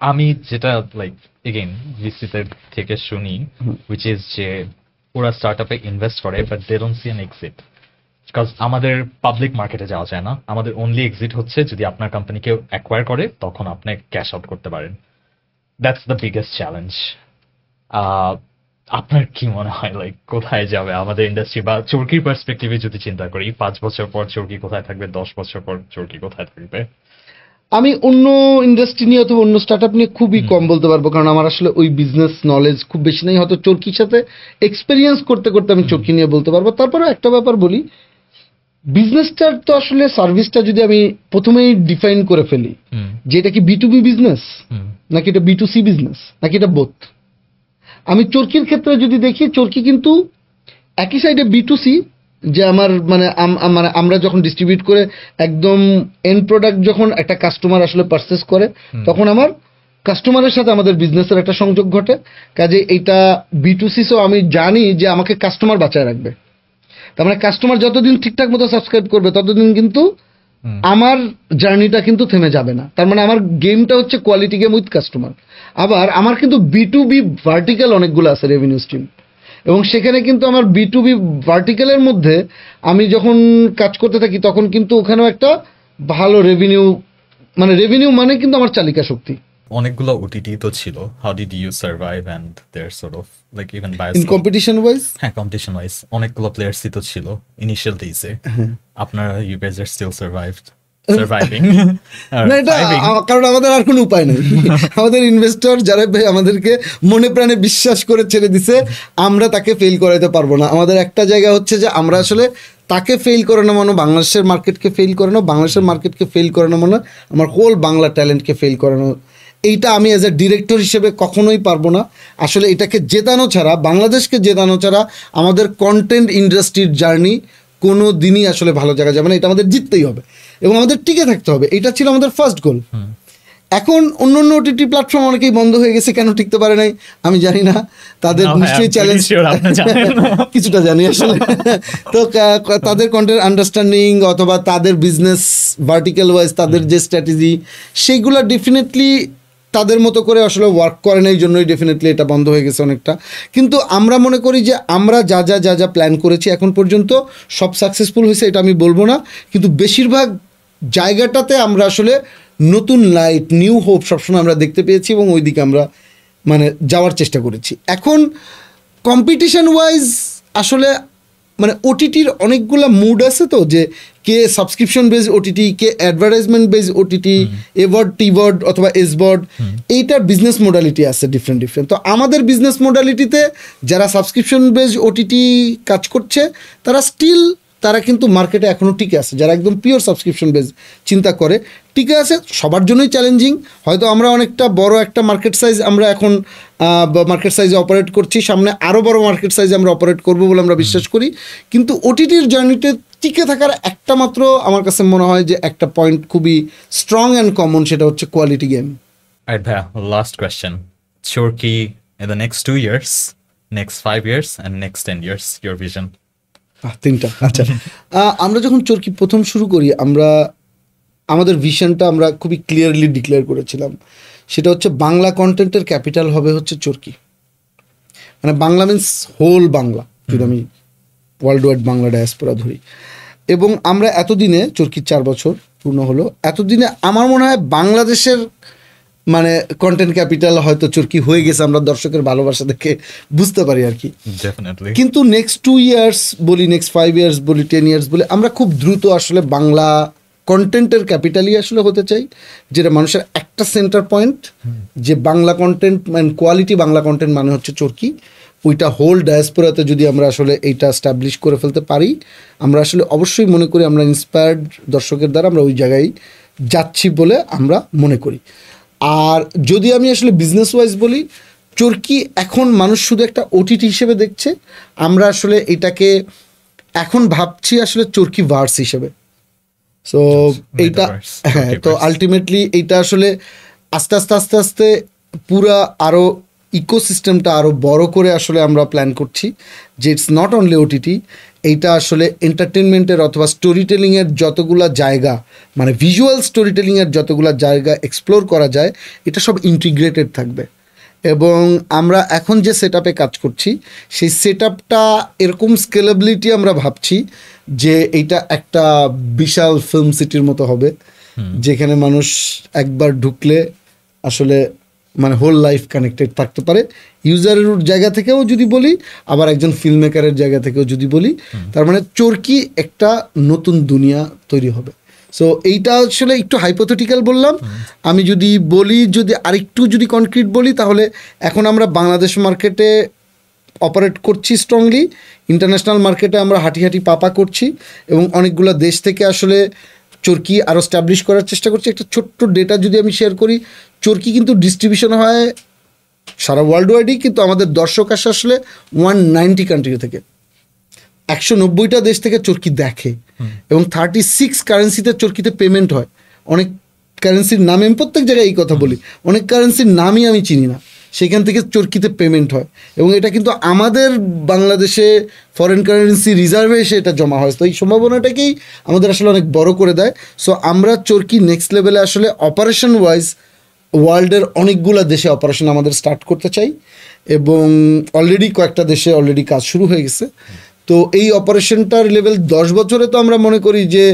আমি যেটা লাইক এগেইন ভিসিতে থেকে শুনি, উইচ ইজ যে ওরা স্টার্ট আপে ইনভেস্ট করে but they don't see an exit, because আমাদের পাবলিক মার্কেটে যাওয়া যায় না, আমাদের অনলি এক্সিট হচ্ছে যদি আপনার কোম্পানিকে অ্যাকোয়ার করে তখন আপনি ক্যাশ আউট করতে পারেন। That's the biggest challenge. আপনার কি মনে হয় লাইক কোথায় যাবে আমাদের ইন্ডাস্ট্রি, বা চরকির পার্সপেক্টিভে যদি চিন্তা করি 5 বছর পর চরকি কোথায় থাকবে, 10 বছর পর চরকি কোথায় থাকবে? আমি অন্য ইন্ডাস্ট্রি নিয়ে অথবা অন্য স্টার্ট আপ নিয়ে খুবই কম বলতে পারবো, কারণ আমার আসলে ওই বিজনেস নলেজ খুব বেশি নেই। হয়তো চরকির সাথে এক্সপেরিয়েন্স করতে করতে আমি চরকি নিয়ে বলতে পারবো। তারপরে একটা ব্যাপার বলি, বিজনেসটার তো আসলে সার্ভিসটা যদি আমি প্রথমেই ডিফাইন করে ফেলি যে এটা কি B2B বিজনেস নাকি এটা B2C বিজনেস নাকি এটা বোথ। আমি চরকির ক্ষেত্রে যদি দেখি, চরকি কিন্তু একই সাইডে B2C, যে আমার মানে আমরা যখন ডিস্ট্রিবিউট করে একদম এন্ড প্রোডাক্ট যখন একটা কাস্টমার আসলে পারচেস করে তখন আমার কাস্টমারের সাথে আমাদের বিজনেসের একটা সংযোগ ঘটে। কাজে এইটা B2C, সো আমি জানি যে আমাকে কাস্টমার বাঁচায় রাখবে। তার মানে কাস্টমার যতদিন ঠিকঠাক মতো সাবস্ক্রাইব করবে ততদিন কিন্তু আমার জার্নিটা কিন্তু থেমে যাবে না। তার মানে আমার গেমটা হচ্ছে কোয়ালিটি গেম উইথ কাস্টমার। আবার আমার কিন্তু B2B ভার্টিক্যাল অনেকগুলো আছে রেভিনিউ স্ট্রিম, এবং সেখানে কিন্তু আমার B2B ভার্টিক্যালের মধ্যে আমি যখন কাজ করতে থাকি তখন কিন্তু ওখানেও একটা ভালো রেভিনিউ মানে কিন্তু আমার চালিকা শক্তি। অনেকগুলো ওটিটি তো ছিল, how did you survive and there sort of like even by in competition wise? হ্যাঁ, কম্পিটিশন ওয়াইজ অনেকগুলো প্লেয়ার্সই তো ছিল ইনিশিয়াল ডেজে। আপনারা you guys are still surviving না, এটা কারণ আমাদের আর কোনো উপায় নেই। আমাদের ইনভেস্টর যারা আমাদেরকে মনে প্রাণে বিশ্বাস করে ছেড়ে দিছে, আমরা তাকে ফেল করাইতে পারবো না। আমাদের একটা জায়গা হচ্ছে যে আমরা আসলে তাকে ফেল করানো মানে বাংলাদেশের মার্কেটকে ফেল করানো, বাংলাদেশের মার্কেটকে ফেল করানো মানে আমার হোল বাংলা ট্যালেন্টকে ফেল করানো। এইটা আমি অ্যাজ এ ডিরেক্টর হিসেবে কখনোই পারবো না। আসলে এটাকে জেতানো ছাড়া, বাংলাদেশকে জেতানো ছাড়া আমাদের কন্টেন্ট ইন্ডাস্ট্রির জার্নি কোনো দিনই আসলে ভালো জায়গা যাবে না। এটা আমাদের জিততেই হবে এবং আমাদের টিকে থাকতে হবে। এটা ছিল আমাদের ফার্স্ট গোল। এখন অন্য অন্য ওটিটি প্ল্যাটফর্ম অনেকেই বন্ধ হয়ে গেছে, কেন টিকতে পারে নাই আমি জানি না। তাদের নিশ্চয়ই চ্যালেঞ্জ কিছুটা জানি আসলে। তো তাদের কন্টেন্ট আন্ডারস্ট্যান্ডিং অথবা তাদের বিজনেস ভার্টিক্যাল ওয়াইজ তাদের যে স্ট্র্যাটেজি, সেইগুলো ডেফিনেটলি তাদের মতো করে আসলে ওয়ার্ক করে না, এই জন্যই ডেফিনেটলি এটা বন্ধ হয়ে গেছে অনেকটা। কিন্তু আমরা মনে করি যে আমরা যা প্ল্যান করেছি এখন পর্যন্ত সব সাকসেসফুল হয়েছে এটা আমি বলবো না, কিন্তু বেশিরভাগ জায়গাটাতে আমরা আসলে নতুন লাইট, নিউ হোপ সবসময় আমরা দেখতে পেয়েছি এবং ওই দিকে আমরা মানে যাওয়ার চেষ্টা করেছি। এখন কম্পিটিশন ওয়াইজ আসলে মানে ওটিটির অনেকগুলো মুড আছে, তো যে কে সাবস্ক্রিপশন বেস ওটিটি, কে অ্যাডভার্টাইজমেন্ট বেস ওটিটি, এভার্ড টিভার্ড অথবা এসভার্ড, এইটার বিজনেস মোডালিটি আছে ডিফারেন্ট। তো আমাদের বিজনেস মোডালিটিতে যারা সাবস্ক্রিপশন বেস ওটিটি কাজ করছে তারা কিন্তু মার্কেটে এখনও টিকে আছে। যারা একদম পিওর সাবস্ক্রিপশন বেস চিন্তা করে টিকে আছে, সবার জন্যই চ্যালেঞ্জিং। হয়তো আমরা অনেকটা বড় একটা মার্কেট সাইজ আমরা এখন মার্কেট সাইজে অপারেট করছি, সামনে আরও বড় মার্কেট সাইজে আমরা অপারেট করবো বলে আমরা বিশ্বাস করি। কিন্তু ওটিটির জার্নিতে টিকে থাকার একটা মাত্র আমার কাছে মনে হয় যে একটা পয়েন্ট খুবই স্ট্রং অ্যান্ড কমন, সেটা হচ্ছে quality game. Alright, Bhaiya, last question. Chorky in the next 2 years, next 5 years, and next 10 years, your vision? 3টা। আচ্ছা, আমরা যখন চরকি প্রথম শুরু করি আমাদের ভিশনটা আমরা খুবই ক্লিয়ারলি ডিক্লেয়ার করেছিলাম। সেটা হচ্ছে বাংলা কন্টেন্টের ক্যাপিটাল হবে হচ্ছে চরকি। মানে বাংলা মিন্স হোল বাংলা, যদি আমি ওয়ার্ল্ড ওয়াইড বাংলা ডায়াসপোরা ধরি। এবং আমরা এতদিনে, চরকির 4 বছর পূর্ণ হলো, এতদিনে আমার মনে হয় বাংলাদেশের মানে কন্টেন্ট ক্যাপিটাল হয়তো চরকি হয়ে গেছে, আমরা দর্শকের ভালোবাসা দেখে বুঝতে পারি আর কি। কিন্তু নেক্সট 2 ইয়ার্স বলি, নেক্সট 5 ইয়ার্স বলি, 10 ইয়ার্স বলি, আমরা খুব দ্রুত আসলে বাংলা কন্টেন্টের ক্যাপিটালই আসলে হতে চাই, যেটা মানুষের একটা সেন্টার পয়েন্ট, যে বাংলা কন্টেন্ট মানে কোয়ালিটি বাংলা কন্টেন্ট মানে হচ্ছে চরকি। ওইটা হোল ডায়াসপোরাতে যদি আমরা আসলে এইটা স্ট্যাবলিশ করে ফেলতে পারি, আমরা আসলে অবশ্যই মনে করি আমরা ইন্সপায়ার্ড দর্শকের দ্বারা আমরা ওই জায়গায় যাচ্ছি বলে আমরা মনে করি। আর যদি আমি আসলে বিজনেস ওয়াইজ বলি, চরকি এখন মানুষ শুধু একটা ওটিটি হিসেবে দেখছে, আমরা আসলে এটাকে এখন ভাবছি আসলে চরকি ভার্স হিসেবে। সো এইটা হ্যাঁ, তো আলটিমেটলি এইটা আসলে আস্তে আস্তে আস্তে আস্তে পুরা আরও ইকোসিস্টেমটা আরও বড় করে আসলে আমরা প্ল্যান করছি যে ইটস নট অনলি ওটিটি, এইটা আসলে এন্টারটেনমেন্টের অথবা স্টোরি টেলিংয়ের যতগুলা জায়গা, মানে ভিজুয়াল স্টোরি টেলিংয়ের যতগুলা জায়গা এক্সপ্লোর করা যায়, এটা সব ইন্টিগ্রেটেড থাকবে। এবং আমরা এখন যে সেট আপে কাজ করছি সেই সেট আপটা এরকম স্কেলেবিলিটি আমরা ভাবছি যে এইটা একটা বিশাল ফিল্ম সিটির মতো হবে, যেখানে মানুষ একবার ঢুকলে আসলে মানে হোল লাইফ কানেক্টেড থাকতে পারে, ইউজারের জায়গা থেকেও যদি বলি, আবার একজন ফিল্ম মেকারের জায়গা থেকেও যদি বলি। তার মানে চরকি একটা নতুন দুনিয়া তৈরি হবে। সো এইটা আসলে একটু হাইপোথেটিক্যাল বললাম। আমি যদি বলি, যদি আরেকটু যদি কনক্রিট বলি, তাহলে এখন আমরা বাংলাদেশ মার্কেটে অপারেট করছি স্ট্রংলি, ইন্টারন্যাশনাল মার্কেটে আমরা হাঁটি হাঁটি পাপা করছি, এবং অনেকগুলো দেশ থেকে আসলে চরকি আরও স্ট্যাবলিশ করার চেষ্টা করছি। একটা ছোট্ট ডেটা যদি আমি শেয়ার করি, চরকি কিন্তু ডিস্ট্রিবিউশন হয় সারা ওয়ার্ল্ড ওয়াইডই, কিন্তু আমাদের দর্শক আসে আসলে 190 কান্ট্রি থেকে, 190টা দেশ থেকে চরকি দেখে, এবং 36 কারেন্সিতে চরকিতে পেমেন্ট হয়। অনেক কারেন্সির নাম, আমি প্রত্যেক জায়গায় এই কথা বলি, অনেক কারেন্সির নামই আমি চিনি না, সেখান থেকে চরকিতে পেমেন্ট হয়, এবং এটা কিন্তু আমাদের বাংলাদেশে ফরেন কারেন্সি রিজার্ভে এসে এটা জমা হয়। তো এই সম্ভাবনাটাকেই আমাদের আসলে অনেক বড় করে দেয়। সো আমরা চরকি নেক্সট লেভেলে আসলে অপারেশন ওয়াইজ ওয়ার্ল্ডের অনেকগুলো দেশে অপারেশন আমাদের স্টার্ট করতে চাই, এবং অলরেডি কয়েকটা দেশে অলরেডি কাজ শুরু হয়ে গেছে। তো এই অপারেশনটার লেভেল 10 বছরে তো আমরা মনে করি যে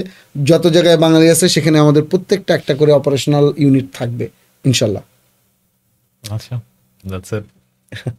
যত জায়গায় বাঙালি আছে সেখানে আমাদের প্রত্যেকটা একটা করে অপারেশনাল ইউনিট থাকবে ইনশাল্লাহ। আচ্ছা, দ্যাটস ইট।